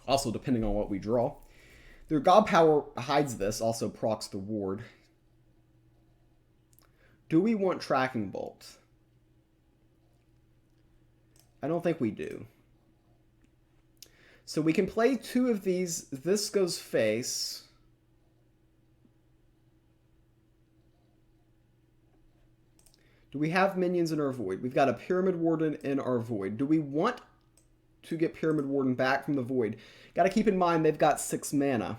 Also, depending on what we draw. Their God Power hides this, also procs the ward. Do we want Tracking Bolt? I don't think we do. So we can play 2 of these. This goes face. Do we have minions in our Void? We've got a Pyramid Warden in our Void. Do we want to get Pyramid Warden back from the Void? Got to keep in mind they've got 6 mana.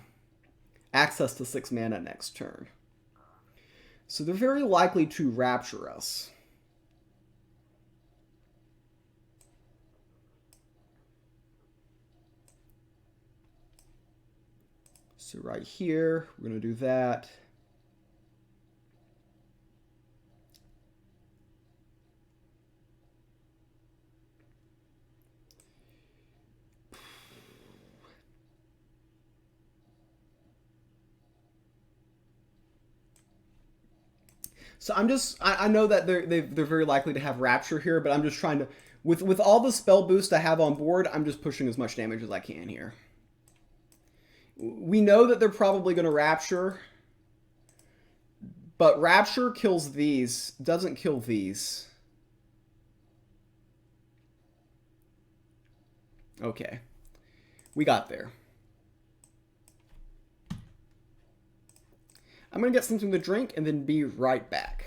Access to 6 mana next turn. So they're very likely to Rapture us. So right here, we're going to do that. So I know that they're very likely to have Rapture here, but I'm just trying to with all the spell boost I have on board, I'm just pushing as much damage as I can here. We know that they're probably going to Rapture, but Rapture kills these, doesn't kill these. Okay. We got there. I'm going to get something to drink and then be right back.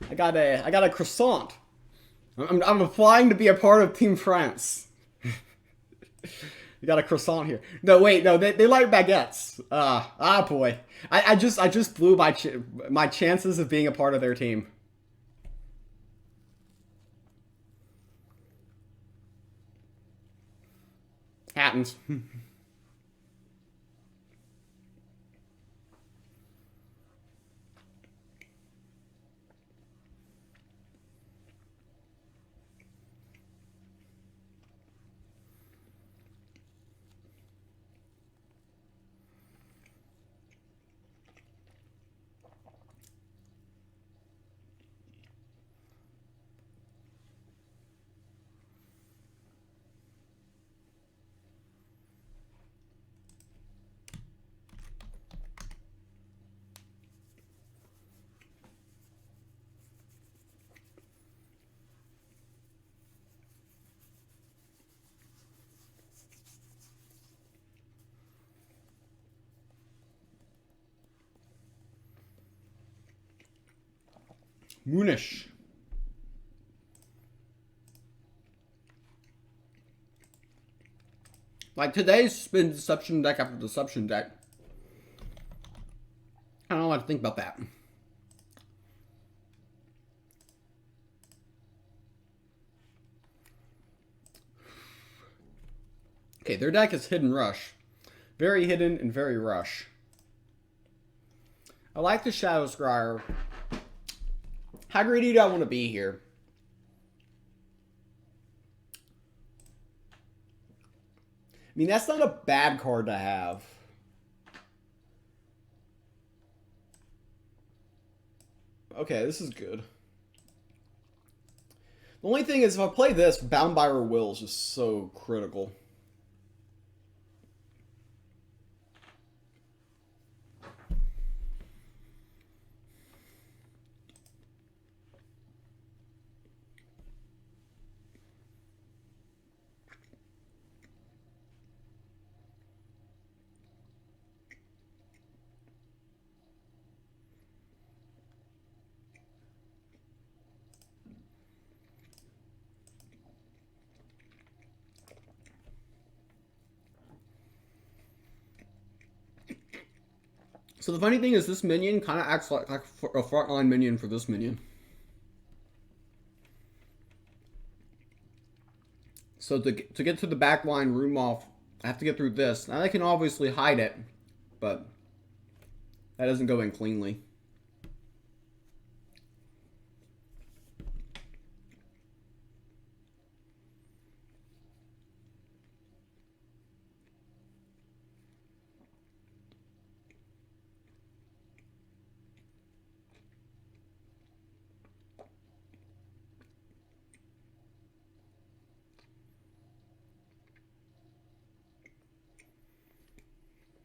I got a croissant. I'm applying to be a part of Team France. You got a croissant here. No, wait, no, they like baguettes. Boy, I just blew my chances of being a part of their team. Happens. Moonish. Like today's been deception deck after deception deck. I don't know what to think about that. Okay, their deck is Hidden Rush. Very hidden and very rush. I like the Shadow Scryer. How greedy do I want to be here? I mean, that's not a bad card to have. Okay, this is good. The only thing is, if I play this, Bound by Her Will is just so critical. So the funny thing is, this minion kind of acts like a frontline minion for this minion. So to get to the backline room off, I have to get through this. Now I can obviously hide it, but that doesn't go in cleanly.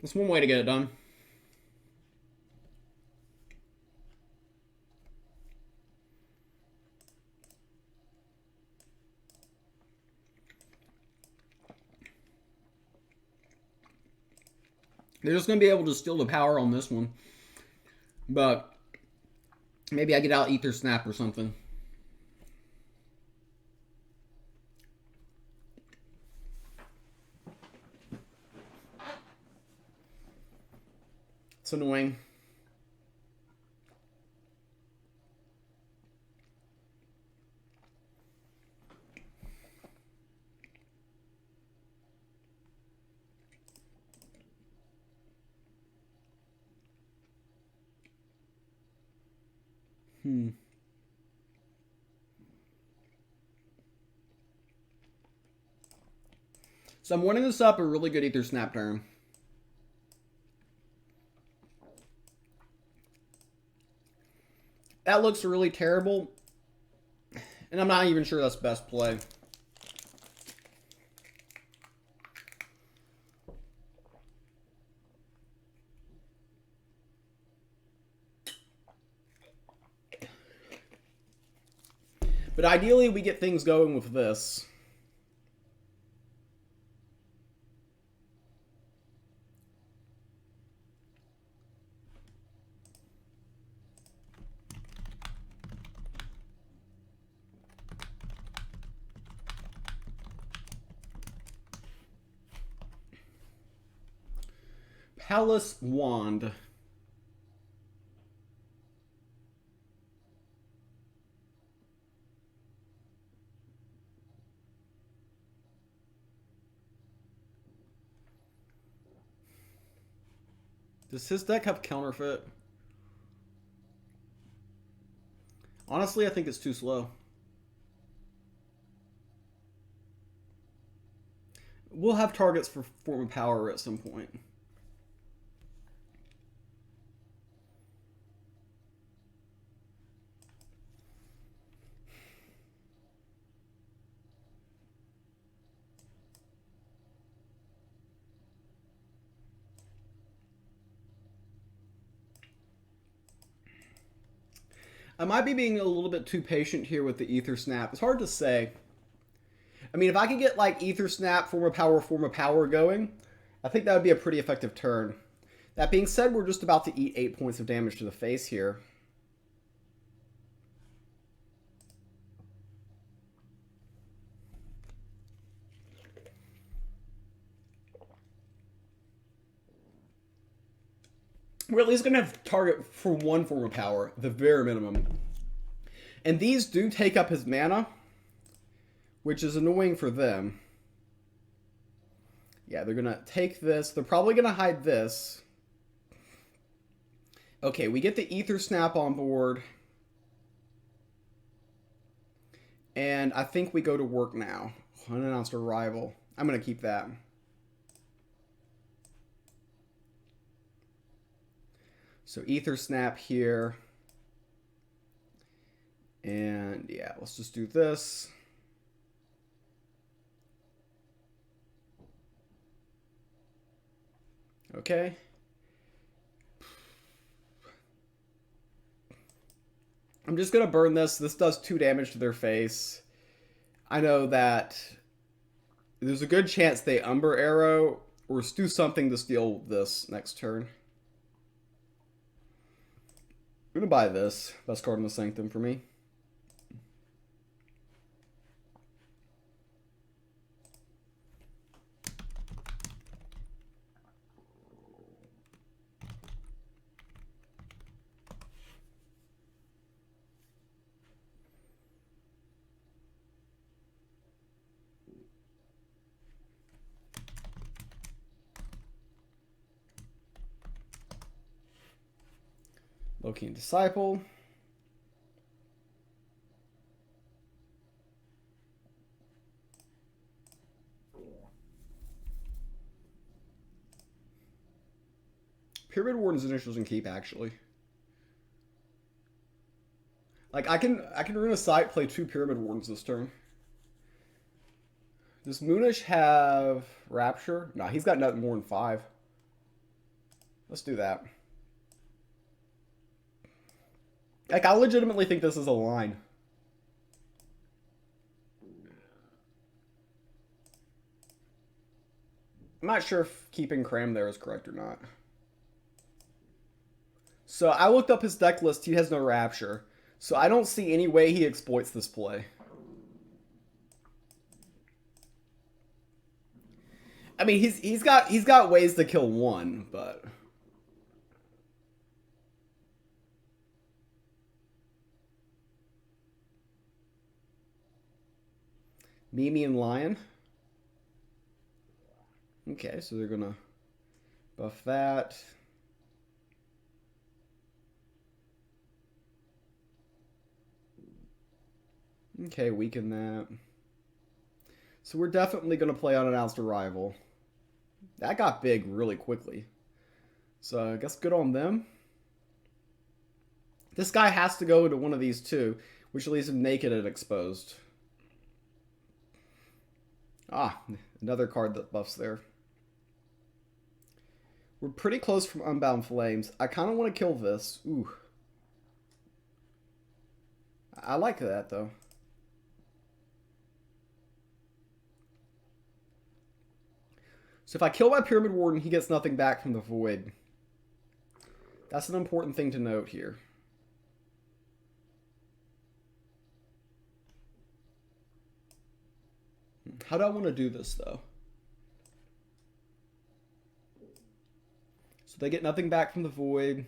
That's one way to get it done. They're just going to be able to steal the power on this one. But maybe I get out Ether Snap or something. It's annoying. So I'm winning this up a really good Ether Snap turn. That looks really terrible. And I'm not even sure that's best play. But ideally, we get things going with this. Palace Wand. Does his deck have counterfeit? Honestly, I think it's too slow. We'll have targets for Form of Power at some point. I might be being a little bit too patient here with the Ether Snap. It's hard to say. I mean, if I could get like Ether Snap, Form of Power going, I think that would be a pretty effective turn. That being said, we're just about to eat 8 points of damage to the face here. We're at least going to have target for one Form of Power, the very minimum. And these do take up his mana, which is annoying for them. Yeah, they're going to take this. They're probably going to hide this. Okay, we get the Ether Snap on board. And I think we go to work now. Unannounced arrival. I'm going to keep that. So Ether Snap here. And yeah, let's just do this. Okay. I'm just going to burn this. This does 2 damage to their face. I know that there's a good chance they Umber Arrow or do something to steal this next turn. I'm going to buy this. Best card in the Sanctum for me. Loki and Disciple. Pyramid Warden's an interesting keep, actually. Like I can run a site, play 2 Pyramid Wardens this turn. Does Moonish have Rapture? No, he's got nothing more than 5. Let's do that. Like, I legitimately think this is a line. I'm not sure if keeping Cram there is correct or not. So I looked up his deck list. He has no Rapture. So I don't see any way he exploits this play. I mean, he's got ways to kill one, but Mimi and Lion. Okay, so they're gonna buff that. Okay, weaken that. So we're definitely gonna play Unannounced Arrival. That got big really quickly. So I guess good on them. This guy has to go into one of these two, which leaves him naked and exposed. Ah, another card that buffs there. We're pretty close from Unbound Flames. I kind of want to kill this. Ooh. I like that, though. So if I kill my Pyramid Warden, he gets nothing back from the Void. That's an important thing to note here. How do I want to do this, though? So they get nothing back from the Void.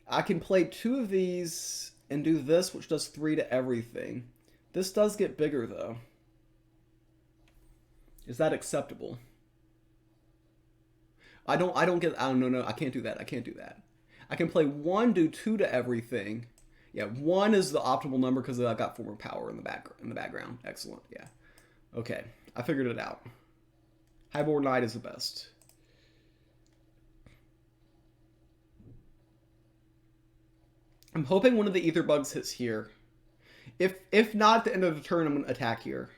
I can play two of these and do this, which does 3 to everything. This does get bigger, though. Is that acceptable? I don't know, I can't do that. I can't do that. I can play 1, do 2 to everything. Yeah, 1 is the optimal number because I've got 4 more power in the background. Excellent, yeah. Okay, I figured it out. Highborn Knight is the best. I'm hoping one of the Ether Bugs hits here. If not, at the end of the turn, I'm going to attack here.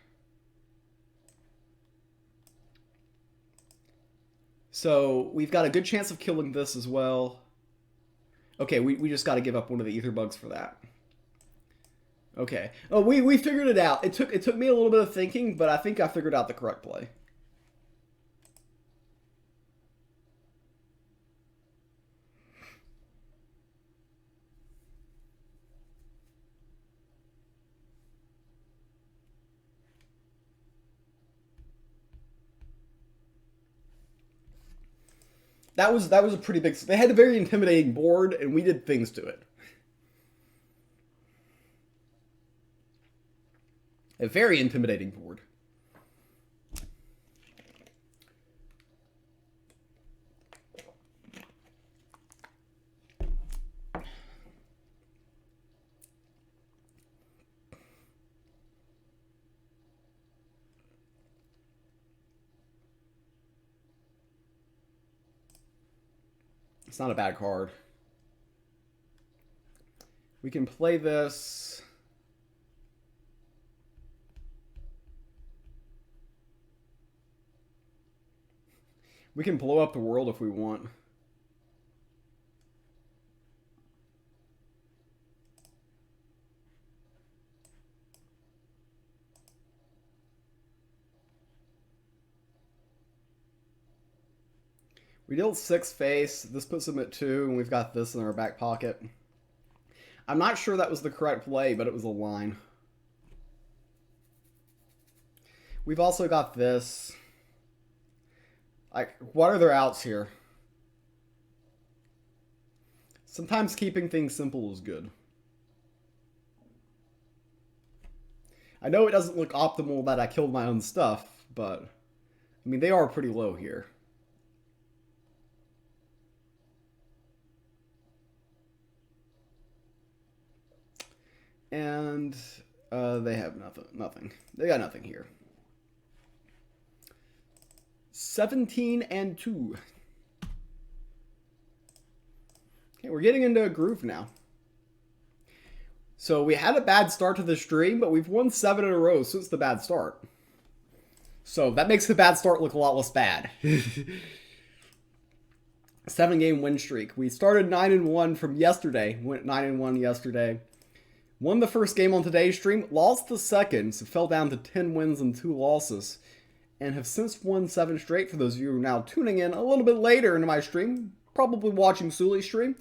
So we've got a good chance of killing this as well. Okay, we just got to give up one of the Ether Bugs for that. Okay. Oh, we figured it out. It took me a little bit of thinking, but I think I figured out the correct play. That was a pretty big. They had a very intimidating board, and we did things to it. A very intimidating board. It's not a bad card. We can play this. We can blow up the world if we want. We dealt 6 face. This puts him at 2, and we've got this in our back pocket. I'm not sure that was the correct play, but it was a line. We've also got this. Like, what are their outs here? Sometimes keeping things simple is good. I know it doesn't look optimal that I killed my own stuff, but I mean, they are pretty low here. And they have nothing. They got nothing here. 17-2. Okay, we're getting into a groove now. So we had a bad start to the stream, but we've won 7 in a row since the bad start. So that makes the bad start look a lot less bad. 7-game win streak. We started 9-1 from yesterday. Went 9-1 yesterday. Won the first game on today's stream. Lost the second, so fell down to 10 wins and 2 losses. and have since won 7 straight. For those of you who are now tuning in a little bit later into my stream, probably watching Suli's stream,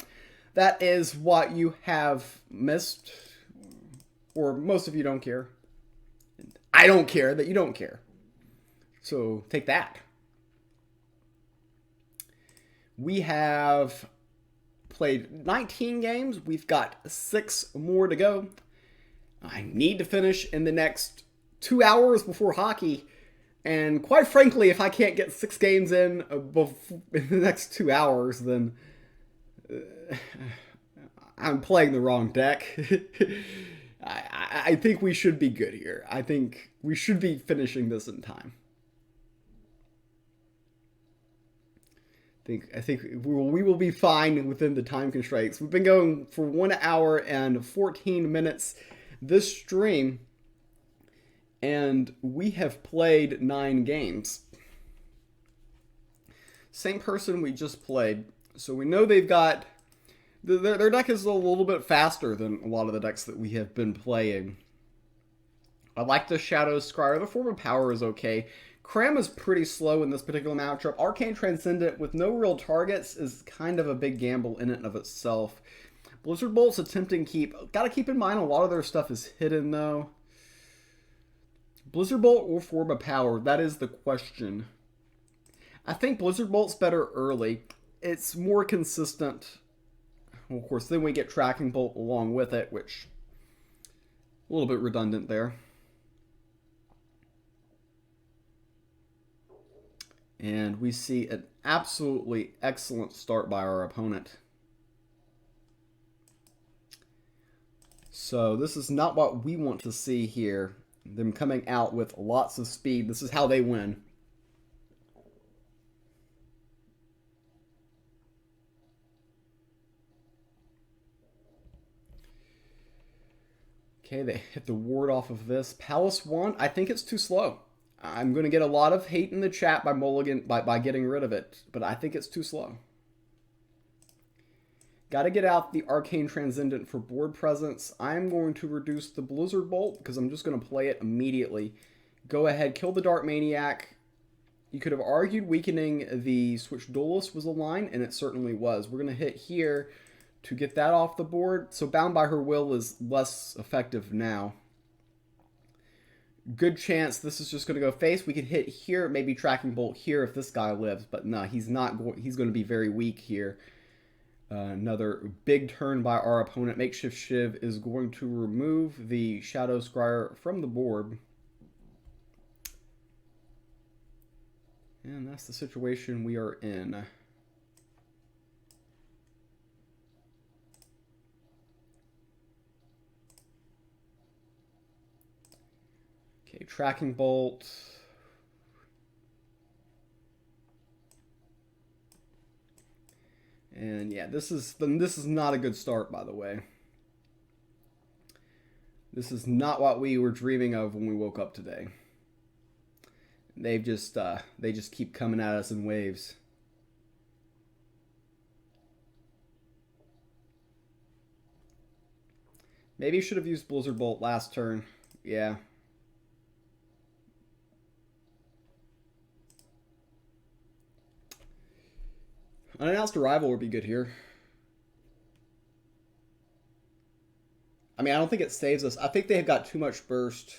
that is what you have missed, or most of you don't care. I don't care that you don't care. So take that. We have played 19 games. We've got 6 more to go. I need to finish in the next 2 hours before hockey. And quite frankly, if I can't get 6 games in the next 2 hours, then I'm playing the wrong deck. I think we should be good here. I think we should be finishing this in time. I think we will be fine within the time constraints. We've been going for 1 hour and 14 minutes this stream, and we have played 9 games. Same person we just played, so we know they've got their deck is a little bit faster than a lot of the decks that we have been playing. I like the Shadow Scryer. The Form of Power is okay. Cram is pretty slow in this particular matchup. Arcane Transcendent with no real targets is kind of a big gamble in and of itself. Blizzard Bolt's a tempting keep. Gotta keep in mind a lot of their stuff is hidden though. Blizzard Bolt or Form of Power, that is the question. I think Blizzard Bolt's better early. It's more consistent. Well, of course, then we get Tracking Bolt along with it, which a little bit redundant there. And we see an absolutely excellent start by our opponent. So this is not what we want to see here. Them coming out with lots of speed. This is how they win. Okay, they hit the ward off of this. Palace Wand, I think it's too slow. I'm going to get a lot of hate in the chat by Mulligan by getting rid of it, but I think it's too slow. Got to get out the Arcane Transcendent for board presence. I'm going to reduce the Blizzard Bolt because I'm just going to play it immediately. Go ahead, kill the Dark Maniac. You could have argued weakening the Switch Duelist was a line, and it certainly was. We're going to hit here to get that off the board. So Bound by Her Will is less effective now. Good chance this is just going to go face. We could hit here, maybe Tracking Bolt here if this guy lives, but no, he's not. He's going to be very weak here. Another big turn by our opponent. Makeshift Shiv is going to remove the Shadow Scryer from the board. And that's the situation we are in. Okay, Tracking Bolt. And yeah, this is not a good start, by the way. This is not what we were dreaming of when we woke up today. They just keep coming at us in waves. Maybe you should have used Blizzard Bolt last turn. Yeah. Unannounced Arrival would be good here. I mean, I don't think it saves us. I think they have got too much burst.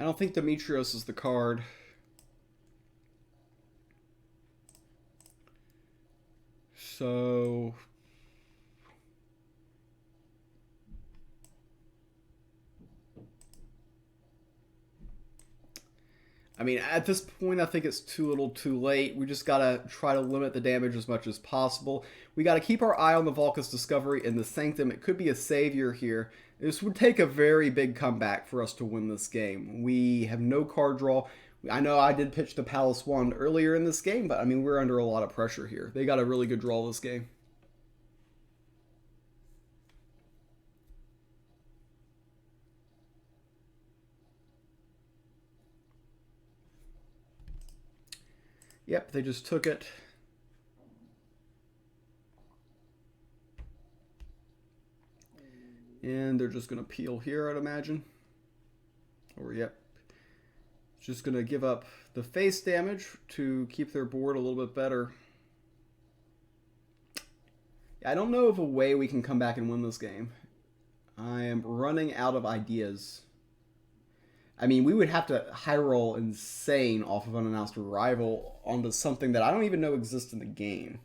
I don't think Demetrios is the card. So I mean, at this point, I think it's too little too late. We just gotta try to limit the damage as much as possible. We gotta keep our eye on the Vulca's Discovery and the Sanctum. It could be a savior here. This would take a very big comeback for us to win this game. We have no card draw. I know I did pitch the Palace Wand earlier in this game, but I mean, we're under a lot of pressure here. They got a really good draw this game. Yep, they just took it. And they're just going to peel here, I'd imagine. Or, yep. Just going to give up the face damage to keep their board a little bit better. I don't know of a way we can come back and win this game. I am running out of ideas. I mean, we would have to high roll insane off of unannounced arrival onto something that I don't even know exists in the game.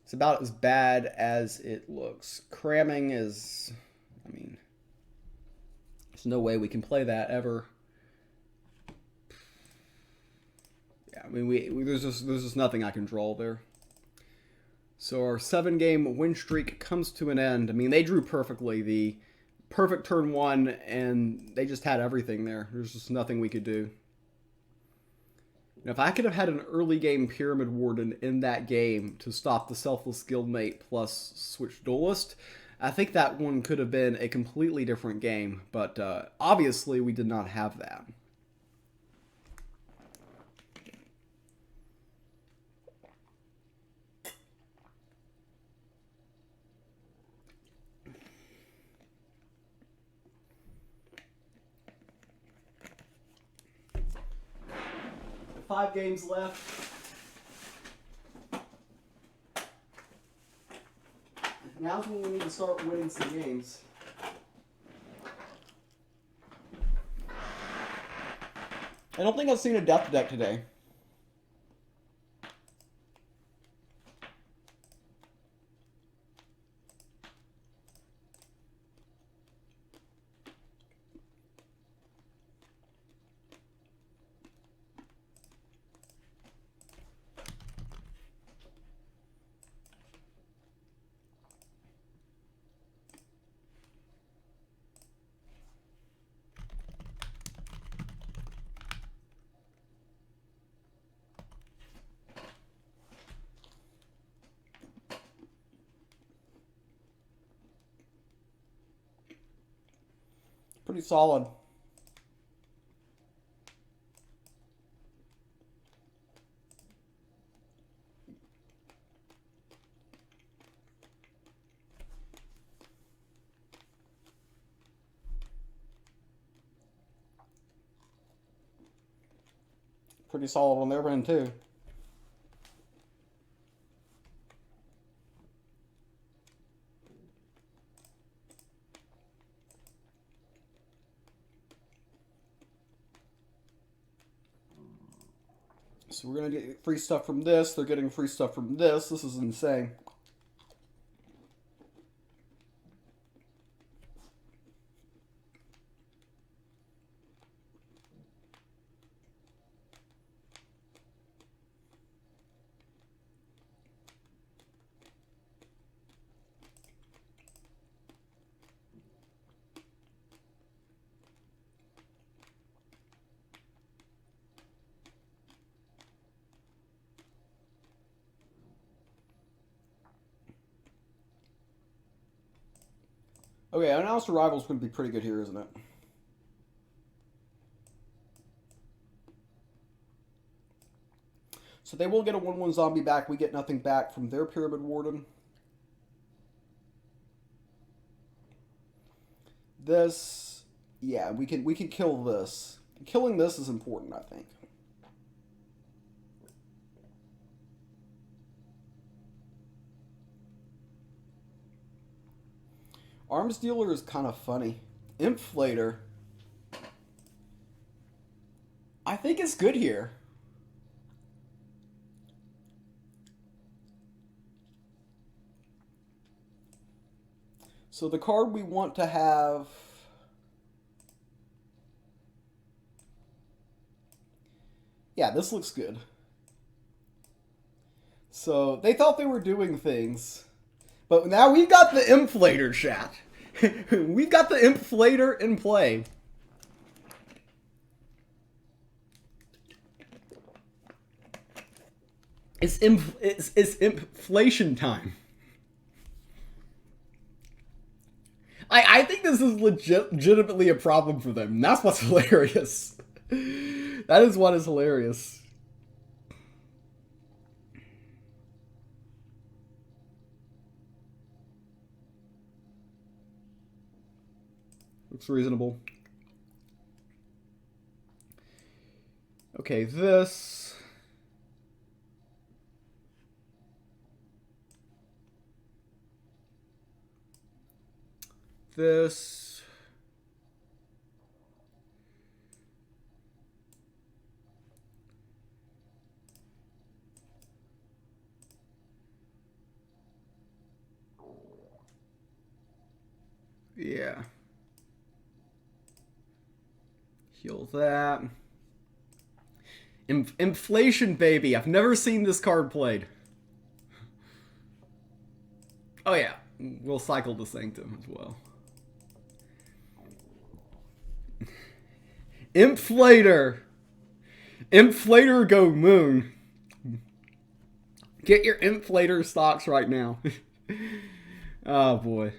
It's about as bad as it looks. Cramming is, I mean, there's no way we can play that ever. Yeah, I mean, there's just nothing I can draw there. So our 7-game win streak comes to an end. I mean, they drew perfectly. The perfect turn 1, and they just had everything there. There's just nothing we could do. Now, if I could have had an early game Pyramid Warden in that game to stop the Selfless Guildmate plus Switch Duelist, I think that one could have been a completely different game. But obviously, we did not have that. Five games left. Now's when we need to start winning some games. I don't think I've seen a death deck today. Pretty solid. Pretty solid on their end too. So we're going to get free stuff from this. They're getting free stuff from this. This is insane. Okay, Unannounced Arrival's going to be pretty good here, isn't it? So they will get a 1/1 zombie back. We get nothing back from their Pyramid Warden. This, yeah, we can kill this. Killing this is important, I think. Arms Dealer is kind of funny. Inflator, I think it's good here. So the card we want to have... Yeah, this looks good. So they thought they were doing things. But now we've got the Inflator, chat. We've got the Inflator in play. It's inflation time. I think this is legitimately a problem for them. And that's what's hilarious. That is what is hilarious. Looks reasonable. Okay, this. This. Yeah. Heal that. Inflation, baby. I've never seen this card played. Oh, yeah. We'll cycle the Sanctum as well. Inflator. Inflator go moon. Get your inflator stocks right now. Oh, boy.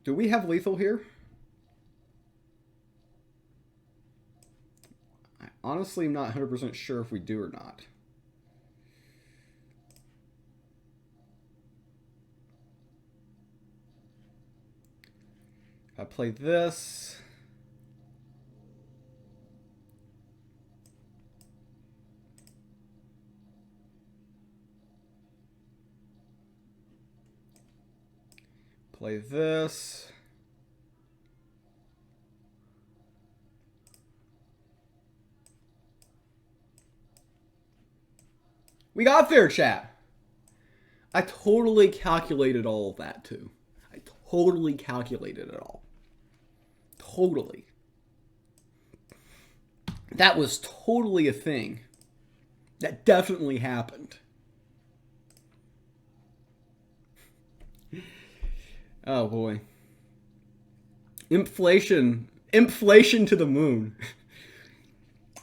Do we have lethal here? I honestly am not 100% sure if we do or not. I play this. Play this. We got there, chat. I totally calculated all of that, too. I totally calculated it all. Totally. That was totally a thing. That definitely happened. Oh, boy. Inflation. Inflation to the moon.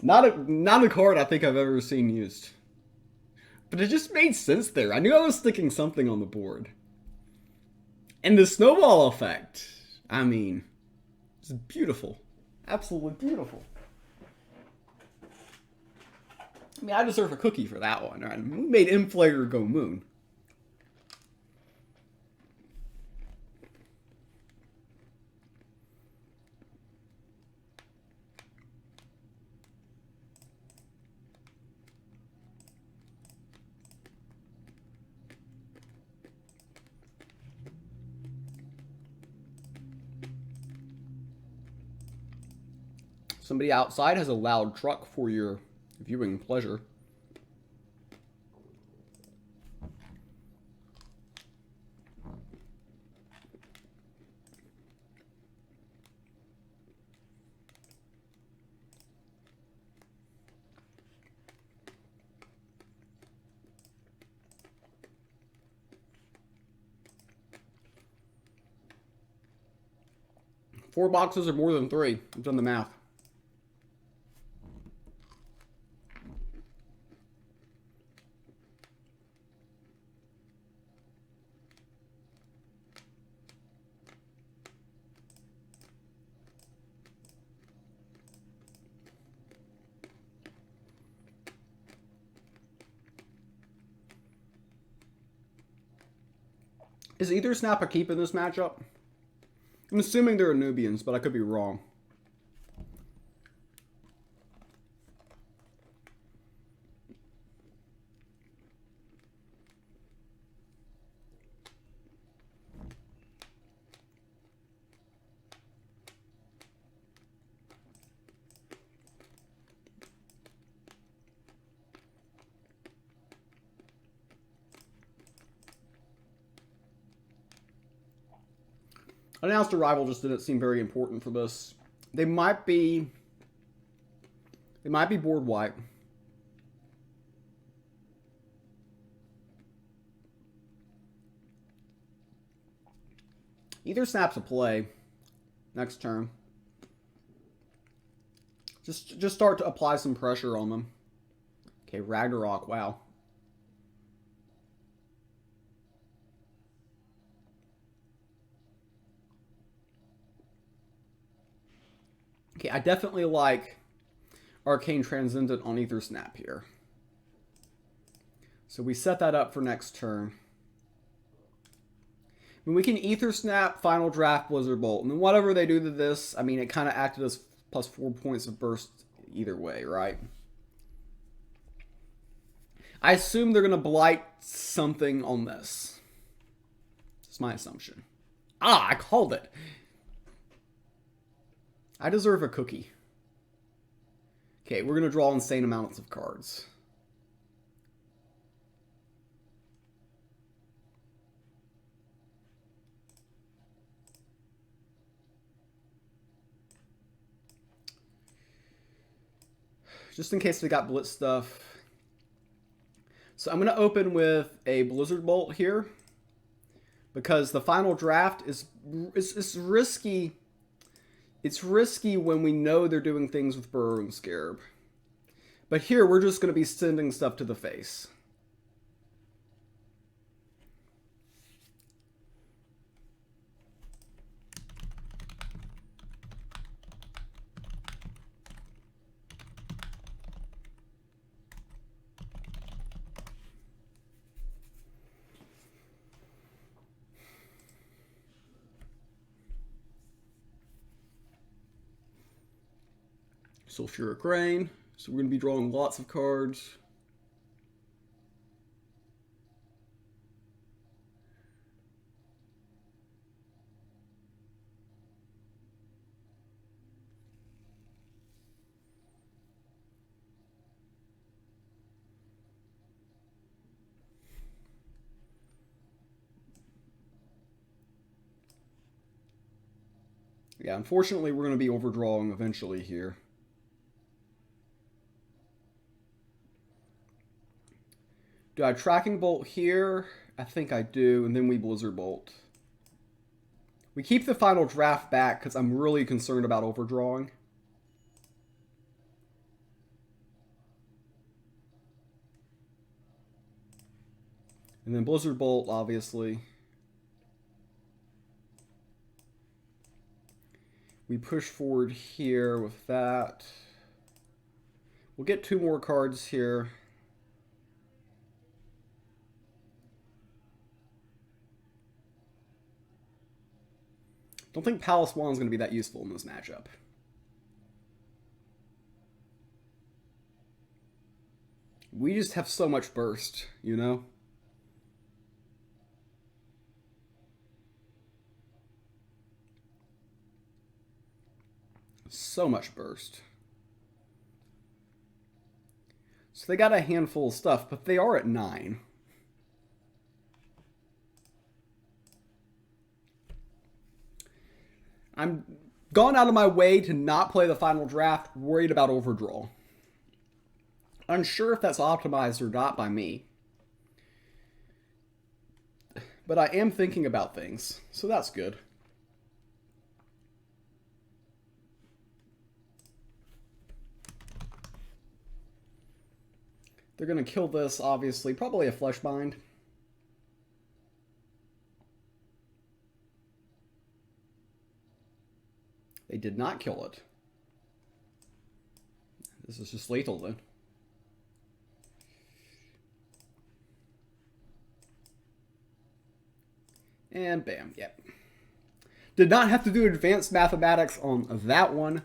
Not a card I think I've ever seen used. But it just made sense there. I knew I was sticking something on the board. And the snowball effect. I mean, it's beautiful. Absolutely beautiful. I mean, I deserve a cookie for that one. Right? We made Inflator go moon. Somebody outside has a loud truck for your viewing pleasure. Four boxes are more than three. I've done the math. Is either snap a keep in this matchup? I'm assuming they're Nubians, but I could be wrong. Announced arrival just didn't seem very important for this. They might be board white. Either snaps a play next turn. Just start to apply some pressure on them. Okay, Ragnarok, wow. Okay, I definitely like Arcane Transcendent on Ether Snap here. So we set that up for next turn. I mean, we can Ether Snap, Final Draft, Blizzard Bolt. And then whatever they do to this, I mean, it kind of acted as plus 4 points of burst either way, right? I assume they're going to blight something on this. That's my assumption. Ah, I called it. I deserve a cookie. Okay, we're going to draw insane amounts of cards. Just in case we got blitz stuff. So I'm going to open with a Blizzard Bolt here. Because the final draft is risky. It's risky when we know they're doing things with Burrowing Scarab. But here, we're just going to be sending stuff to the face. Sulfuric Rain. So we're going to be drawing lots of cards. Yeah, unfortunately, we're going to be overdrawing eventually here. Do I Tracking Bolt here? I think I do, and then we Blizzard Bolt. We keep the final draft back because I'm really concerned about overdrawing. And then Blizzard Bolt, obviously. We push forward here with that. We'll get 2 more cards here. Don't think Palace Wand is going to be that useful in this matchup. We just have so much burst, you know? So much burst. So they got a handful of stuff, but they are at 9. I'm gone out of my way to not play the final draft, worried about overdraw. Unsure if that's optimized or not by me. But I am thinking about things, so that's good. They're going to kill this, obviously. Probably a Fleshbind. They did not kill it. This is just lethal then. And bam, yep. Did not have to do advanced mathematics on that one.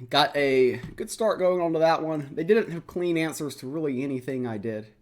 Got a good start going on to that one. They didn't have clean answers to really anything I did.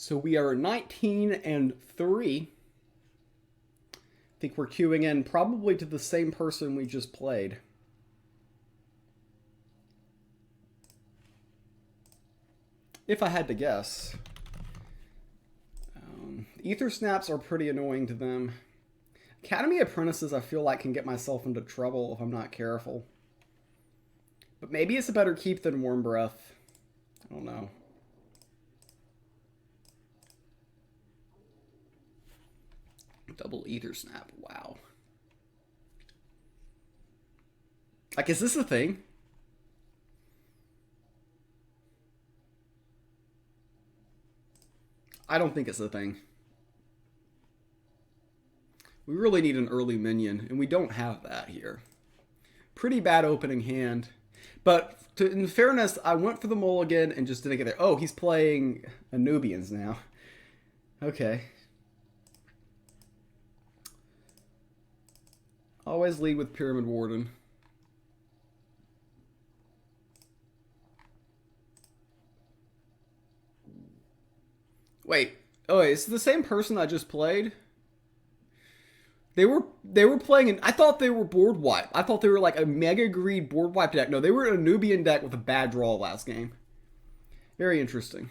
So we are 19-3. I think we're queuing in probably to the same person we just played. If I had to guess. Ether snaps are pretty annoying to them. Academy Apprentices, I feel like, can get myself into trouble if I'm not careful. But maybe it's a better keep than Warm Breath. I don't know. Double Ether Snap. Wow. Like, is this a thing? I don't think it's a thing. We really need an early minion, and we don't have that here. Pretty bad opening hand. But in fairness, I went for the mulligan and just didn't get there. Oh, he's playing Anubians now. Okay. Always lead with Pyramid Warden. Wait. Oh, wait, it's the same person I just played? They were playing an, I thought they were board wipe. I thought they were like a Mega Greed board wipe deck. No, they were a Nubian deck with a bad draw last game. Very interesting.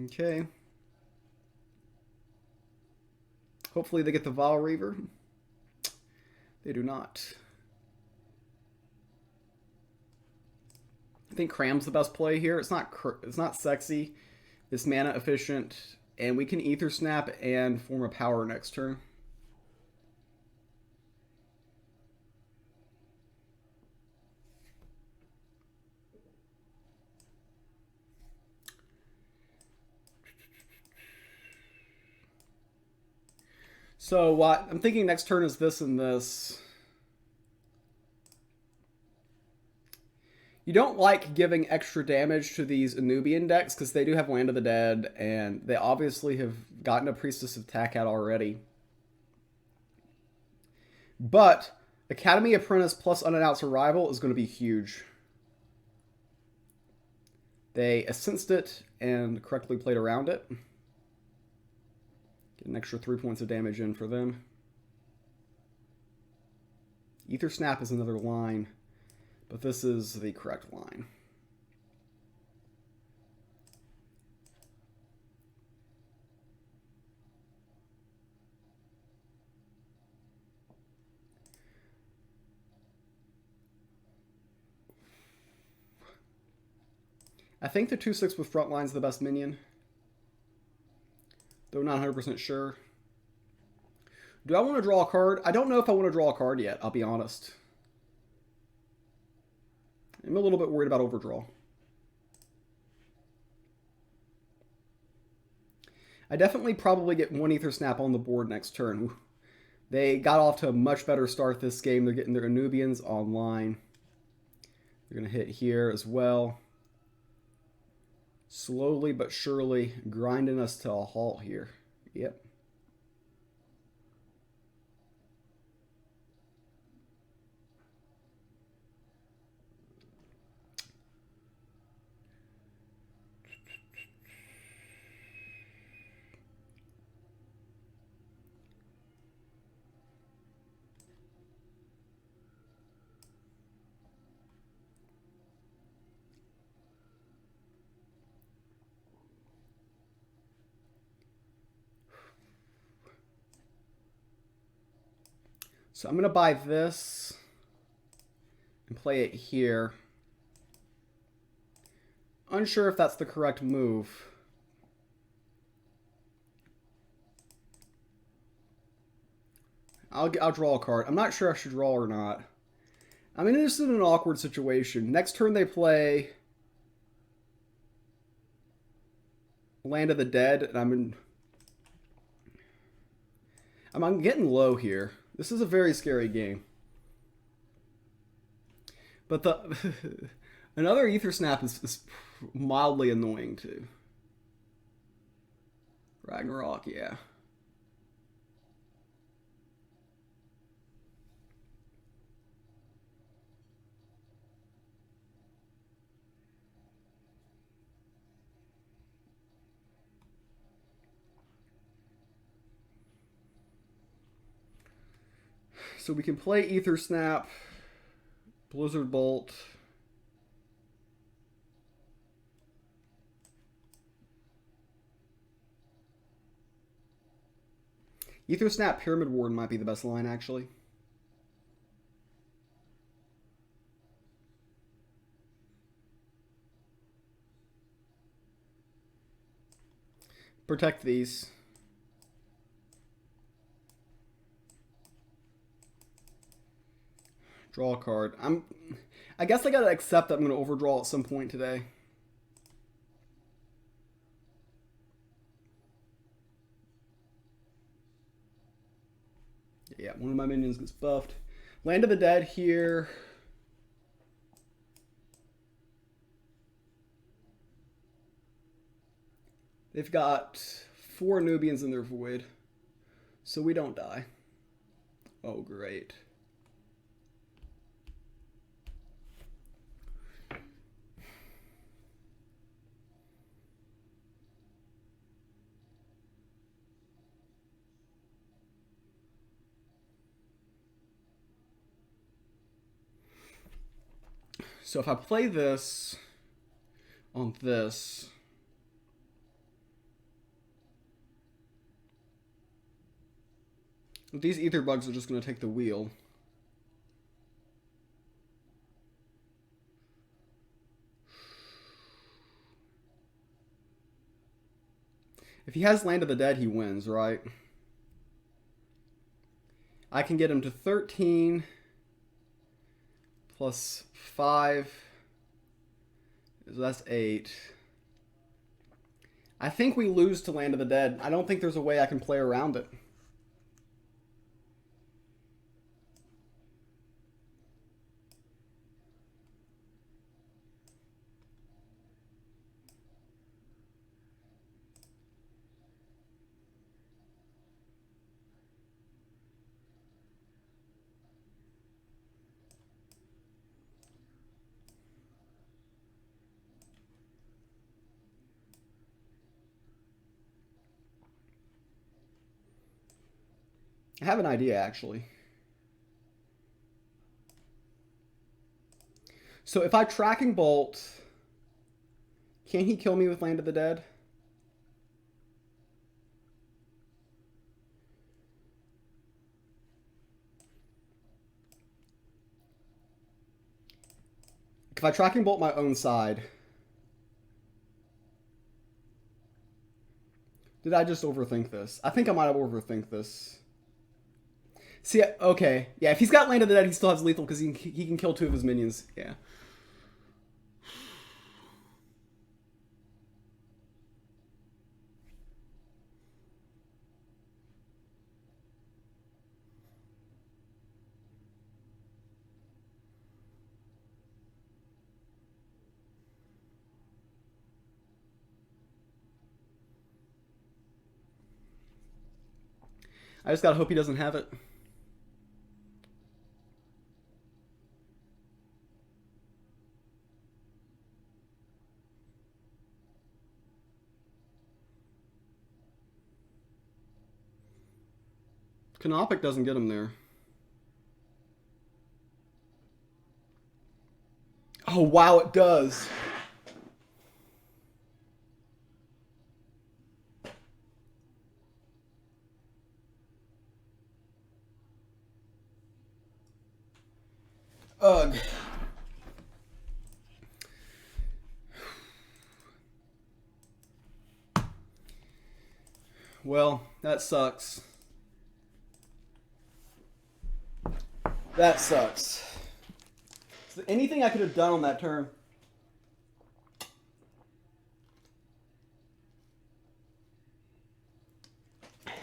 Okay. Hopefully they get the Vile Reaver. They do not. I think Cram's the best play here. It's not sexy. It's mana efficient, and we can Ether Snap and form a power next turn. So what I'm thinking next turn is this and this. You don't like giving extra damage to these Anubian decks because they do have Land of the Dead, and they obviously have gotten a Priestess of Takat already. But Academy Apprentice plus Unannounced Arrival is going to be huge. They sensed it and correctly played around it. Get an extra 3 points of damage in for them. Ether Snap is another line, but this is the correct line. I think the 2/6 with Frontline is the best minion, though not 100% sure. Do I want to draw a card? I don't know if I want to draw a card yet, I'll be honest. I'm a little bit worried about overdraw. I definitely probably get one Ether Snap on the board next turn. They got off to a much better start this game. They're getting their Anubians online. They're going to hit here as well. Slowly but surely grinding us to a halt here. Yep. So I'm going to buy this and play it here. Unsure if that's the correct move. I'll draw a card. I'm not sure I should draw or not. I'm interested in an awkward situation. Next turn they play Land of the Dead, and I'm getting low here. This is a very scary game. But another Ether Snap is mildly annoying too. Ragnarok, yeah. So we can play Ether Snap, Blizzard Bolt. Ether Snap Pyramid Warden might be the best line, actually. Protect these. Draw a card. I guess I gotta accept that I'm gonna overdraw at some point today. Yeah, one of my minions gets buffed. Land of the Dead here. They've got 4 Nubians in their void, so we don't die. Oh, great. So if I play this on this, these ether bugs are just going to take the wheel. If he has Land of the Dead, he wins, right? I can get him to 13 plus 5. So that's 8. I think we lose to Land of the Dead. I don't think there's a way I can play around it. I have an idea, actually. So if I Tracking Bolt, can he kill me with Land of the Dead? If I Tracking Bolt my own side, did I just overthink this? I think I might have overthink this. See, okay. Yeah, if he's got Land of the Dead, he still has lethal because he can kill 2 of his minions. Yeah. I just gotta hope he doesn't have it. Canopic doesn't get him there. Oh, wow, it does. Ugh. Well, that sucks. That sucks. Is there anything I could have done on that turn?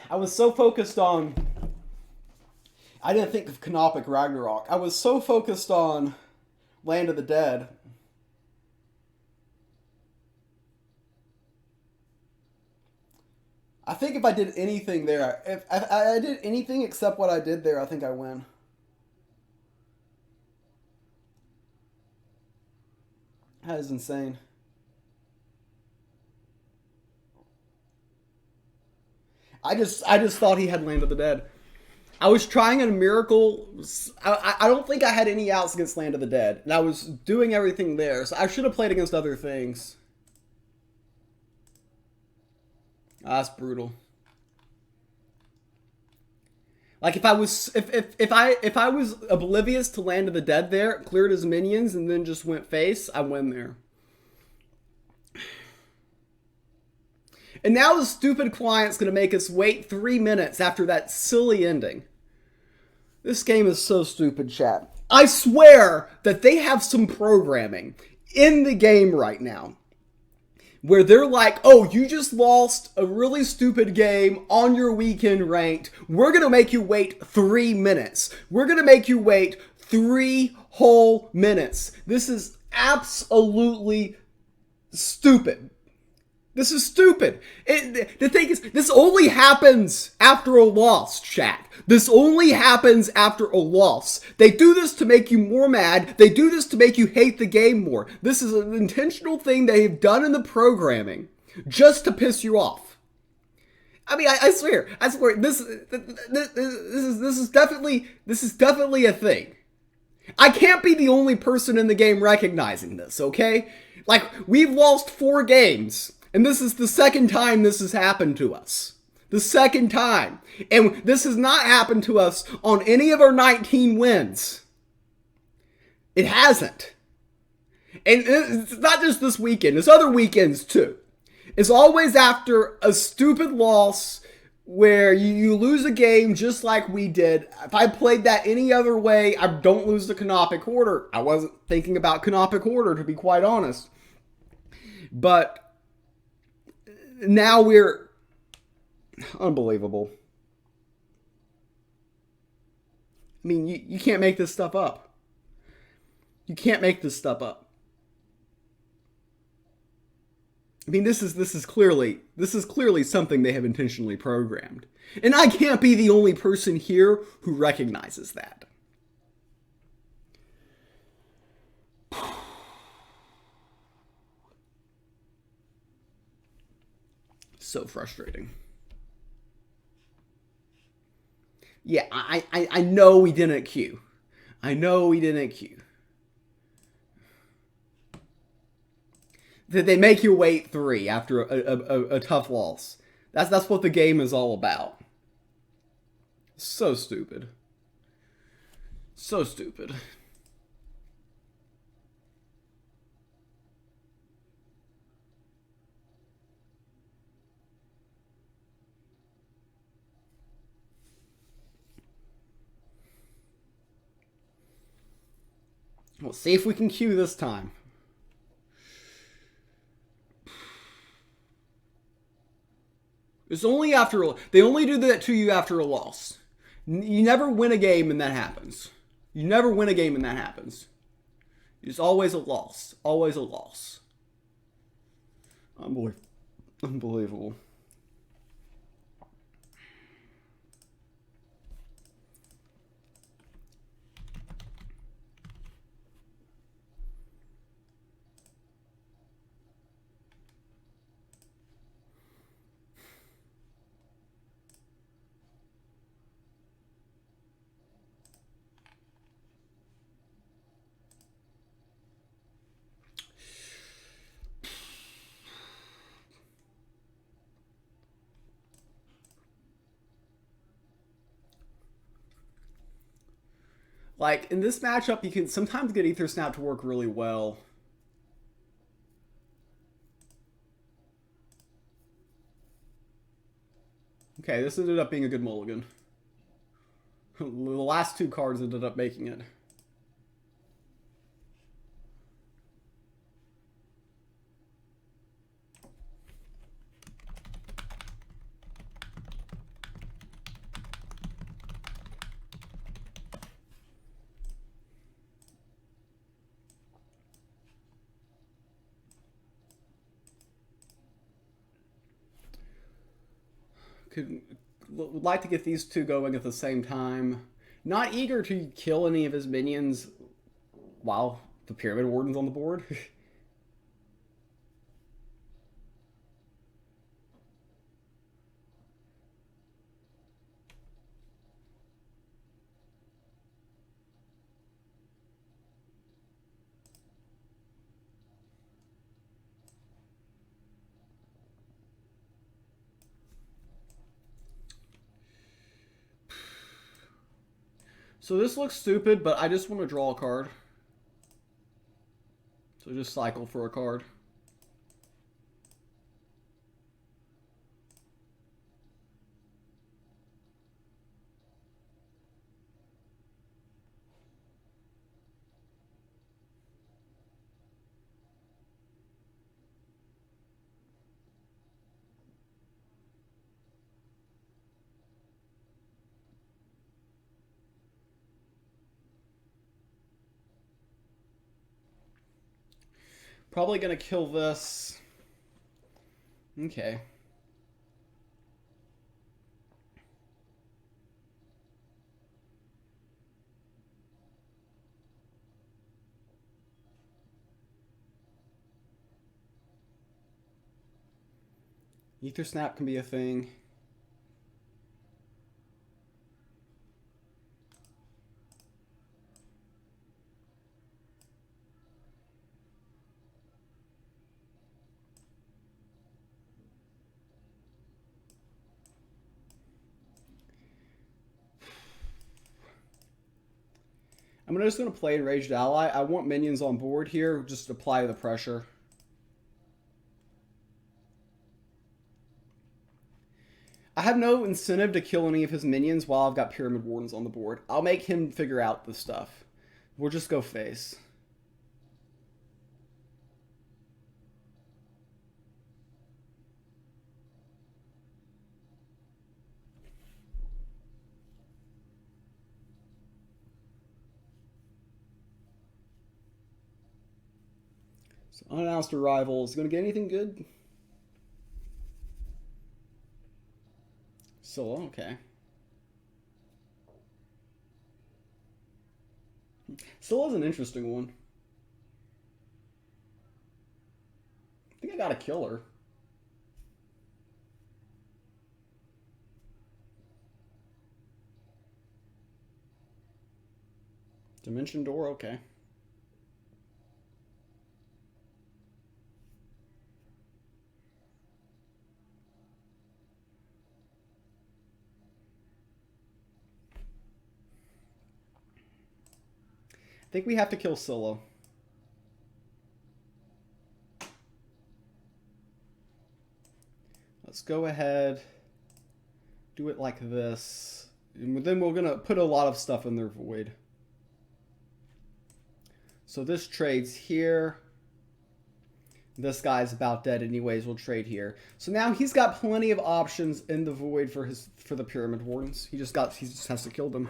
I was so focused on... I didn't think of Canopic Ragnarok. I was so focused on Land of the Dead. I think if I did anything there, if I did anything except what I did there, I think I win. That is insane. I just thought he had Land of the Dead. I was trying a miracle. I don't think I had any outs against Land of the Dead, and I was doing everything there. So I should have played against other things. That's brutal. Like if I was oblivious to Land of the Dead there, cleared his minions, and then just went face, I win there. And now the stupid client's gonna make us wait 3 minutes after that silly ending. This game is so stupid, chat. I swear that they have some programming in the game right now where they're like, oh, you just lost a really stupid game on your weekend ranked. We're going to make you wait 3 minutes. We're going to make you wait 3 whole minutes. This is absolutely stupid. This is stupid. The thing is, this only happens after a loss, chat. This only happens after a loss. They do this to make you more mad. They do this to make you hate the game more. This is an intentional thing they have done in the programming just to piss you off. I mean, I swear, this is definitely a thing. I can't be the only person in the game recognizing this, okay? Like, we've lost 4 games. And this is the second time this has happened to us. The second time. And this has not happened to us on any of our 19 wins. It hasn't. And it's not just this weekend. It's other weekends too. It's always after a stupid loss where you lose a game just like we did. If I played that any other way, I don't lose the canopic order. I wasn't thinking about canopic order, to be quite honest. But now we're unbelievable. I mean, you can't make this stuff up. You can't make this stuff up. I mean, this is clearly something they have intentionally programmed. And I can't be the only person here who recognizes that. So frustrating. Yeah, I know we didn't queue. I know we didn't queue. That they make you wait 3 after a tough loss. That's what the game is all about. So stupid. So stupid. We'll see if we can queue this time. It's only after they only do that to you after a loss. You never win a game and that happens. You never win a game and that happens. It's always a loss. Always a loss. Unbelievable. Like, in this matchup, you can sometimes get Ether Snap to work really well. Okay, this ended up being a good mulligan. The last 2 cards ended up making it. Would like to get these 2 going at the same time. Not eager to kill any of his minions while the Pyramid Warden's on the board. So this looks stupid, but I just want to draw a card. So just cycle for a card. Probably gonna kill this. Okay. Ether Snap can be a thing. I'm just going to play Enraged Ally. I want minions on board here. Just apply the pressure. I have no incentive to kill any of his minions while I've got Pyramid Wardens on the board. I'll make him figure out the stuff. We'll just go face. So unannounced arrival is going to get anything good? Solo, okay. Scylla's an interesting one. I think I got a killer. Dimension Door, okay. I think we have to kill Scylla. Let's go ahead, do it like this. And then we're going to put a lot of stuff in their void. So this trades here. This guy's about dead anyways. We'll trade here. So now he's got plenty of options in the void for the Pyramid Wardens. He just has to kill them.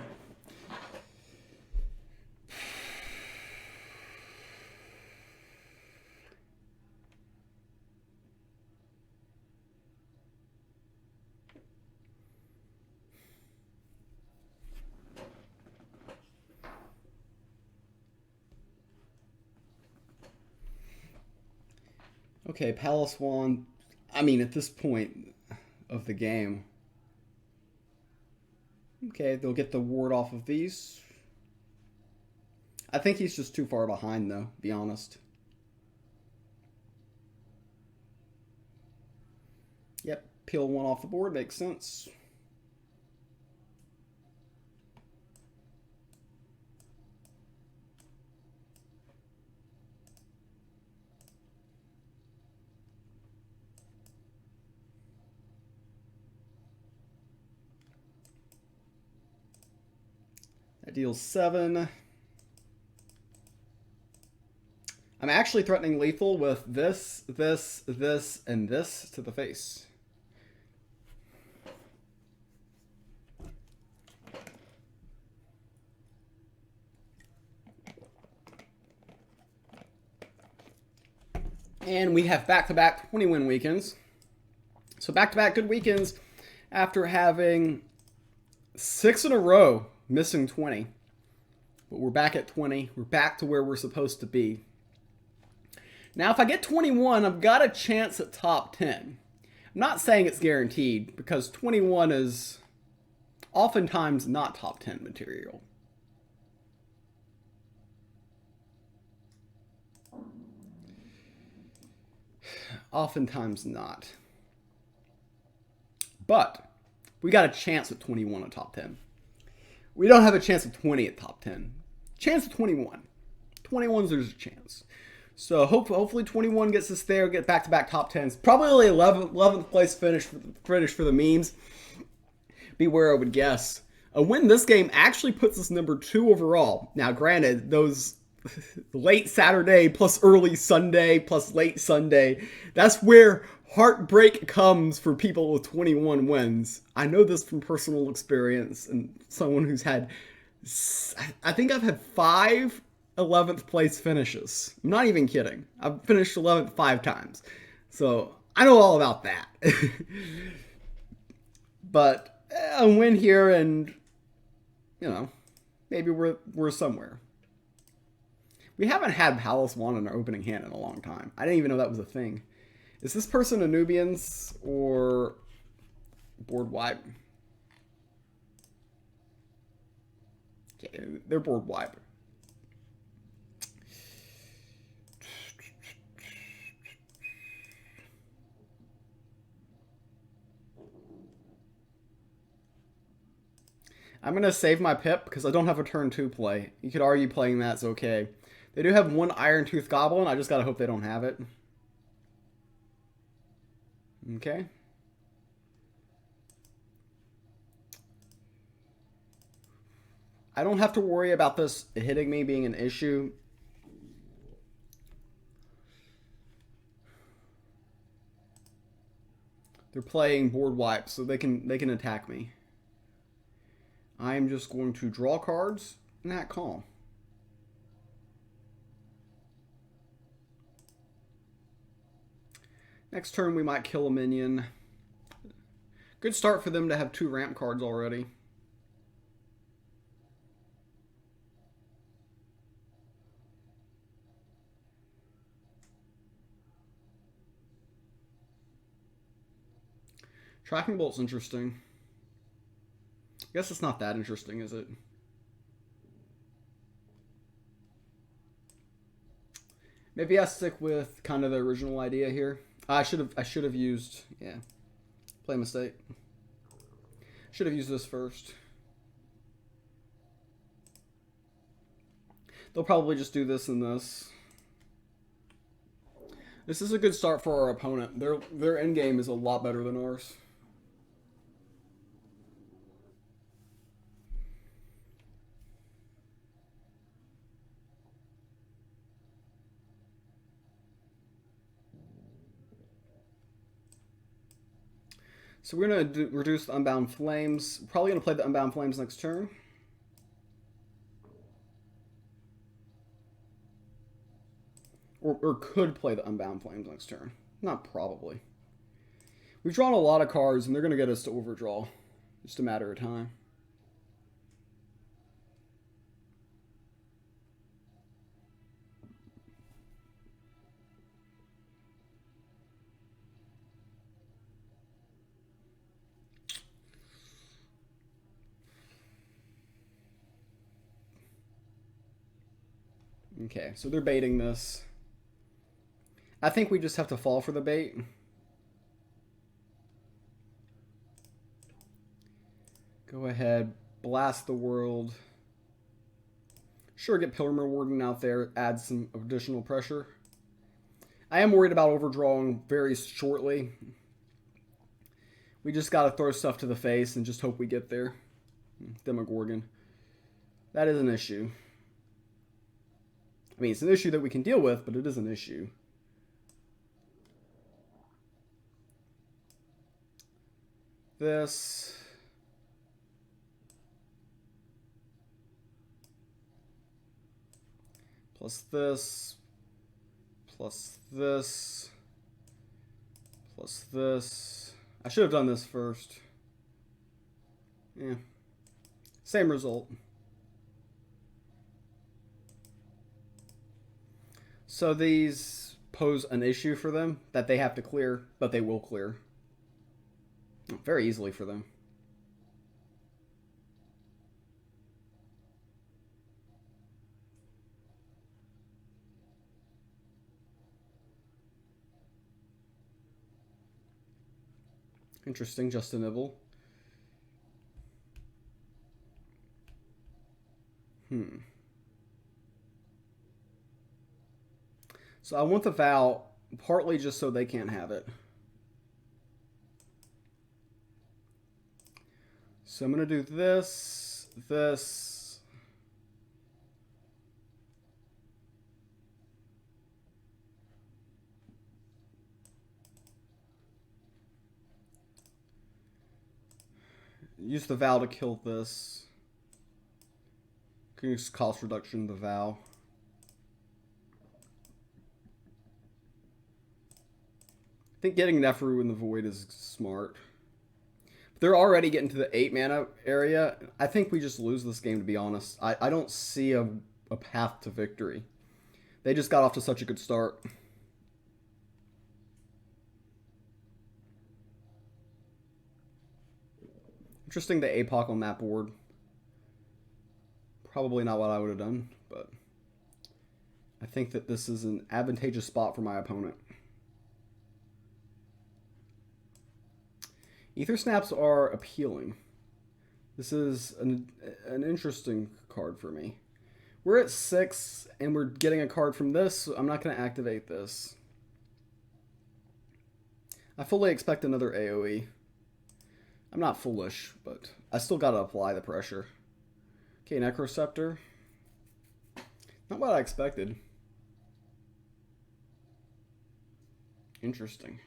Okay, Palace Wand. I mean, at this point of the game. Okay, they'll get the ward off of these. I think he's just too far behind, though, to be honest. Yep, peel one off the board, makes sense. That deals 7. I'm actually threatening lethal with this, and this to the face. And we have back-to-back 20-win weekends. So back-to-back good weekends after having 6 in a row missing 20. But we're back at 20. We're back to where we're supposed to be. Now, if I get 21, I've got a chance at top 10. I'm not saying it's guaranteed, because 21 is oftentimes not top 10 material. Oftentimes not. But we got a chance at 21 at top 10. We don't have a chance of 20 at top 10. Chance of 21. 21's there's a chance. So hopefully 21 gets us there, get back-to-back top 10s. Probably 11th place finish for the memes. Be where I would guess. A win this game actually puts us number 2 overall. Now, granted, those late Saturday plus early Sunday plus late Sunday, that's where heartbreak comes for people with 21 wins. I know this from personal experience and someone who's had, I think I've had 5 11th place finishes. I'm not even kidding. I've finished 11th 5 times. So I know all about that. But a win here and, you know, maybe we're somewhere. We haven't had Palace Wand in our opening hand in a long time. I didn't even know that was a thing. Is this person a Nubians or board wipe? Okay, they're board wipe. I'm going to save my pip because I don't have a turn 2 play. You could argue playing that's okay. They do have one Iron Tooth Goblin. I just got to hope they don't have it. Okay. I don't have to worry about this hitting me being an issue. They're playing board wipe, so they can attack me. I'm just going to draw cards and that call. Next turn we might kill a minion. Good start for them to have 2 ramp cards already. Tracking Bolt's interesting. I guess it's not that interesting, is it? Maybe I stick with kind of the original idea here. I should have used, yeah. Play mistake. Should have used this first. They'll probably just do this and this. This is a good start for our opponent. Their end game is a lot better than ours. So we're going to reduce the Unbound Flames. Probably going to play the Unbound Flames next turn. Or could play the Unbound Flames next turn. Not probably. We've drawn a lot of cards, and they're going to get us to overdraw. Just a matter of time. Okay, so they're baiting this. I think we just have to fall for the bait. Go ahead, blast the world. Sure, get Pilgrim Warden out there, add some additional pressure. I am worried about overdrawing very shortly. We just got to throw stuff to the face and just hope we get there. Demogorgon. That is an issue. I mean, it's an issue that we can deal with, but it is an issue. This. Plus this. Plus this. Plus this. I should have done this first. Yeah. Same result. So these pose an issue for them that they have to clear, but they will clear. Very easily for them. Interesting, just a nibble. So I want the Vow partly just so they can't have it. So I'm going to do this, this. Use the Vow to kill this. Can use cost reduction the Vow. I think getting Neferu in the Void is smart. They're already getting to the 8 mana area. I think we just lose this game, to be honest. I don't see a path to victory. They just got off to such a good start. Interesting the APOC on that board. Probably not what I would have done, but I think that this is an advantageous spot for my opponent. Ether Snaps are appealing. This is an interesting card for me. We're at 6, and we're getting a card from this, so I'm not going to activate this. I fully expect another AoE. I'm not foolish, but I still got to apply the pressure. Okay, Necroceptor. Not what I expected. Interesting.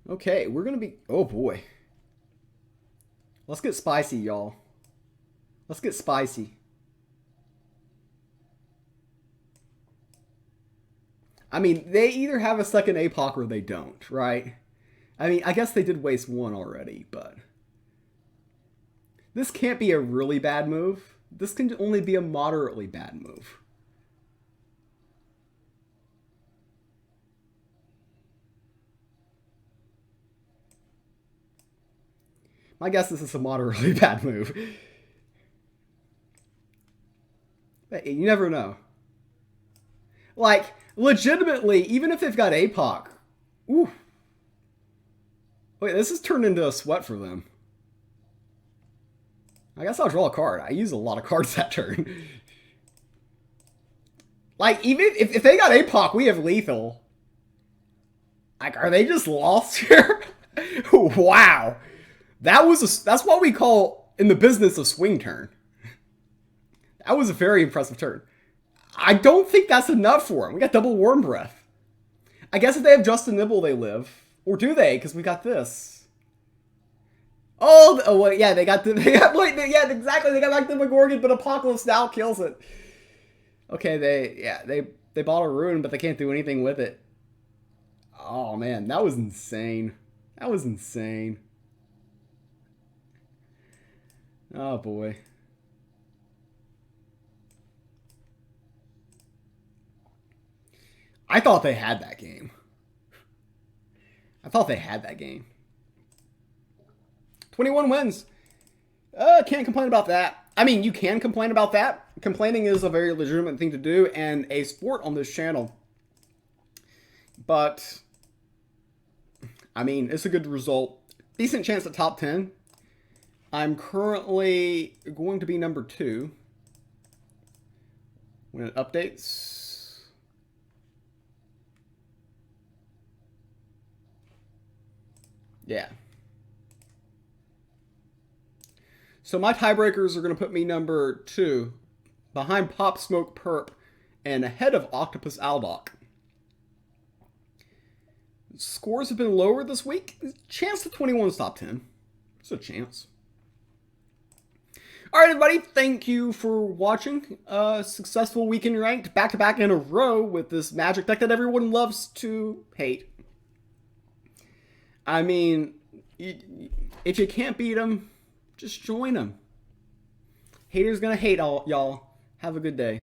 Okay, we're going to be... Oh, boy. Let's get spicy, y'all. Let's get spicy. I mean, they either have a second APOC or they don't, right? I mean, I guess they did waste one already, but... This can't be a really bad move. This can only be a moderately bad move. My guess is this is a moderately bad move. Hey, you never know. Like, legitimately, even if they've got APOC... Ooh. Wait, this has turned into a sweat for them. I guess I'll draw a card. I use a lot of cards that turn. Like, even if they got APOC, we have lethal. Like, are they just lost here? Wow. That's what we call in the business a swing turn. That was a very impressive turn. I don't think that's enough for them. We got double Worm Breath. I guess if they have Just a Nibble, they live. Or do they? Because we got this. Oh, well, yeah, yeah, exactly. They got back to McGorgon, but Apocalypse Now kills it. Okay, they bought a rune, but they can't do anything with it. Oh, man, that was insane. That was insane. Oh, boy. I thought they had that game. I thought they had that game. 21 wins. Can't complain about that. I mean, you can complain about that. Complaining is a very legitimate thing to do and a sport on this channel. But, I mean, it's a good result. Decent chance at top 10. I'm currently going to be number 2 when it updates. Yeah. So my tiebreakers are going to put me number 2, behind Pop Smoke Perp, and ahead of Octopus Aldoc. Scores have been lower this week. Chance to 21's top 10. It's a chance. All right, everybody. Thank you for watching. Successful weekend ranked back-to-back in a row with this Magic deck that everyone loves to hate. I mean, if you can't beat them, just join them. Haters gonna hate all y'all. Have a good day.